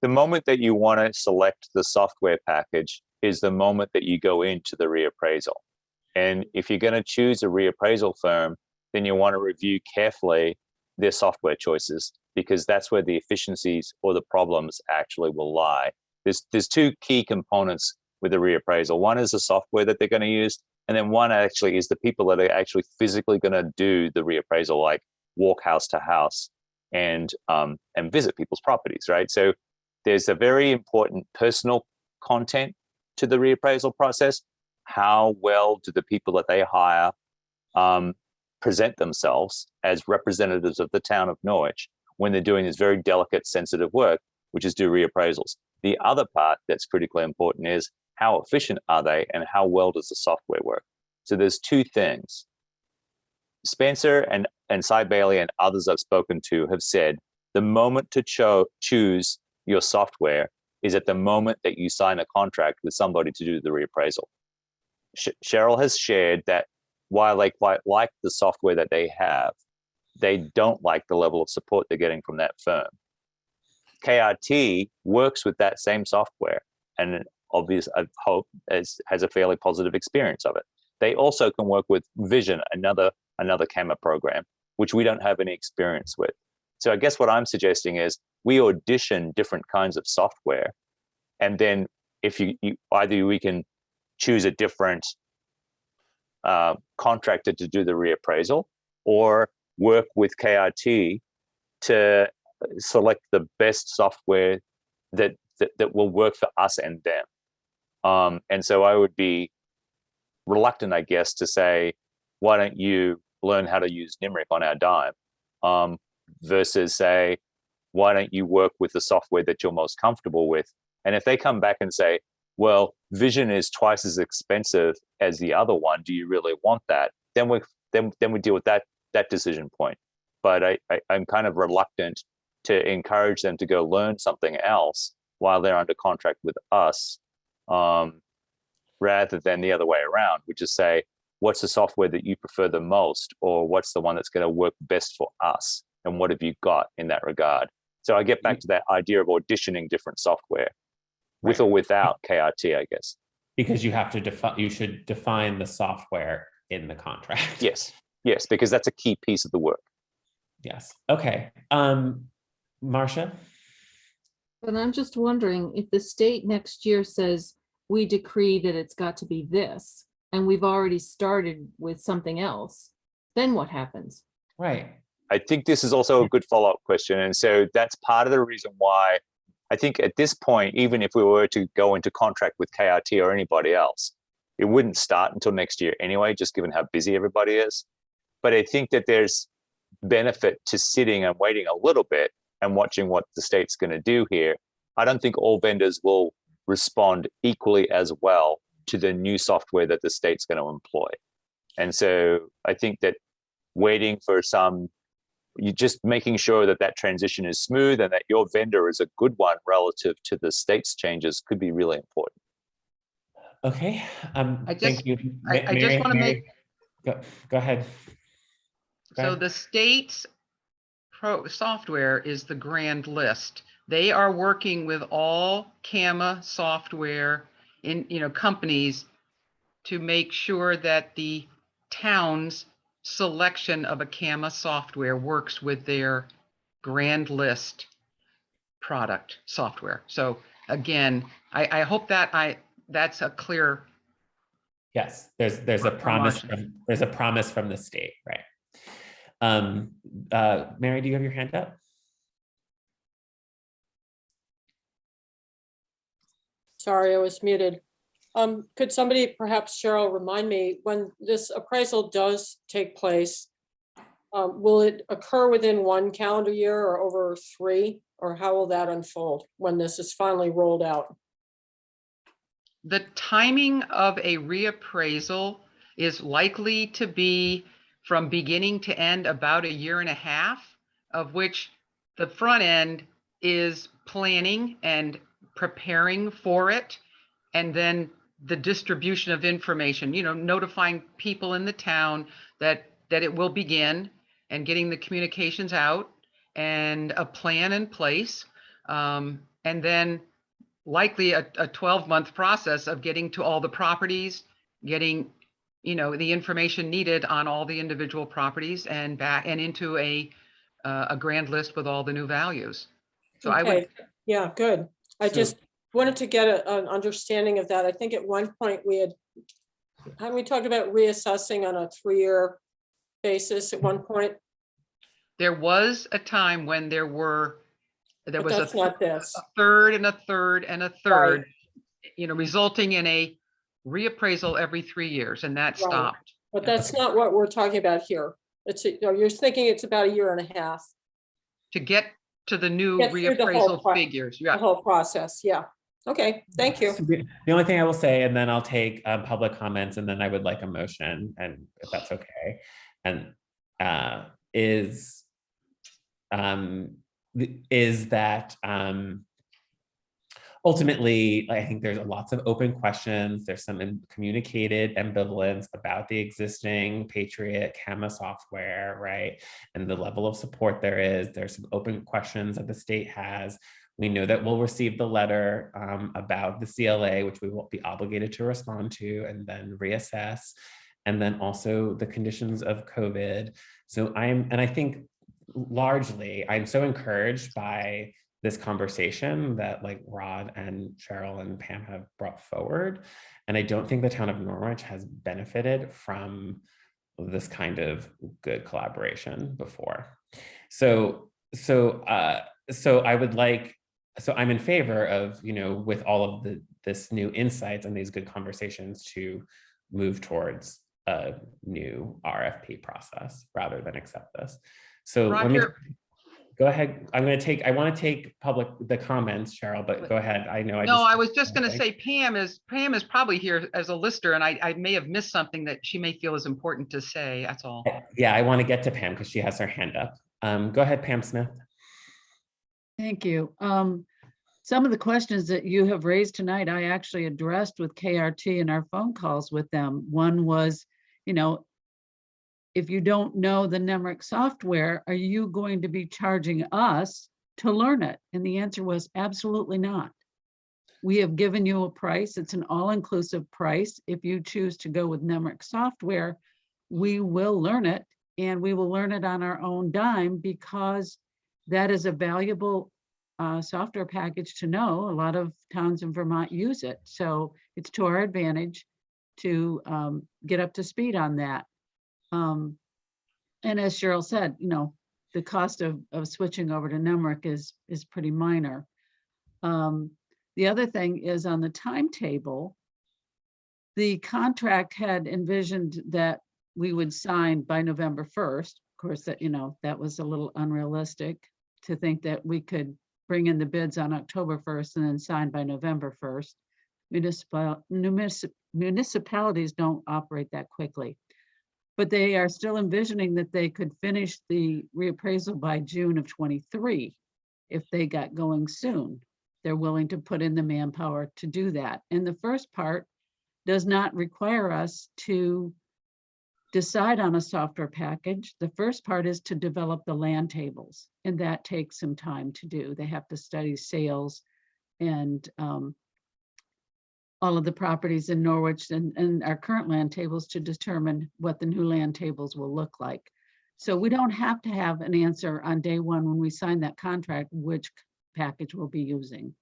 The moment that you want to select the software package is the moment that you go into the reappraisal. And if you're going to choose a reappraisal firm, then you want to review carefully their software choices, because that's where the efficiencies or the problems actually will lie. There's 2 key components with the reappraisal. One is the software that they're going to use, and then one actually is the people that are actually physically going to do the reappraisal, like walk house to house and visit people's properties, right? So there's a very important personal content to the reappraisal process. How well do the people that they hire present themselves as representatives of the town of Norwich when they're doing this very delicate, sensitive work, which is do reappraisals? The other part that's critically important is how efficient are they and how well does the software work? So there's 2 things. Spencer and Cy Bailey and others I've spoken to have said the moment to choose your software is at the moment that you sign a contract with somebody to do the reappraisal. Cheryl has shared that while they quite like the software that they have, they don't like the level of support they're getting from that firm. KRT works with that same software, and I hope has a fairly positive experience of it. They also can work with Vision, another camera program, which we don't have any experience with. So I guess what I'm suggesting is we audition different kinds of software, and then if you either we can choose a different contractor to do the reappraisal, or work with KRT to select the best software that will work for us and them. And so I would be reluctant, I guess, to say, why don't you learn how to use NIMRIC on our dime, versus say, why don't you work with the software that you're most comfortable with? And if they come back and say, well, Vision is twice as expensive as the other one, do you really want that? Then we deal with that decision point. But I'm kind of reluctant to encourage them to go learn something else while they're under contract with us, rather than the other way around, which is say, what's the software that you prefer the most, or what's the one that's going to work best for us, and what have you got in that regard? So I get back to that idea of auditioning different software, with or without KRT, I guess. Because you have to define, you should define the software in the contract. Yes, because that's a key piece of the work. Yes. Okay. Marcia? But I'm just wondering if the state next year says, we decree that it's got to be this, and we've already started with something else, then what happens? Right. I think this is also a good follow-up question. And so that's part of the reason why I think at this point, even if we were to go into contract with KRT or anybody else, it wouldn't start until next year anyway, just given how busy everybody is. But I think that there's benefit to sitting and waiting a little bit and watching what the state's going to do here. I don't think all vendors will respond equally as well to the new software that the state's going to employ. And so I think that waiting for you just making sure that that transition is smooth and that your vendor is a good one relative to the state's changes could be really important. Okay. Thank you. I just want to make. Go ahead. So the state's software is the grand list. They are working with all CAMA software companies to make sure that the town's selection of a CAMA software works with their grand list product software. So again, I hope that that's a clear. Yes, there's a promise from the state, right? Mary, do you have your hand up? Sorry, I was muted. Could somebody, perhaps Cheryl, remind me when this appraisal does take place, will it occur within 1 calendar year or over 3, or how will that unfold when this is finally rolled out? The timing of a reappraisal is likely to be from beginning to end about 1.5 years, of which the front end is planning and preparing for it, and then the distribution of information, notifying people in the town that it will begin, and getting the communications out and a plan in place, and then likely a 12-month process of getting to all the properties, getting the information needed on all the individual properties, and back and into a grand list with all the new values. So Okay. Yeah, good. I So- just wanted to get an understanding of that. I think at one point we talked about reassessing on a 3-year basis at one point, there was a time when there was but that's not this. a third and a third and a third, resulting in a reappraisal every 3 years, and that Right. stopped. But that's not what we're talking about here. You're thinking it's about 1.5 years To get to the new Get through the whole reappraisal pro- figures. the Yeah. whole process. Yeah. Okay, thank you. So the only thing I will say, and then I'll take public comments, and then I would like a motion, and if that's okay, and is that ultimately, I think there's lots of open questions. There's some communicated ambivalence about the existing Patriot CAMA software, right? And the level of support there is. There's some open questions that the state has. We know that we'll receive the letter about the CLA, which we will be obligated to respond to and then reassess, and then also the conditions of COVID. So I think largely, I'm so encouraged by this conversation that like Rod and Cheryl and Pam have brought forward. And I don't think the town of Norwich has benefited from this kind of good collaboration before. So I would like, so I'm in favor of, you know, with all of this new insights and these good conversations to move towards a new RFP process rather than accept this. So let me Roger, go ahead. I want to take the comments, Cheryl, but go ahead. I know no, I was just going to say Pam is probably here as a lister, and I may have missed something that she may feel is important to say. That's all. Yeah, I want to get to Pam because she has her hand up. Go ahead, Pam Smith. Thank you. Some of the questions that you have raised tonight, I actually addressed with KRT in our phone calls with them. One was, you know, if you don't know the NEMRIC software, are you going to be charging us to learn it? And the answer was absolutely not. We have given you a price. It's an all-inclusive price. If you choose to go with NEMRIC software, we will learn it, and we will learn it on our own dime, because that is a valuable software package to know. A lot of towns in Vermont use it. So it's to our advantage to get up to speed on that. And as Cheryl said, you know, the cost of switching over to NEMRIC is pretty minor. The other thing is on the timetable, the contract had envisioned that we would sign by November 1st. Of course, that, you know, that was a little unrealistic to think that we could bring in the bids on October 1st and then sign by November 1st. Municipalities don't operate that quickly, but they are still envisioning that they could finish the reappraisal by June of 23 if they got going soon. They're willing to put in the manpower to do that. And the first part does not require us to decide on a software package. The first part is to develop the land tables, and that takes some time to do. They have to study sales and all of the properties in Norwich and our current land tables to determine what the new land tables will look like. So we don't have to have an answer on day one when we sign that contract, which package we'll be using.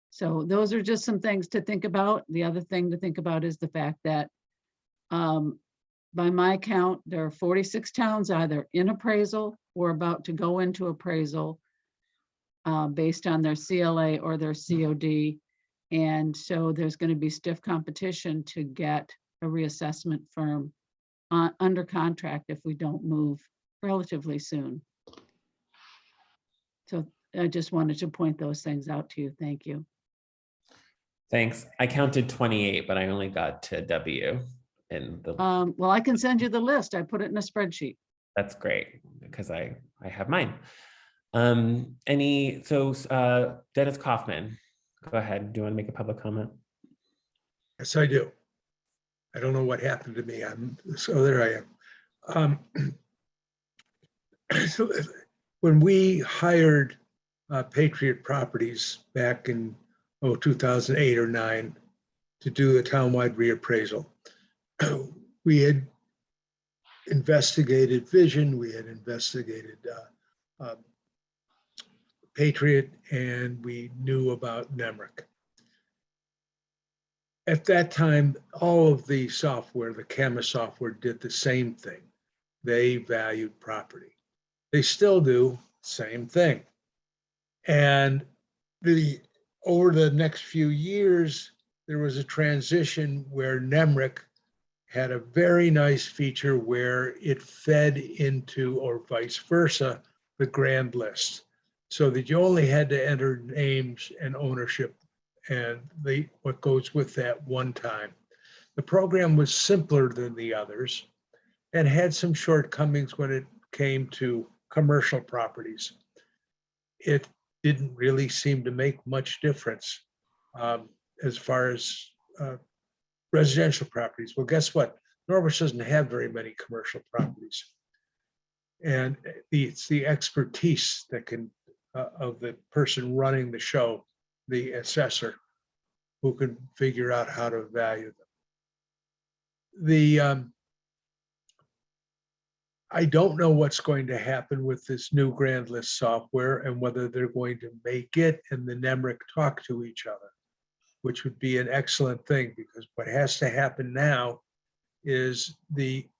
So those are just some things to think about. The other thing to think about is the fact that by my count, there are 46 towns either in appraisal or about to go into appraisal based on their CLA or their COD. And so there's going to be stiff competition to get a reassessment firm under contract if we don't move relatively soon. So I just wanted to point those things out to you. Thank you. Thanks. I counted 28, but I only got to W in the. Well, I can send you the list. I put it in a spreadsheet. That's great because I have mine. Dennis Kaufman, go ahead. Do you want to make a public comment? Yes, I do. I don't know what happened to me. So there I am. So when we hired Patriot Properties back in 2008 or 9 to do a townwide reappraisal, we had investigated Vision, we had investigated Patriot, and we knew about NEMRIC. At that time, all of the software, the camera software, did the same thing. They valued property. They still do, same thing. And over the next few years, there was a transition where NEMRIC had a very nice feature where it fed into, or vice versa, the grand list, so that you only had to enter names and ownership and what goes with that one time. The program was simpler than the others and had some shortcomings when it came to commercial properties. It didn't really seem to make much difference as far as residential properties. Well, guess what? Norwich doesn't have very many commercial properties. And it's the expertise that can of the person running the show, the assessor, who can figure out how to value them. I don't know what's going to happen with this new grand list software and whether they're going to make it and the NEMRIC talk to each other, which would be an excellent thing, because what has to happen now is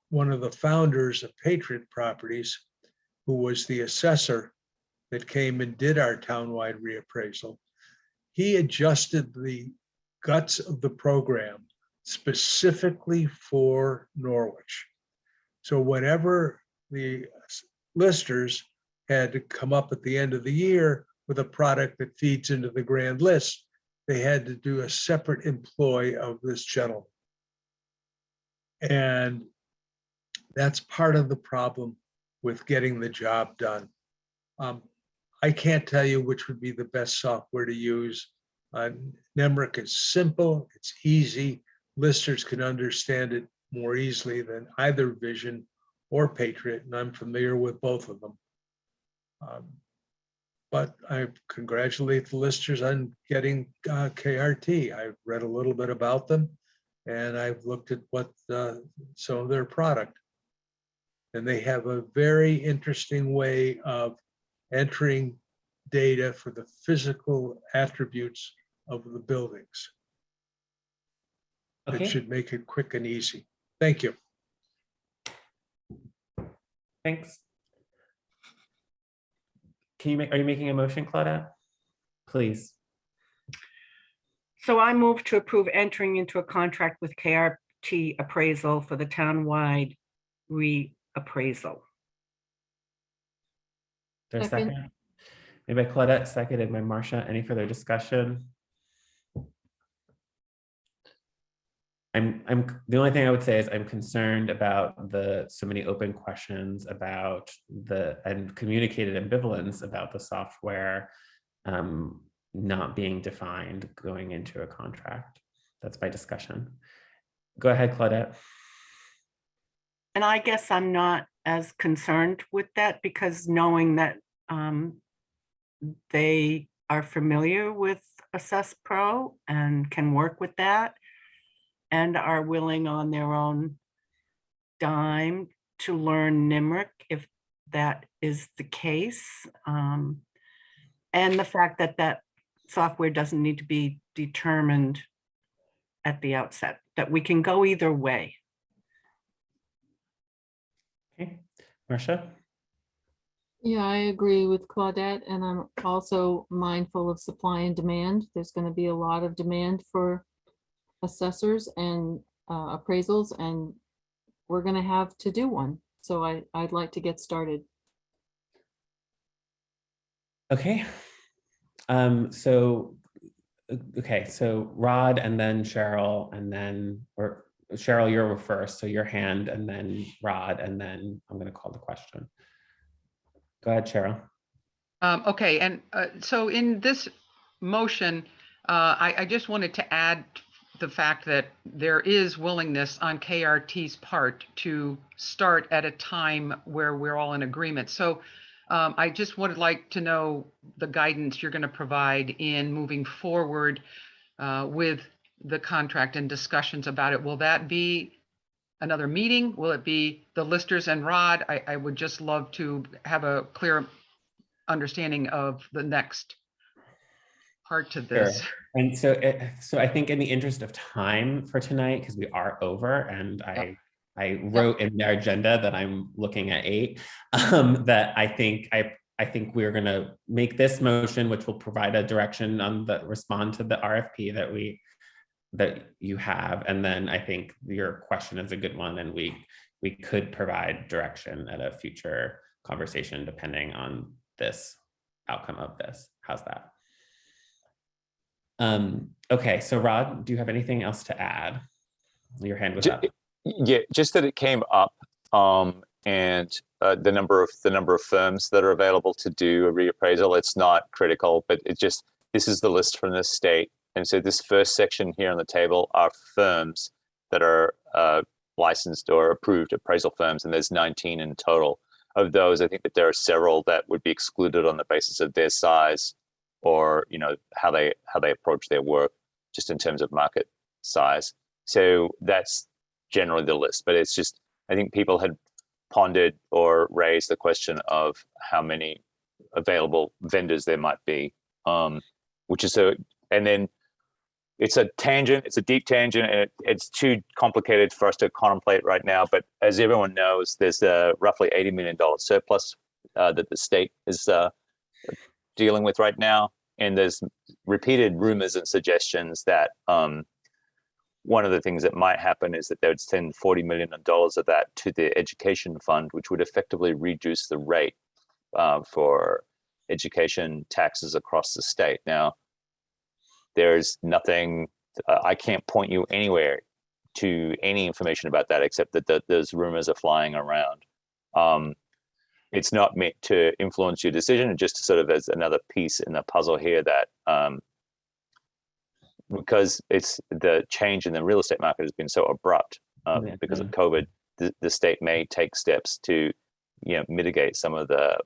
one of the founders of Patriot Properties, who was the assessor that came and did our townwide reappraisal, he adjusted the guts of the program specifically for Norwich. So whenever the listers had to come up at the end of the year with a product that feeds into the grand list, they had to do a separate employ of this gentleman. And that's part of the problem with getting the job done. I can't tell you which would be the best software to use. NEMRIC is simple, it's easy. Listers can understand it more easily than either Vision or Patriot, and I'm familiar with both of them. But I congratulate the listers on getting KRT. I've read a little bit about them, and I've looked at what some of their product. And they have a very interesting way of entering data for the physical attributes of the buildings. It Okay, should make it quick and easy. Thank you. thanks. Are you making a motion, Claudette? Please. So I move to approve entering into a contract with KRT Appraisal for the townwide reappraisal. There's a Second. second. Made by Claudette, seconded by Marcia. Any further discussion? The only thing I would say is I'm concerned about so many open questions about and communicated ambivalence about the software not being defined going into a contract. That's my discussion. Go ahead, Claudette. And I guess I'm not as concerned with that, because knowing that they are familiar with Assess Pro and can work with that, and are willing on their own dime to learn NEMRIC if that is the case. And the fact that that software doesn't need to be determined at the outset, that we can go either way. Okay, Marcia? Yeah, I agree with Claudette, and I'm also mindful of supply and demand. There's going to be a lot of demand for assessors and appraisals, and we're going to have to do one. So I'd like to get started. Okay. So Rod, and then Cheryl, and then, or Cheryl, you're first, so your hand, and then Rod, and then I'm going to call the question. Go ahead, Cheryl. Okay, and so in this motion, I just wanted to add the fact that there is willingness on KRT's part to start at a time where we're all in agreement. So I just would like to know the guidance you're going to provide in moving forward with the contract and discussions about it. Will that be another meeting? Will it be the listers and Rod? I would just love to have a clear understanding of the next part to this. Sure. And so I think in the interest of time for tonight, because we are over, and I wrote in the agenda that I'm looking at 8, that I think we're going to make this motion, which will provide a direction on the respond to the RFP that you have. And then I think your question is a good one, and we could provide direction at a future conversation depending on this outcome of this. How's that? Okay, so Rod, do you have anything else to add? Your hand was up. Yeah, just that it came up, and the number of firms that are available to do a reappraisal. It's not critical, but this is the list from this state, and so this first section here on the table are firms that are licensed or approved appraisal firms, and there's 19 in total. of those, I think that there are several that would be excluded on the basis of their size, or how they approach their work, just in terms of market size. So that's generally the list. But it's just, I think people had pondered or raised the question of how many available vendors there might be, which is and then it's a tangent, it's a deep tangent, and it's too complicated for us to contemplate right now. But as everyone knows, there's a roughly $80 million surplus that the state is dealing with right now. And there's repeated rumors and suggestions that one of the things that might happen is that they would send $40 million of that to the education fund, which would effectively reduce the rate for education taxes across the state. Now, there's nothing, I can't point you anywhere to any information about that, except that those rumors are flying around. It's not meant to influence your decision, just sort of as another piece in the puzzle here that because it's the change in the real estate market has been so abrupt because of COVID, the state may take steps to mitigate some of the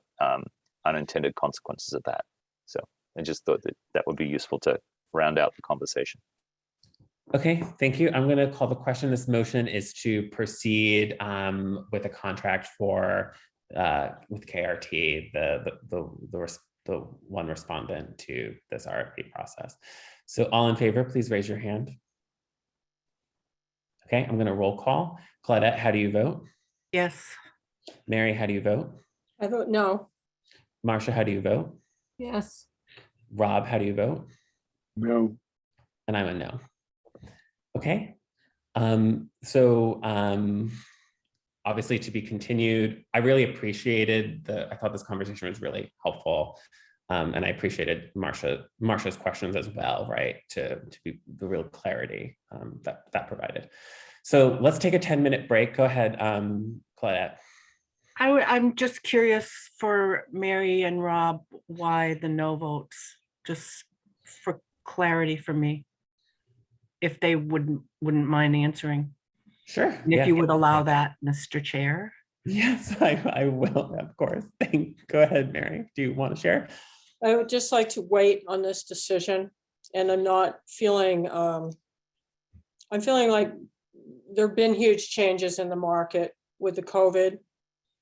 unintended consequences of that. So I just thought that would be useful to round out the conversation. Okay, thank you. I'm going to call the question. This motion is to proceed with a contract for with KRT, the one respondent to this RFP process. So all in favor, please raise your hand. Okay, I'm going to roll call. Claudette, how do you vote? Yes. Mary, how do you vote? I vote no. Marcia, how do you vote? Yes. Rob, how do you vote? No, And I'm a no. Okay. Obviously to be continued. I really appreciated I thought this conversation was really helpful. And I appreciated Marcia's questions as well, right? To be the real clarity that provided. So let's take a 10-minute break. Go ahead, Claudette. I'm just curious for Mary and Rob, why the no votes, just for clarity for me, if they wouldn't mind answering. Sure. And if you would allow that, Mr. Chair. Yes, I will, of course. Go ahead, Mary. Do you want to share? I would just like to wait on this decision, and I'm not feeling, I'm feeling like there've been huge changes in the market with the COVID.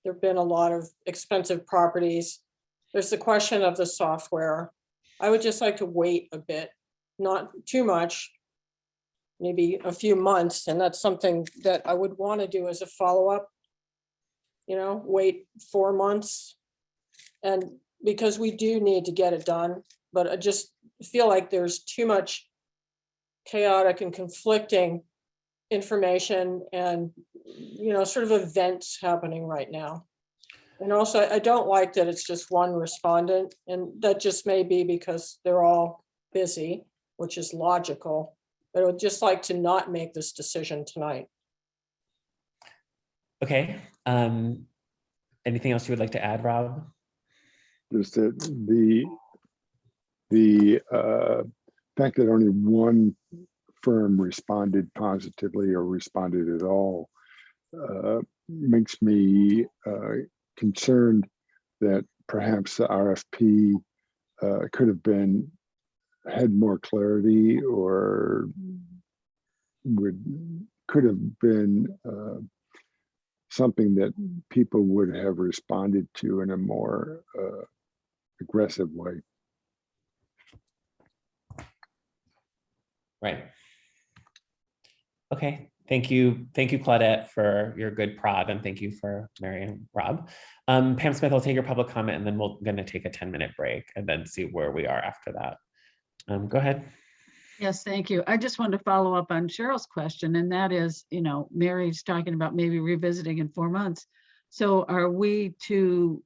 There've been a lot of expensive properties. There's the question of the software. I would just like to wait a bit, not too much, maybe a few months. And that's something that I would want to do as a follow-up, wait 4 months. And because we do need to get it done, but I just feel like there's too much chaotic and conflicting information and, sort of events happening right now. And also, I don't like that it's just one respondent, and that just may be because they're all busy, which is logical, but I would just like to not make this decision tonight. Okay. Anything else you would like to add, Rob? just that the fact that only one firm responded positively or responded at all makes me concerned that perhaps the RFP could have had more clarity, or could have been something that people would have responded to in a more aggressive way. Right. Okay. Thank you, Claudette, for your good prod, and thank you for Mary and Rob. Pam Smith, I'll take your public comment, and then we're going to take a 10-minute break and then see where we are after that. Go ahead. Yes, thank you. I just wanted to follow up on Cheryl's question, and that is, Mary's talking about maybe revisiting in 4 months. So are we to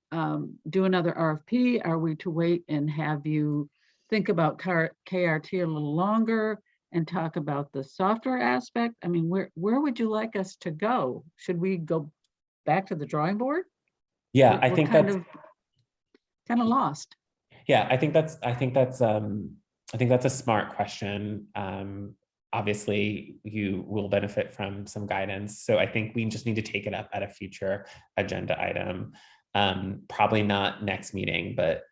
do another RFP? Are we to wait and have you think about KRT a little longer and talk about the software aspect? I mean, where would you like us to go? Should we go back to the drawing board? Yeah, I think that's kind of lost. Yeah, I think that's a smart question. Obviously, you will benefit from some guidance. So I think we just need to take it up at a future agenda item. Probably not next meeting, but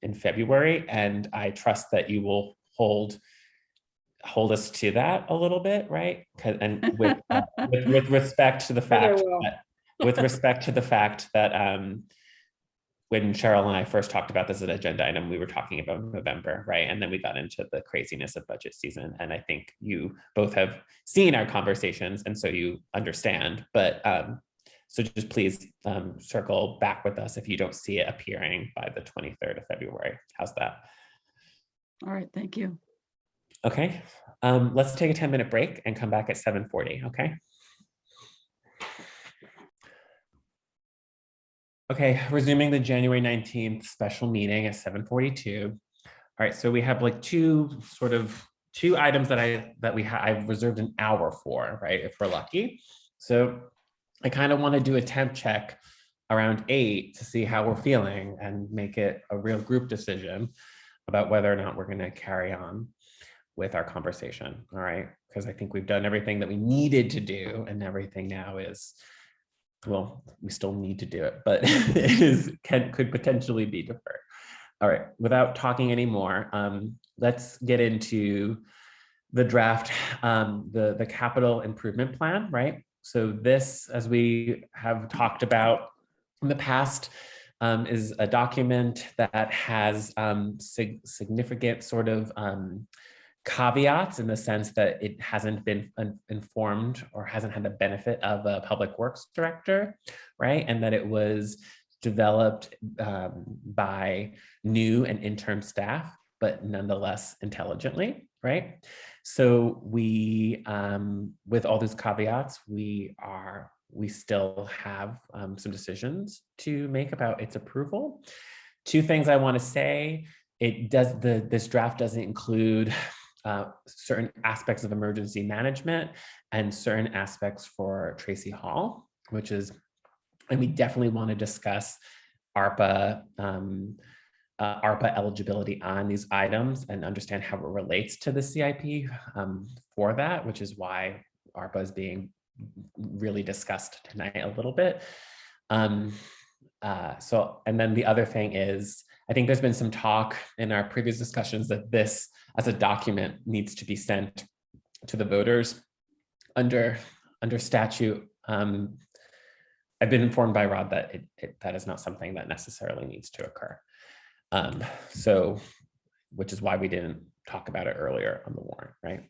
in February. And I trust that you will hold us to that a little bit, right? And with respect to the Sure they fact will. that, with respect to the fact that when Cheryl and I first talked about this as an agenda item, we were talking about November, right? And then we got into the craziness of budget season. And I think you both have seen our conversations, and so you understand. But so just please circle back with us if you don't see it appearing by the 23rd of February. How's that? All right, thank you. Okay, let's take a 10-minute break and come back at 7:40, okay? Okay, resuming the January 19th special meeting at 7:42. All right, so we have like two items that I've reserved an hour for, right, if we're lucky. So I kind of want to do a temp check around 8 to see how we're feeling and make it a real group decision about whether or not we're going to carry on with our conversation. All right, because I think we've done everything that we needed to do, and everything now is, well, we still need to do it, but could potentially be deferred. All right, without talking anymore, let's get into the draft, the capital improvement plan, right? So this, as we have talked about in the past, is a document that has significant sort of caveats, in the sense that it hasn't been informed or hasn't had the benefit of a public works director, right? And that it was developed by new and interim staff, but nonetheless intelligently, right? So we, with all those caveats, we still have some decisions to make about its approval. Two things I want to say: this draft doesn't include certain aspects of emergency management and certain aspects for Tracy Hall, and we definitely want to discuss ARPA eligibility on these items and understand how it relates to the CIP for that, which is why ARPA is being really discussed tonight a little bit. And then the other thing is, I think there's been some talk in our previous discussions that this as a document needs to be sent to the voters under statute. I've been informed by Rod that that is not something that necessarily needs to occur. So, which is why we didn't talk about it earlier on the warrant, right?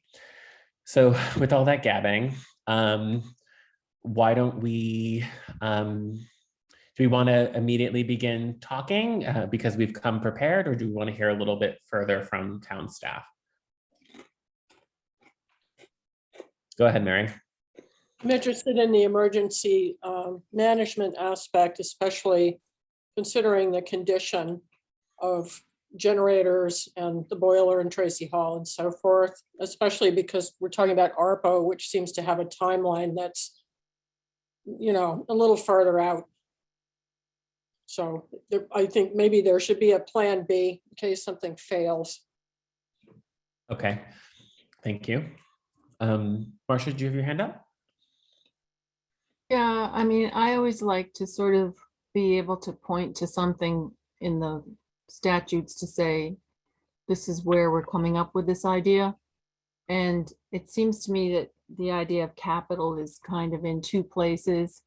So with all that gabbing, why don't we, do we want to immediately begin talking because we've come prepared, or do we want to hear a little bit further from town staff? Go ahead, Mary. I'm interested in the emergency management aspect, especially considering the condition of generators and the boiler in Tracy Hall and so forth, especially because we're talking about ARPA, which seems to have a timeline that's, a little further out. So I think maybe there should be a plan B in case something fails. Okay, thank you. Marcia, do you have your hand up? Yeah, I mean, I always like to sort of be able to point to something in the statutes to say, this is where we're coming up with this idea. And it seems to me that the idea of capital is kind of in two places.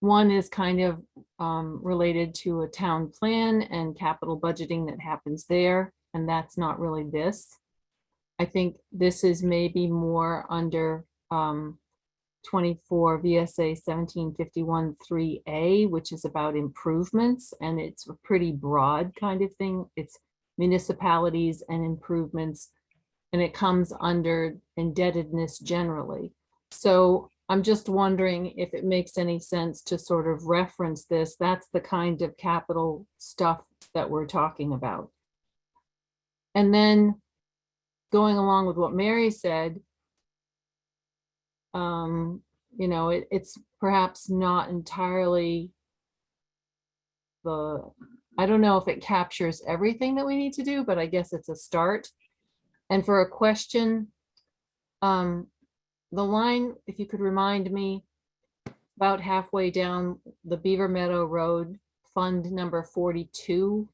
One is kind of related to a town plan and capital budgeting that happens there, and that's not really this. I think this is maybe more under 24 VSA 1751 3A, which is about improvements, and it's a pretty broad kind of thing. It's municipalities and improvements, and it comes under indebtedness generally. So I'm just wondering if it makes any sense to sort of reference this. That's the kind of capital stuff that we're talking about. And then going along with what Mary said, it's perhaps not entirely I don't know if it captures everything that we need to do, but I guess it's a start. And for a question, the line, if you could remind me, about halfway down the Beaver Meadow Road fund number 42.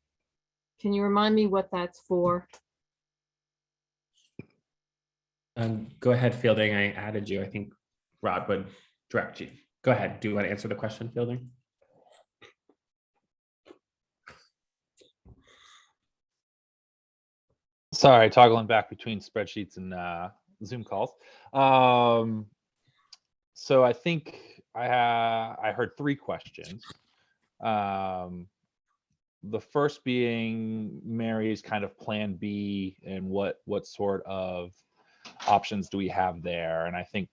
Can you remind me what that's for? Go ahead, Fielding. I added you. I think Rod would direct you. Go ahead. Do you want to answer the question, Fielding? Sorry, toggling back between spreadsheets and Zoom calls. So I think I heard three questions. The first being Mary's kind of plan B and what sort of options do we have there? And I think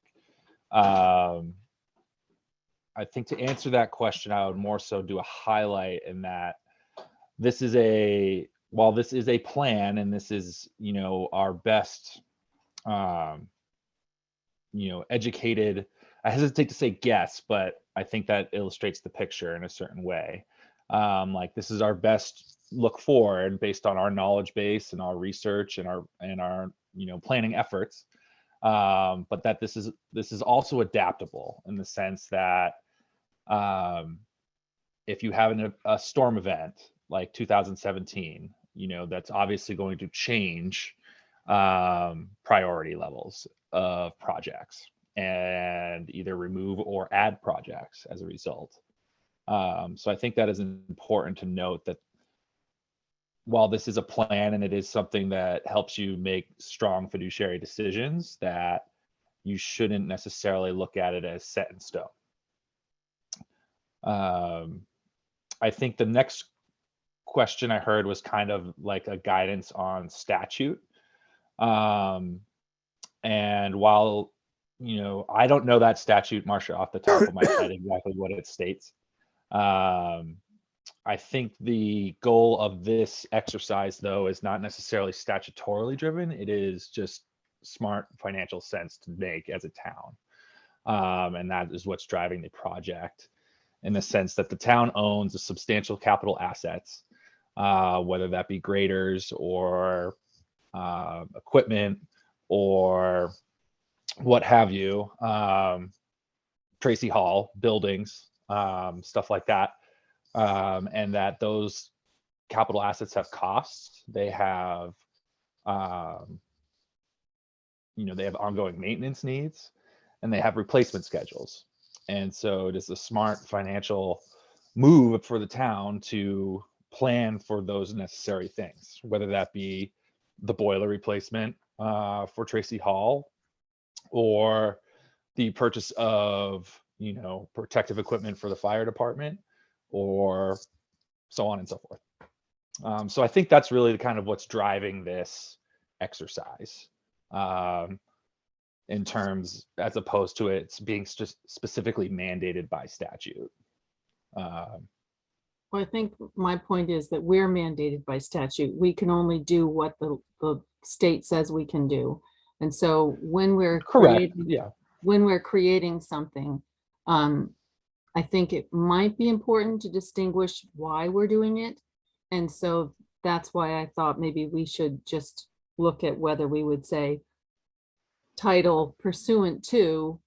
to answer that question, I would more so do a highlight in that while this is a plan and this is, our best, educated, I hesitate to say guess, but I think that illustrates the picture in a certain way. Like this is our best look forward based on our knowledge base and our research and our planning efforts. But that this is also adaptable in the sense that if you have a storm event like 2017, that's obviously going to change priority levels of projects and either remove or add projects as a result. So I think that is important to note that while this is a plan and it is something that helps you make strong fiduciary decisions, that you shouldn't necessarily look at it as set in stone. I think the next question I heard was kind of like a guidance on statute. And while, I don't know that statute, Marcia, off the top of my head, exactly what it states. I think the goal of this exercise, though, is not necessarily statutorily driven. It is just smart financial sense to make as a town. And that is what's driving the project, in the sense that the town owns a substantial capital assets, whether that be graders or equipment or what have you, Tracy Hall, buildings, stuff like that. And that those capital assets have costs. They have, they have ongoing maintenance needs, and they have replacement schedules. And so it is a smart financial move for the town to plan for those necessary things, whether that be the boiler replacement for Tracy Hall, or the purchase of, protective equipment for the fire department, or so on and so forth. So I think that's really kind of what's driving this exercise, in terms, as opposed to it's being just specifically mandated by statute. Well, I think my point is that we're mandated by statute. We can only do what the state says we can do. And so when we're creating something, I think it might be important to distinguish why we're doing it. And so that's why I thought maybe we should just look at whether we would say title pursuant to,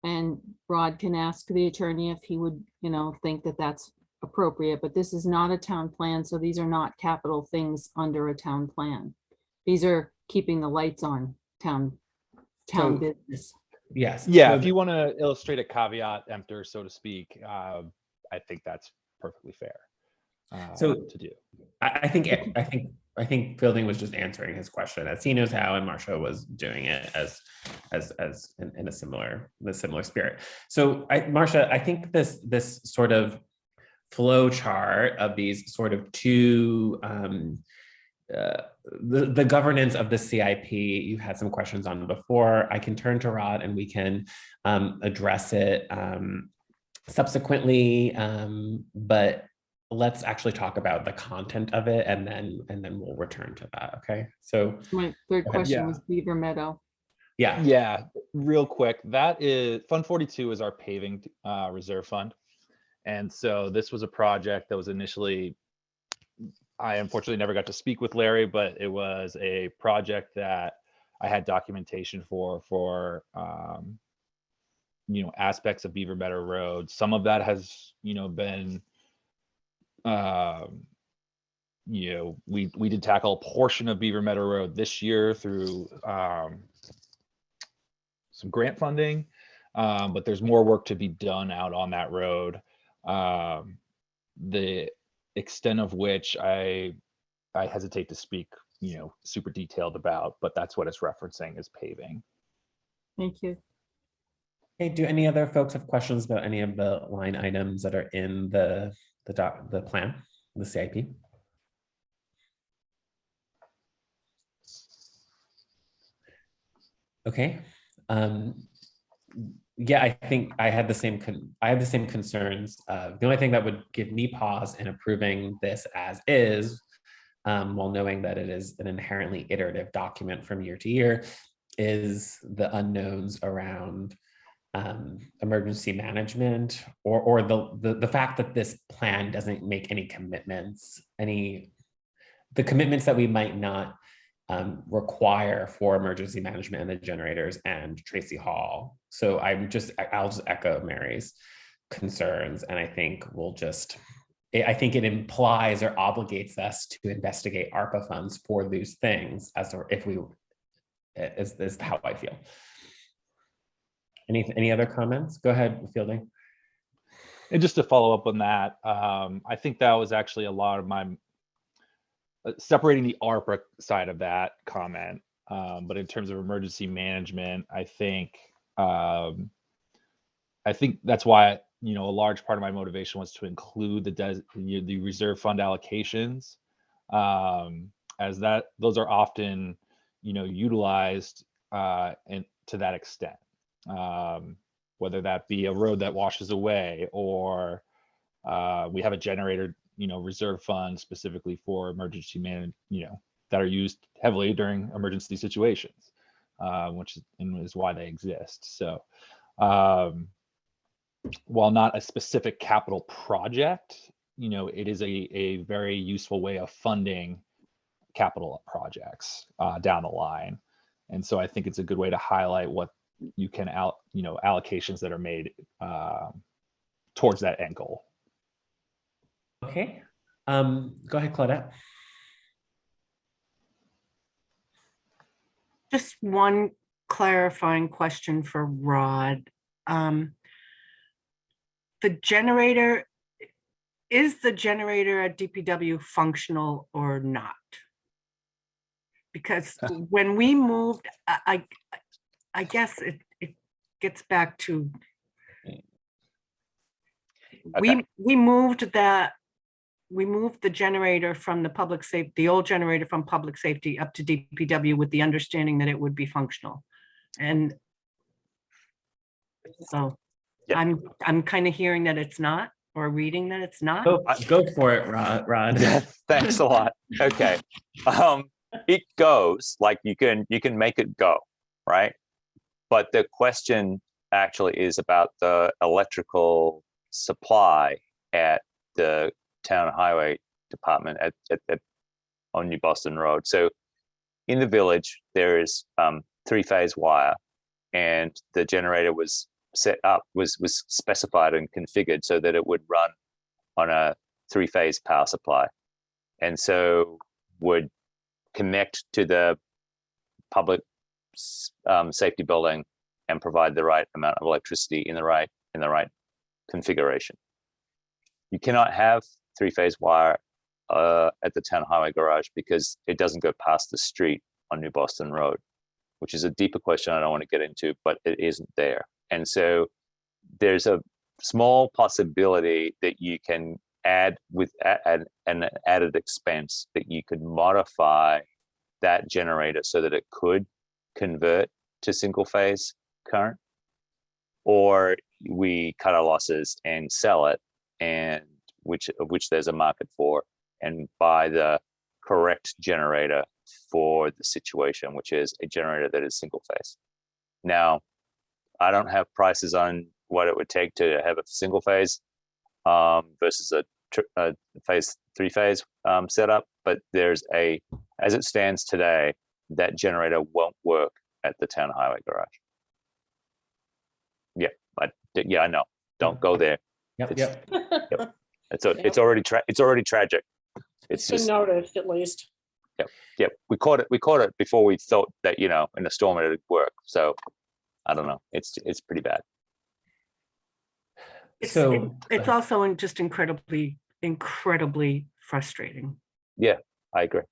and Rod can ask the attorney if he would, think that that's appropriate, but this is not a town plan. So these are not capital things under a town plan. These are keeping the lights on town business. Yes. Yeah, So if you want to illustrate a caveat emptor, so to speak, I think that's perfectly fair to do. I think Fielding was just answering his question as he knows how, and Marcia was doing it as in a similar spirit. So Marcia, I think this sort of flow chart of these sort of two the governance of the CIP, you had some questions on before. I can turn to Rod and we can address it subsequently, but let's actually talk about the content of it, and then we'll return to that. Okay. So My third question Yeah. was Beaver Meadow. Yeah, real quick. That is Fund 42 is our paving reserve fund. And so this was a project that was initially, I unfortunately never got to speak with Larry, but it was a project that I had documentation for aspects of Beaver Meadow Road. Some of that has, been we did tackle a portion of Beaver Meadow Road this year through some grant funding, but there's more work to be done out on that road. The extent of which I hesitate to speak, super detailed about, but that's what it's referencing is paving. Thank you. Hey, do any other folks have questions about any of the line items that are in the plan, the CIP? Okay. Yeah, I think I had the same concerns. The only thing that would give me pause in approving this as is, while knowing that it is an inherently iterative document from year to year, is the unknowns around emergency management, or the fact that this plan doesn't make any commitments, the commitments that we might not require for emergency management and the generators and Tracy Hall. So I'll just echo Mary's concerns, and I think I think it implies or obligates us to investigate ARPA funds for those things is how I feel. Any other comments? Go ahead, Fielding. And just to follow up on that, I think that was actually a lot of my separating the ARPA side of that comment. But in terms of emergency management, I think that's why, a large part of my motivation was to include the reserve fund allocations, as those are often, utilized and to that extent. Whether that be a road that washes away, or we have a generator, reserve fund specifically for emergency management, that are used heavily during emergency situations, which is why they exist. So while not a specific capital project, it is a very useful way of funding capital projects down the line. And so I think it's a good way to highlight what you can allocations that are made towards that end goal. Okay. Go ahead, Claudette. Just one clarifying question for Rod. Is the generator at DPW functional or not? Because when we moved, I guess it gets back to, Okay. we moved the generator from the old generator from public safety up to DPW with the understanding that it would be functional. And so Yeah. I'm kind of hearing that it's not, or reading that it's not. Go for it, Rod. Yeah, thanks a lot. Okay. It goes, like you can make it go, right? But the question actually is about the electrical supply at the town highway department on New Boston Road. So in the village, there is 3-phase wire, and the generator was set up, was specified and configured so that it would run on a 3-phase power supply, and so would connect to the public safety building and provide the right amount of electricity in the right configuration. You cannot have 3-phase wire at the town highway garage because it doesn't go past the street on New Boston Road, which is a deeper question I don't want to get into, but it isn't there. And so there's a small possibility that you can add with an added expense that you could modify that generator so that it could convert to single phase current, or we cut our losses and sell it, and which there's a market for, and buy the correct generator for the situation, which is a generator that is single phase. Now, I don't have prices on what it would take to have a single phase versus a 3-phase setup, but as it stands today, that generator won't work at the town highway garage. Yeah, I know. Don't go there. Yep. It's already tragic. It's been noticed at least. Yep. We caught it before we thought that, in a storm it'd work. So I don't know. It's pretty bad. It's also just incredibly frustrating. Yeah, I agree.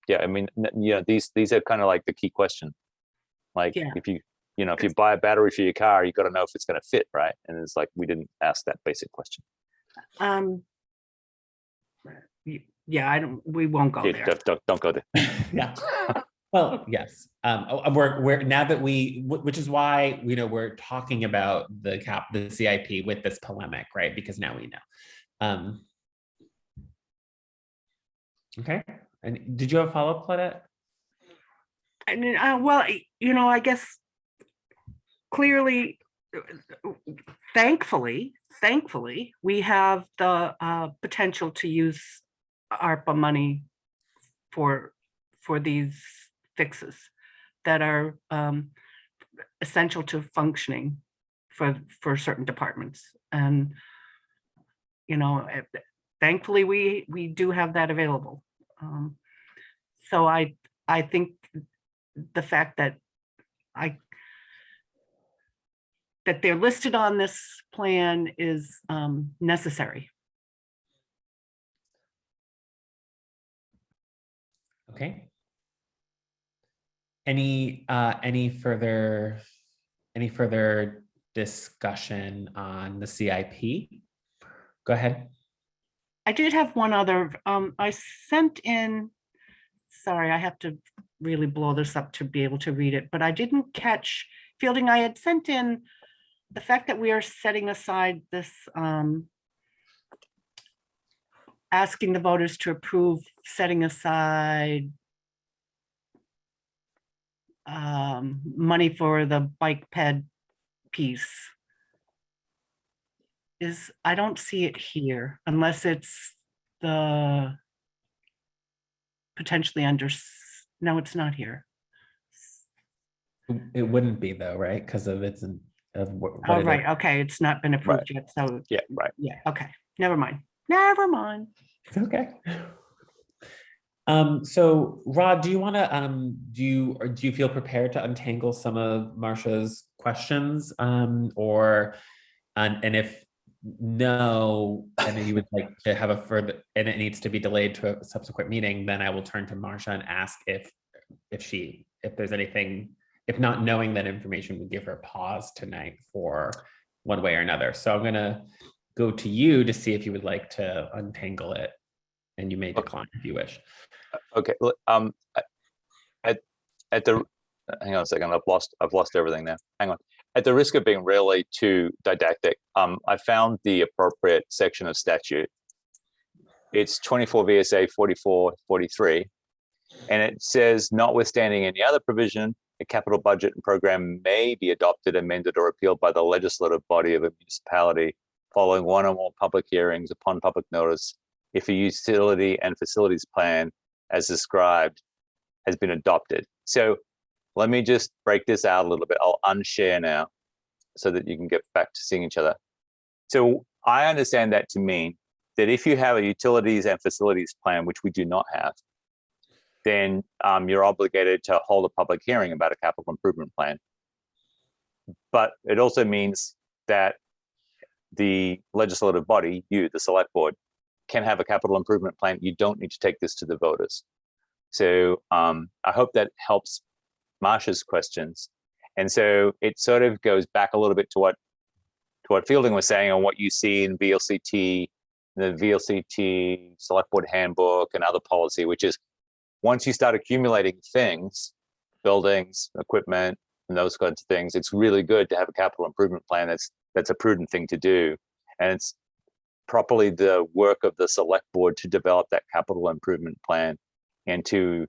Yeah, I mean, these are kind of like the key question. Like if you buy a battery for your car, you got to know if it's going to fit, right? And it's like we didn't ask that basic question. We won't go there. Don't go there. Yeah. Well, yes. We're now that which is why we're talking about the CIP with this polemic, right? Because now we know. Okay. And did you have a follow-up, Claudette? I mean, I guess clearly, thankfully, we have the potential to use ARPA money for these fixes that are essential to functioning for certain departments. And, thankfully we do have that available. So I think the fact that they're listed on this plan is necessary. Okay. Any further discussion on the CIP? Go ahead. I did have one other, I sent in, sorry, I have to really blow this up to be able to read it, but I didn't catch, Fielding, I had sent in the fact that we are setting aside this, asking the voters to approve setting aside money for the bike ped piece. I don't see it here unless it's the potentially under, no, it's not here. It wouldn't be though, right? Because of its Oh, right. Okay. It's not been approved yet. So yeah, right. Yeah. Okay. Never mind. Okay. So Rod, do you want to do you feel prepared to untangle some of Marcia's questions, and if no, and you would like to have a further, and it needs to be delayed to a subsequent meeting, then I will turn to Marcia and ask if there's anything, if not knowing that information, would give her a pause tonight for one way or another. So I'm going to go to you to see if you would like to untangle it, and you may decline if you wish. Okay. At the, hang on a second. I've lost everything now. Hang on. At the risk of being really too didactic, I found the appropriate section of statute. It's 24 VSA 4443, and it says, notwithstanding any other provision, a capital budget and program may be adopted, amended, or repealed by the legislative body of a municipality following one or more public hearings upon public notice, if a utility and facilities plan as described has been adopted. So let me just break this out a little bit. I'll unshare now so that you can get back to seeing each other. So I understand that to mean that if you have a utilities and facilities plan, which we do not have, then you're obligated to hold a public hearing about a capital improvement plan. But it also means that the legislative body, you, the select board, can have a capital improvement plan. You don't need to take this to the voters. So I hope that helps Marcia's questions. And so it sort of goes back a little bit to what Fielding was saying on what you see in VLCT, the VLCT select board handbook and other policy, which is once you start accumulating things, buildings, equipment, and those kinds of things, it's really good to have a capital improvement plan. That's a prudent thing to do. And it's properly the work of the select board to develop that capital improvement plan and to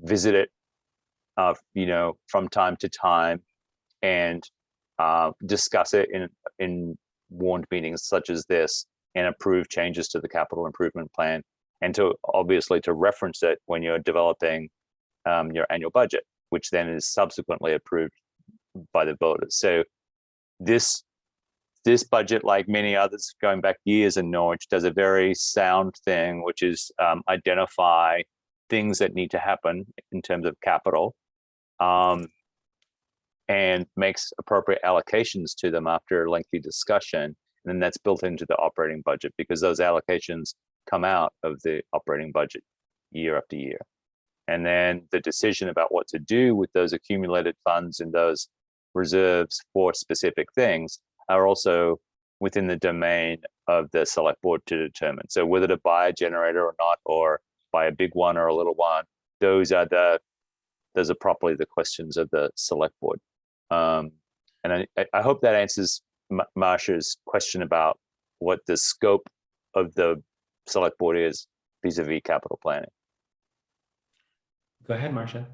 visit it, from time to time and discuss it in warned meetings such as this and approve changes to the capital improvement plan, and to obviously to reference it when you're developing your annual budget, which then is subsequently approved by the voters. So this this budget, like many others going back years in Norwich, does a very sound thing, which is identify things that need to happen in terms of capital, and makes appropriate allocations to them after a lengthy discussion. And then that's built into the operating budget because those allocations come out of the operating budget year after year. And then the decision about what to do with those accumulated funds and those reserves for specific things are also within the domain of the select board to determine. So whether to buy a generator or not, or buy a big one or a little one, those are properly the questions of the select board. And I hope that answers Marsha's question about what the scope of the select board is vis-a-vis capital planning. Go ahead, Marcia.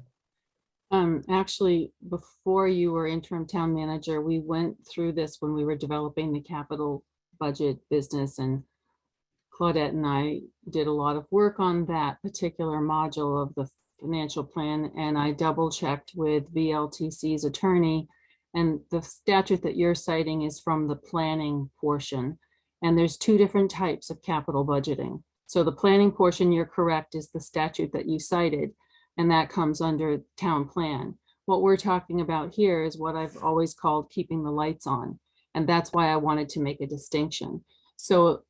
Actually, before you were interim town manager, we went through this when we were developing the capital budget business, and Claudette and I did a lot of work on that particular module of the financial plan, and I double checked with VLTC's attorney, and the statute that you're citing is from the planning portion. And there's two different types of capital budgeting. So the planning portion, you're correct, is the statute that you cited, and that comes under town plan. What we're talking about here is what I've always called keeping the lights on. And that's why I wanted to make a distinction. So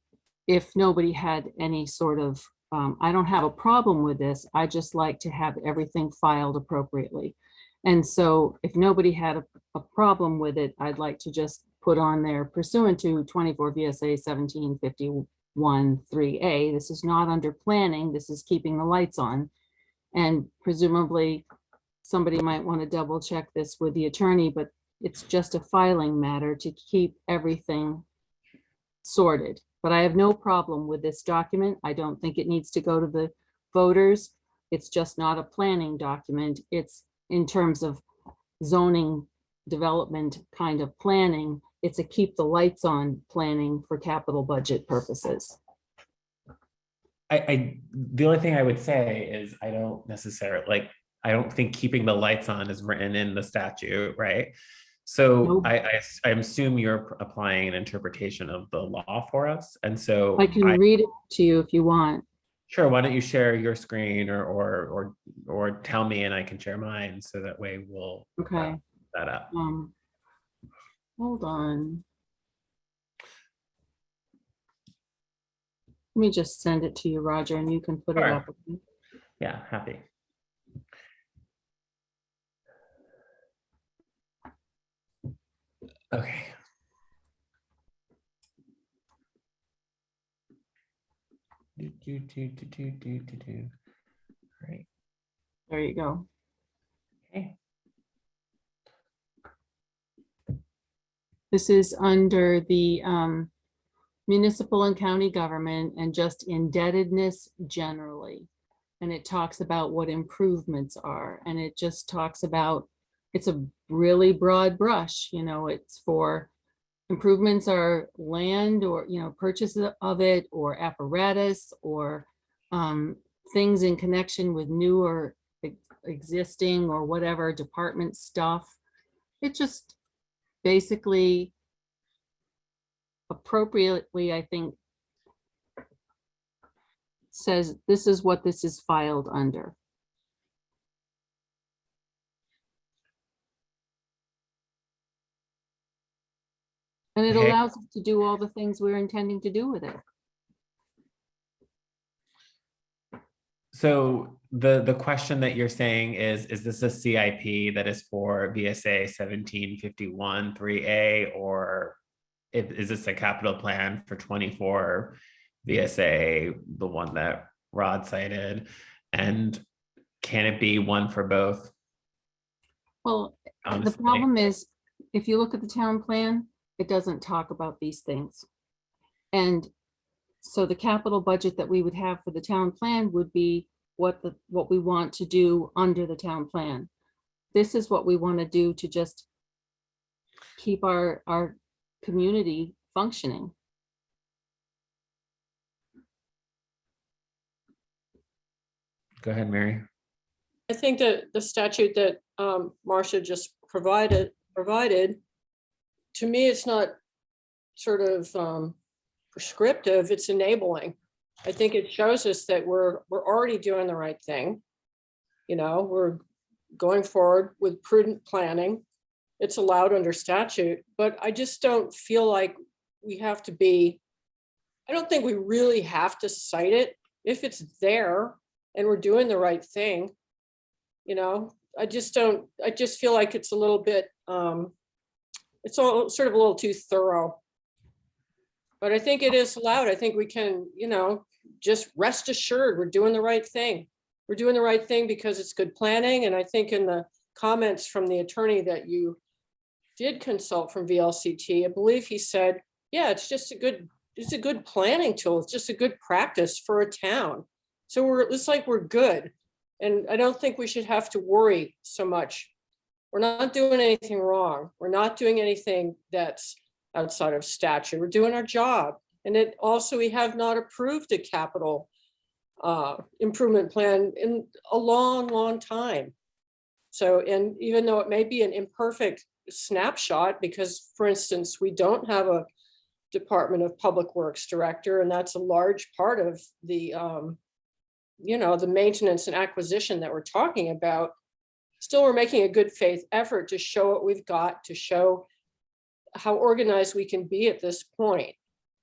if nobody had any sort of, I don't have a problem with this, I just like to have everything filed appropriately. And so if nobody had a problem with it, I'd like to just put on there pursuant to 24 VSA 1751(3)(a). This is not under planning, this is keeping the lights on. And presumably somebody might want to double check this with the attorney, but it's just a filing matter to keep everything sorted. But I have no problem with this document. I don't think it needs to go to the voters. It's just not a planning document. It's in terms of zoning development kind of planning. It's a keep the lights on planning for capital budget purposes. The only thing I would say is I don't necessarily I don't think keeping the lights on is written in the statute, right? So Nope. I assume you're applying an interpretation of the law for us. And so I can read it to you if you want. Sure, why don't you share your screen or tell me and I can share mine so that way we'll Okay. that up. Hold on. Let me just send it to you, Roger, and you can put it Sure. up. Yeah, happy. Okay. Great. There you go. Okay. This is under the municipal and county government and just indebtedness generally. And it talks about what improvements are. And it just talks about, it's a really broad brush, you know, it's for improvements are land or, you know, purchase of it or apparatus or things in connection with new or existing or whatever department stuff. It just basically appropriately, I think, says this is what this is filed under. And it Okay. allows us to do all the things we're intending to do with it. So the question that you're saying is this a CIP that is for VSA 1751(3)(a), or is this a capital plan for 24 VSA, the one that Rod cited? And can it be one for both? Well, Honestly. the problem is, if you look at the town plan, it doesn't talk about these things. And so the capital budget that we would have for the town plan would be what we want to do under the town plan. This is what we want to do to just keep our community functioning. Go ahead, Mary. I think that the statute that Marcia just provided, to me, it's not sort of prescriptive, it's enabling. I think it shows us that we're already doing the right thing. You know, we're going forward with prudent planning. It's allowed under statute, but I just don't feel like we have to be, I don't think we really have to cite it if it's there and we're doing the right thing. You know, I just feel like it's a little bit, it's all sort of a little too thorough. But I think it is allowed. I think we can, you know, just rest assured we're doing the right thing. We're doing the right thing because it's good planning. And I think in the comments from the attorney that you did consult from VLCT, I believe he said, yeah, it's a good planning tool. It's just a good practice for a town. So it's like we're good. And I don't think we should have to worry so much. We're not doing anything wrong. We're not doing anything that's outside of statute. We're doing our job. And it also, we have not approved a capital improvement plan in a long, long time. So, and even though it may be an imperfect snapshot, because for instance, we don't have a Department of Public Works director, and that's a large part of the, you know, the maintenance and acquisition that we're talking about. Still, we're making a good faith effort to show what we've got, to show how organized we can be at this point.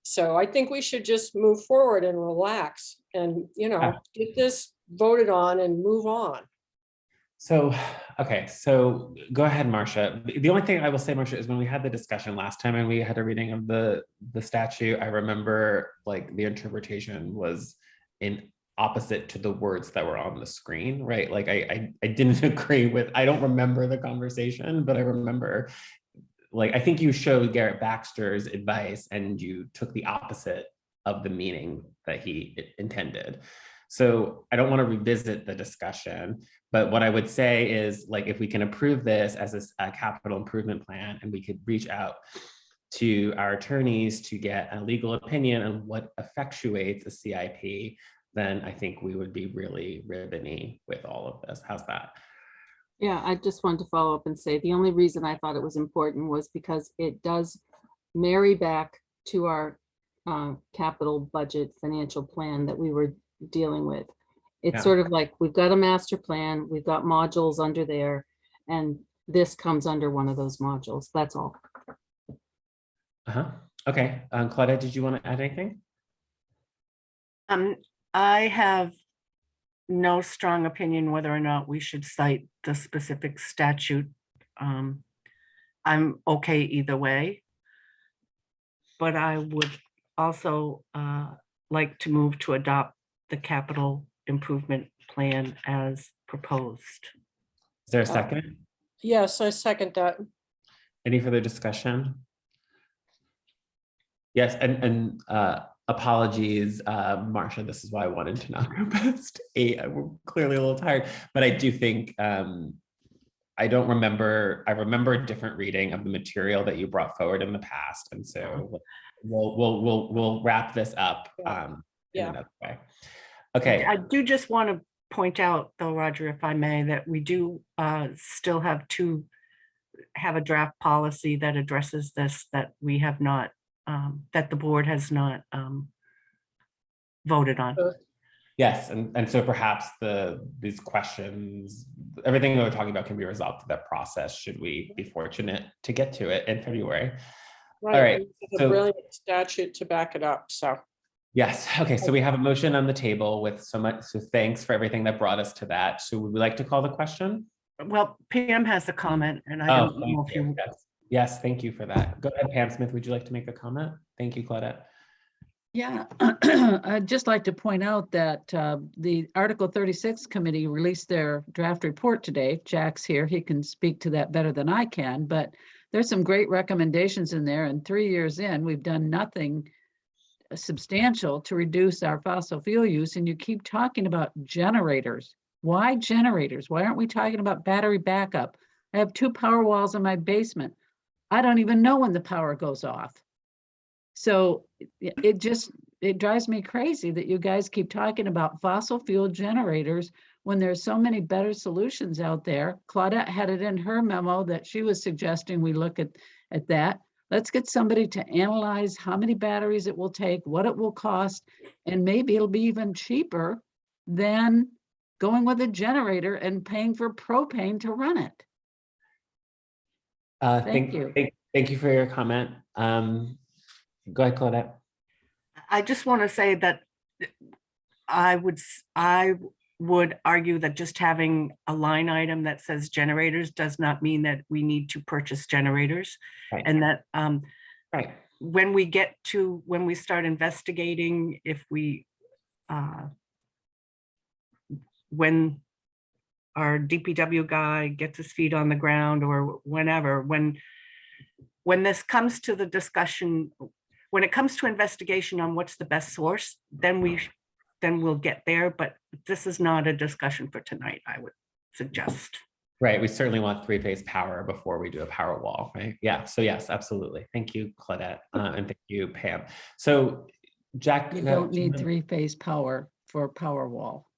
So I think we should just move forward and relax and, you know, get this voted on and move on. So, okay, so go ahead, Marcia. The only thing I will say, Marcia, is when we had the discussion last time and we had a reading of the statute, I remember like the interpretation was in opposite to the words that were on the screen, right? Like I didn't agree with, I don't remember the conversation, but I remember, like, I think you showed Garrett Baxter's advice and you took the opposite of the meaning that he intended. So I don't want to revisit the discussion, but what I would say is, like, if we can approve this as a capital improvement plan, and we could reach out to our attorneys to get a legal opinion on what effectuates a CIP, then I think we would be really ribbony with all of this. How's that? Yeah, I just wanted to follow up and say the only reason I thought it was important was because it does marry back to our capital budget financial plan that we were dealing with. It's sort of like we've got a master plan, we've got modules under there, and this comes under one of those modules. That's all. Okay, Claudette, did you want to add anything? I have no strong opinion whether or not we should cite the specific statute. I'm okay either way. But I would also like to move to adopt the capital improvement plan as proposed. Is there a second? Yes, I second that. Any further discussion? Yes, and apologies, Marcia, this is why I wanted to not go past 8. We're clearly a little tired, but I do think, I don't remember, I remember a different reading of the material that you brought forward in the past. And so we'll wrap this up in another way. Okay. I do just want to point out though, Roger, if I may, that we do still have to have a draft policy that addresses this, that we have not, that the board has not voted on. Yes, and so perhaps these questions, everything that we're talking about can be resolved through that process, should we be fortunate to get to it in February. Right. All right. It's a brilliant statute to back it up, so. Yes, okay, so we have a motion on the table with so much, so thanks for everything that brought us to that. So would we like to call the question? Well, Pam has a comment and I don't know if you. Yes, thank you for that. Go ahead, Pam Smith, would you like to make a comment? Thank you, Claudette. Yeah, I'd just like to point out that the Article 36 committee released their draft report today. Jack's here, he can speak to that better than I can, but there's some great recommendations in there, and 3 years in, we've done nothing substantial to reduce our fossil fuel use, and you keep talking about generators. Why generators? Why aren't we talking about battery backup? I have 2 power walls in my basement. I don't even know when the power goes off. So it drives me crazy that you guys keep talking about fossil fuel generators when there's so many better solutions out there. Claudette had it in her memo that she was suggesting we look at that. Let's get somebody to analyze how many batteries it will take, what it will cost, and maybe it'll be even cheaper than going with a generator and paying for propane to run it. Thank you. Thank you for your comment. Go ahead, Claudette. I just want to say that I would argue that just having a line item that says generators does not mean that we need to purchase generators. Right. And that Right. when we start investigating, if we when our DPW guy gets his feet on the ground, or whenever, when this comes to the discussion, when it comes to investigation on what's the best source, then we'll get there. But this is not a discussion for tonight, I would suggest. Right. We certainly want three-phase power before we do a power wall, right? Yeah. So yes, absolutely. Thank you, Claudette, and thank you, Pam. So Jack, You don't need three-phase power for a power wall.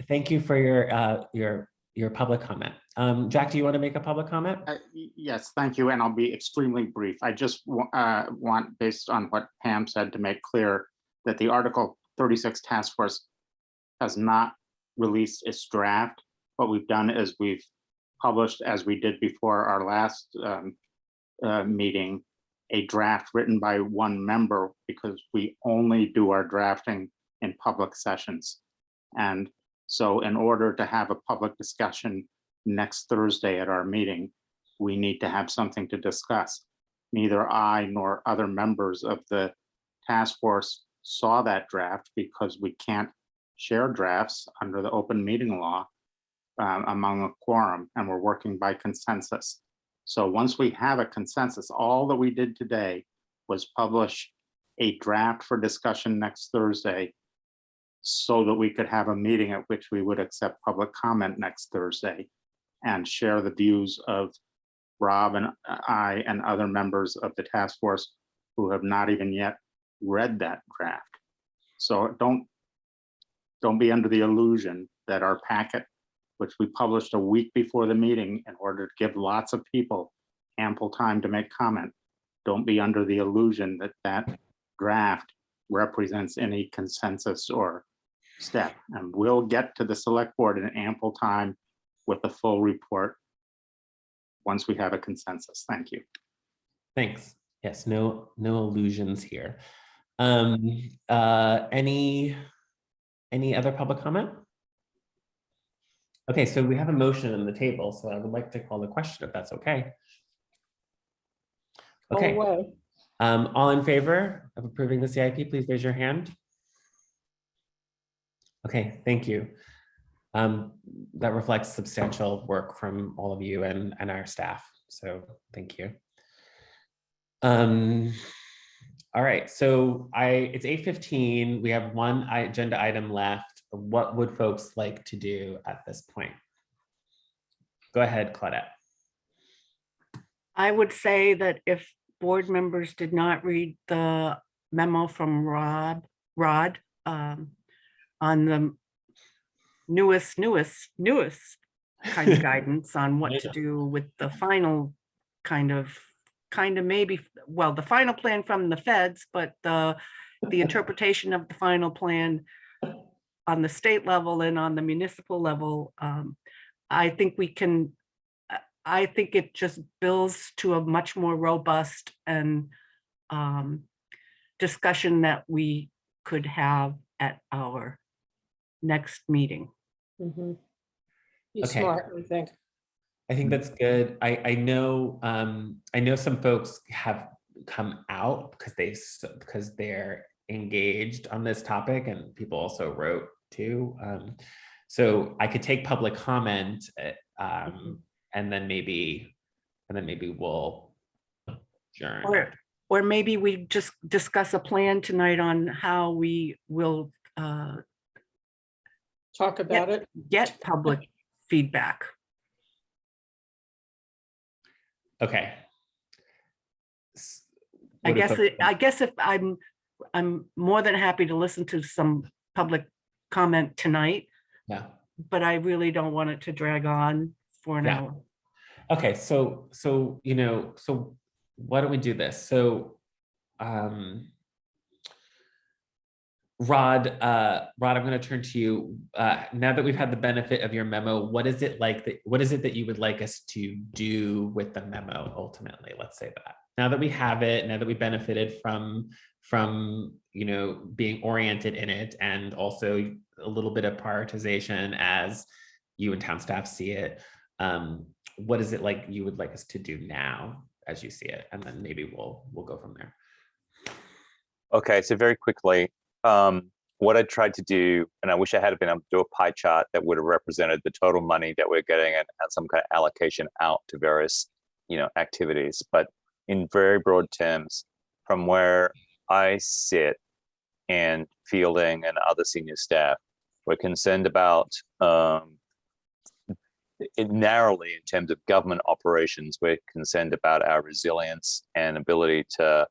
thank you for your public comment. Jack, do you want to make a public comment? Yes, thank you, and I'll be extremely brief. I just want, based on what Pam said, to make clear that the Article 36 Task Force has not released its draft. What we've done is we've published, as we did before our last meeting, a draft written by one member, because we only do our drafting in public sessions. And so in order to have a public discussion next Thursday at our meeting, we need to have something to discuss. Neither I nor other members of the task force saw that draft, because we can't share drafts under the open meeting law among a quorum, and we're working by consensus. So once we have a consensus, all that we did today was publish a draft for discussion next Thursday, so that we could have a meeting at which we would accept public comment next Thursday and share the views of Rob and I and other members of the task force who have not even yet read that draft. So don't be under the illusion that our packet, which we published a week before the meeting in order to give lots of people ample time to make comment, don't be under the illusion that that draft represents any consensus or step. And we'll get to the select board in ample time with the full report once we have a consensus. Thank you. Thanks. Yes, no illusions here. Any other public comment? Okay, so we have a motion on the table, so I would like to call the question, if that's okay. Okay. Away. All in favor of approving the CIP, please raise your hand. Okay, thank you. That reflects substantial work from all of you and our staff, so thank you. All right, so it's 8:15. We have one agenda item left. What would folks like to do at this point? Go ahead, Claudette. I would say that if board members did not read the memo from Rod on the newest kind of guidance on what to do with the final kind of maybe, well, the final plan from the feds, but the interpretation of the final plan on the state level and on the municipal level, I think it just builds to a much more robust and discussion that we could have at our next meeting. Mhm. Be Okay. smart, I think. I think that's good. I know some folks have come out because they're engaged on this topic, and people also wrote too. So I could take public comment, and then maybe we'll adjourn. Or maybe we just discuss a plan tonight on how we will Talk about it. get public feedback. Okay. I guess if I'm more than happy to listen to some public comment tonight, Yeah. but I really don't want it to drag on for an Yeah. hour. Okay, so why don't we do this? So, Rod, I'm going to turn to you. Now that we've had the benefit of your memo, what is it that you would like us to do with the memo ultimately? Let's say that. Now that we have it, now that we benefited from being oriented in it, and also a little bit of prioritization as you and town staff see it, what is it like you would like us to do now as you see it? And then maybe we'll go from there. Okay, so very quickly, what I tried to do, and I wish I had been able to do a pie chart that would have represented the total money that we're getting and some kind of allocation out to various, activities. But in very broad terms, from where I sit and Fielding and other senior staff, we're concerned about it narrowly in terms of government operations. We're concerned about our resilience and ability to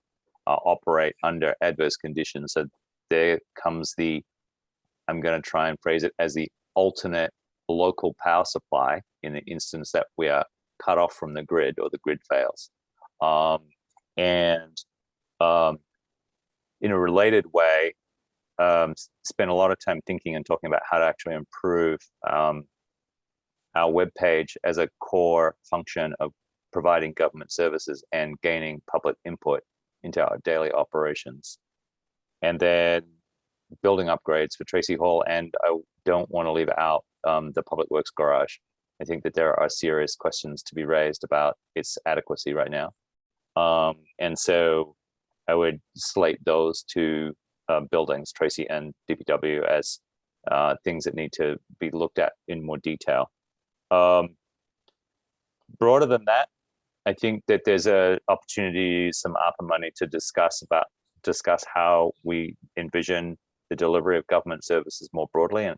operate under adverse conditions. So there comes I'm going to try and phrase it as the alternate local power supply in the instance that we are cut off from the grid or the grid fails. In a related way, spend a lot of time thinking and talking about how to actually improve our webpage as a core function of providing government services and gaining public input into our daily operations. And then building upgrades for Tracy Hall. And I don't want to leave out the Public Works Garage. I think that there are serious questions to be raised about its adequacy right now. And so I would slate those two buildings, Tracy and DPW, as things that need to be looked at in more detail. Broader than that, I think that there's an opportunity, some ARPA money to discuss how we envision the delivery of government services more broadly and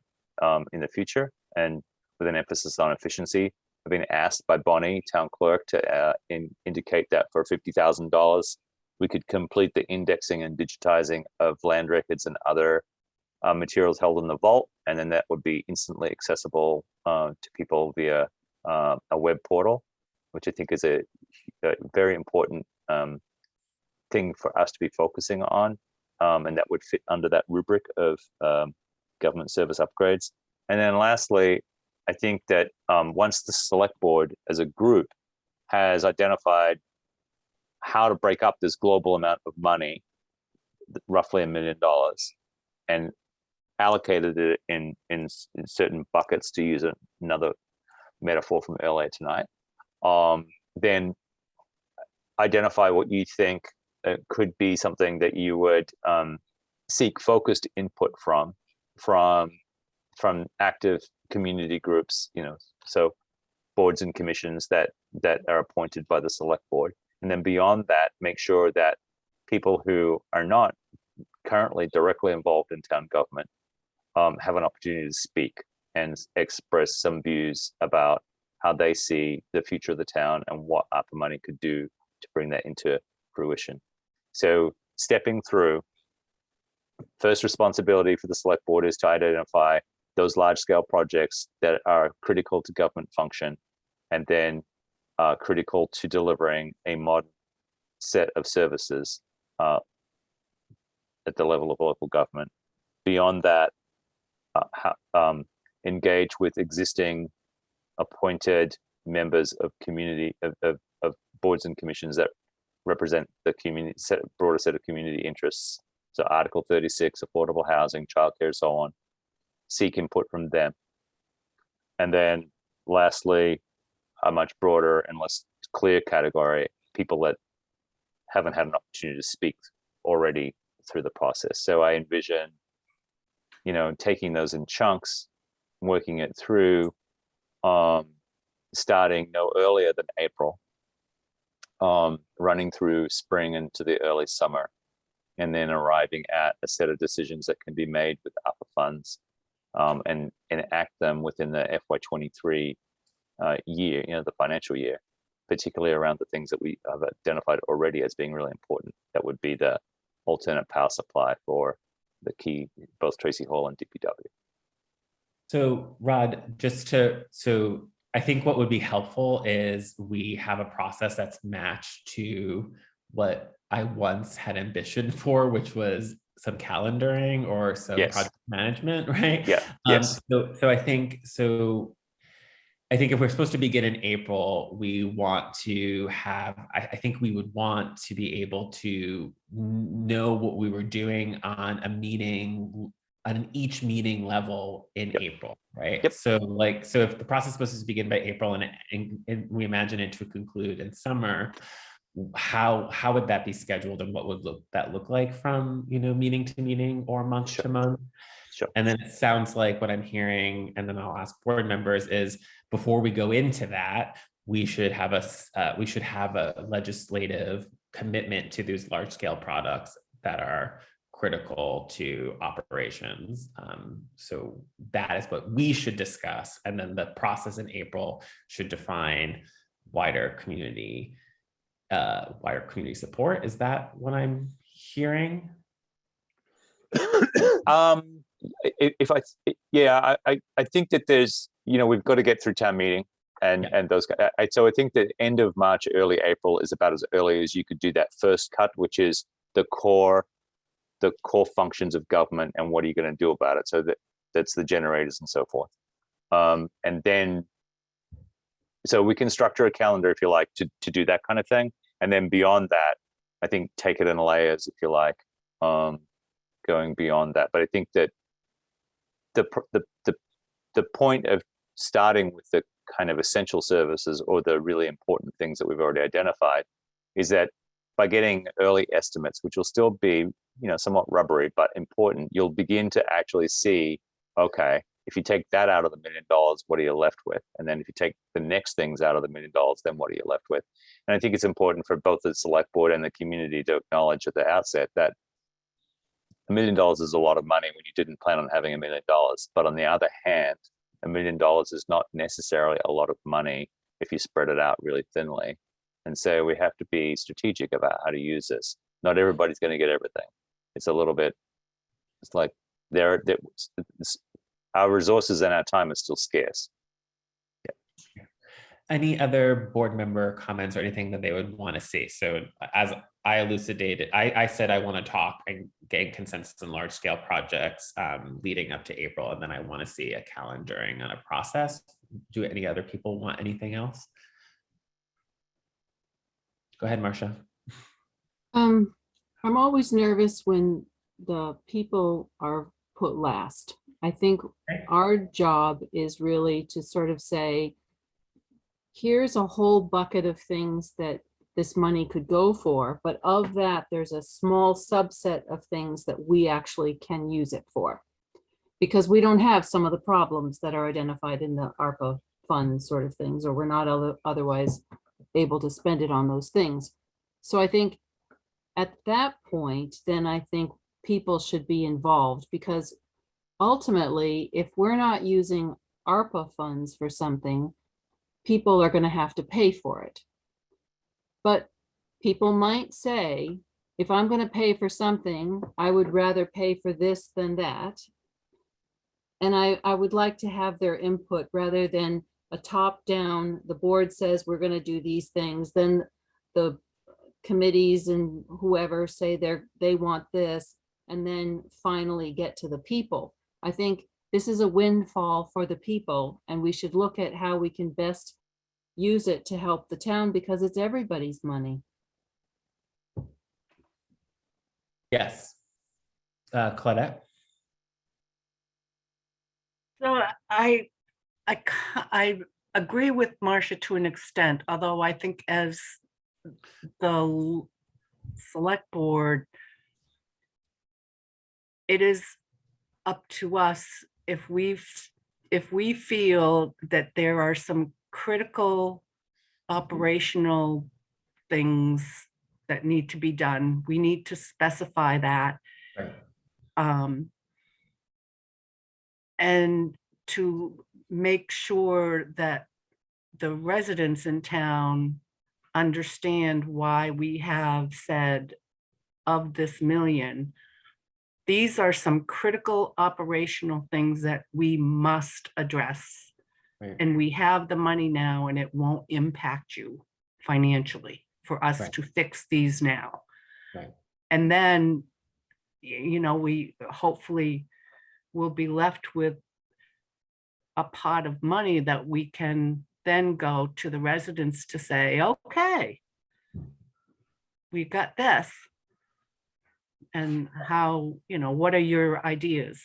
in the future, and with an emphasis on efficiency. I've been asked by Bonnie, town clerk, to indicate that for $50,000, we could complete the indexing and digitizing of land records and other materials held in the vault, and then that would be instantly accessible to people via a web portal, which I think is a very important thing for us to be focusing on, and that would fit under that rubric of government service upgrades. And then lastly, I think that once the select board as a group has identified how to break up this global amount of money, roughly $1 million, and allocated it in certain buckets, to use another metaphor from earlier tonight, then identify what you think could be something that you would seek focused input from active community groups, so boards and commissions that are appointed by the select board. And then beyond that, make sure that people who are not currently directly involved in town government have an opportunity to speak and express some views about how they see the future of the town and what ARPA money could do to bring that into fruition. So stepping through, first responsibility for the select board is to identify those large scale projects that are critical to government function, and then critical to delivering a modern set of services at the level of local government. Beyond that, engage with existing appointed members of community of boards and commissions that represent the community broader set of community interests. So Article 36, affordable housing, childcare, so on. Seek input from them. And then lastly, a much broader and less clear category, people that haven't had an opportunity to speak already through the process. So I envision, taking those in chunks, working it through, starting no earlier than April, running through spring into the early summer, and then arriving at a set of decisions that can be made with ARPA funds, and enact them within the FY23 year, the financial year, particularly around the things that we have identified already as being really important. That would be the alternate power supply for the key, both Tracy Hall and DPW. So Rod, I think what would be helpful is we have a process that's matched to what I once had ambition for, which was some calendaring or some Yes. project management, right? Yeah, yes. So I think if we're supposed to begin in April, we want to have, I think we would want to be able to know what we were doing on a meeting, on each meeting level in April, right? Yep. So if the process was to begin by April and we imagine it to conclude in summer, how would that be scheduled and what would that look like from, meeting to meeting or month to month? Sure. And then it sounds like what I'm hearing, and then I'll ask board members, is before we go into that, we should have a legislative commitment to these large scale products that are critical to operations. So that is what we should discuss. And then the process in April should define wider community support. Is that what I'm hearing? I think that there's, we've got to get through town meeting and those. So I think that end of March, early April is about as early as you could do that first cut, which is the core functions of government and what are you going to do about it. So that's the generators and so forth. And then, so we can structure a calendar if you like to do that kind of thing. And then beyond that, I think take it in layers if you like, going beyond that. But I think that the point of starting with the kind of essential services or the really important things that we've already identified is that by getting early estimates, which will still be, somewhat rubbery, but important, you'll begin to actually see, okay, if you take that out of the $1 million, what are you left with? And then if you take the next things out of the $1 million, then what are you left with? And I think it's important for both the select board and the community to acknowledge at the outset that $1 million is a lot of money when you didn't plan on having $1 million. But on the other hand, $1 million is not necessarily a lot of money if you spread it out really thinly. And so we have to be strategic about how to use this. Not everybody's going to get everything. It's a little bit, it's like our resources and our time is still scarce. Any other board member comments or anything that they would want to see? So as I elucidated, I said I want to talk and gain consensus in large scale projects leading up to April, and then I want to see a calendaring on a process. Do any other people want anything else? Go ahead, Marcia. I'm always nervous when the people are put last. I think our job is really to sort of say, here's a whole bucket of things that this money could go for, but of that, there's a small subset of things that we actually can use it for. Because we don't have some of the problems that are identified in the ARPA fund sort of things, or we're not otherwise able to spend it on those things. So I think at that point, then I think people should be involved, because ultimately, if we're not using ARPA funds for something, people are going to have to pay for it. But people might say, if I'm going to pay for something, I would rather pay for this than that. And I would like to have their input rather than a top down, the board says we're going to do these things, then the committees and whoever say they want this, and then finally get to the people. I think this is a windfall for the people, and we should look at how we can best use it to help the town, because it's everybody's money. Yes. Claudette? So I agree with Marcia to an extent, although I think as the select board, it is up to us if we feel that there are some critical operational things that need to be done, we need to specify that. Right. And to make sure that the residents in town understand why we have said of this $1 million, these are some critical operational things that we must address. Right. And we have the money now and it won't impact you financially for us Right. to fix these now. Right. And then, you know, we hopefully will be left with a pot of money that we can then go to the residents to say, okay, we got this. And how, you know, what are your ideas?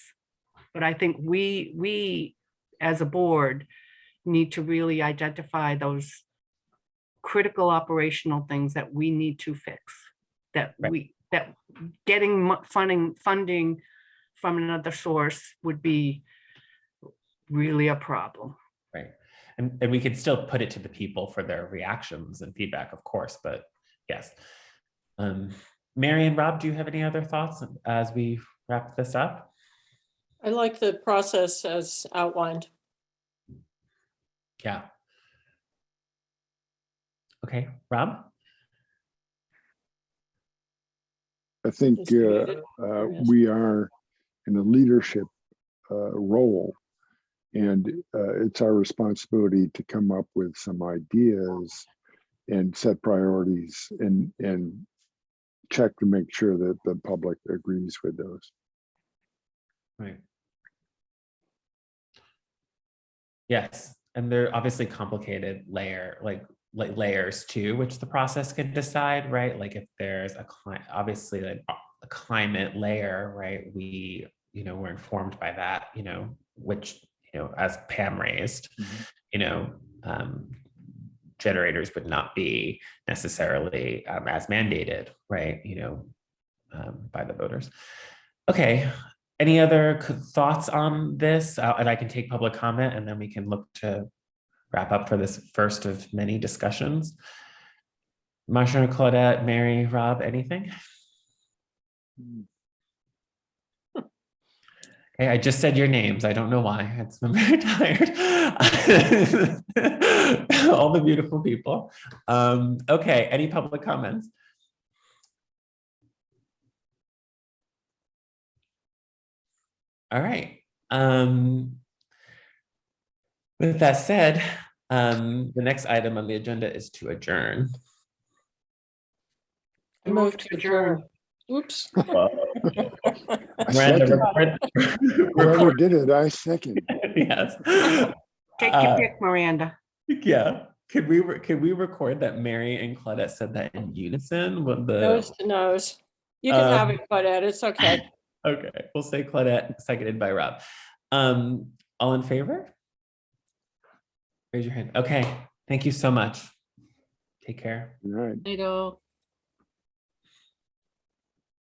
But I think we as a board need to really identify those critical operational things that we need to fix. That Right. that getting funding from another source would be really a problem. Right. And we could still put it to the people for their reactions and feedback, of course, but yes. Mary and Rob, do you have any other thoughts as we wrap this up? I like the process as outlined. Yeah. Okay, Rob? I think Just muted. There he is. we are in a leadership role, and it's our responsibility to come up with some ideas and set priorities and check to make sure that the public agrees with those. Right. Yes, and they're obviously complicated layers too, which the process can decide, right? Like if there's obviously like a climate layer, right? We, you know, we're informed by that, you know, which, you know, as Pam raised, you know, generators would not be necessarily as mandated, right? You know, by the voters. Okay. Any other thoughts on this? And I can take public comment and then we can look to wrap up for this first of many discussions. Marsha, Claudette, Mary, Rob, anything? Okay, I just said your names. I don't know why. I'm very tired. All the beautiful people. Okay, any public comments? All right. With that said, the next item on the agenda is to adjourn. I move to adjourn. Oops. Miranda, Whoever did it, I second. yes. Take your pick, Miranda. Yeah. Could we record that Mary and Claudette said that in unison? What the Nose to nose. You can have it, Claudette. It's okay. Okay, we'll say Claudette, seconded by Rob. All in favor? Raise your hand. Okay, thank you so much. Take care. All right. I go.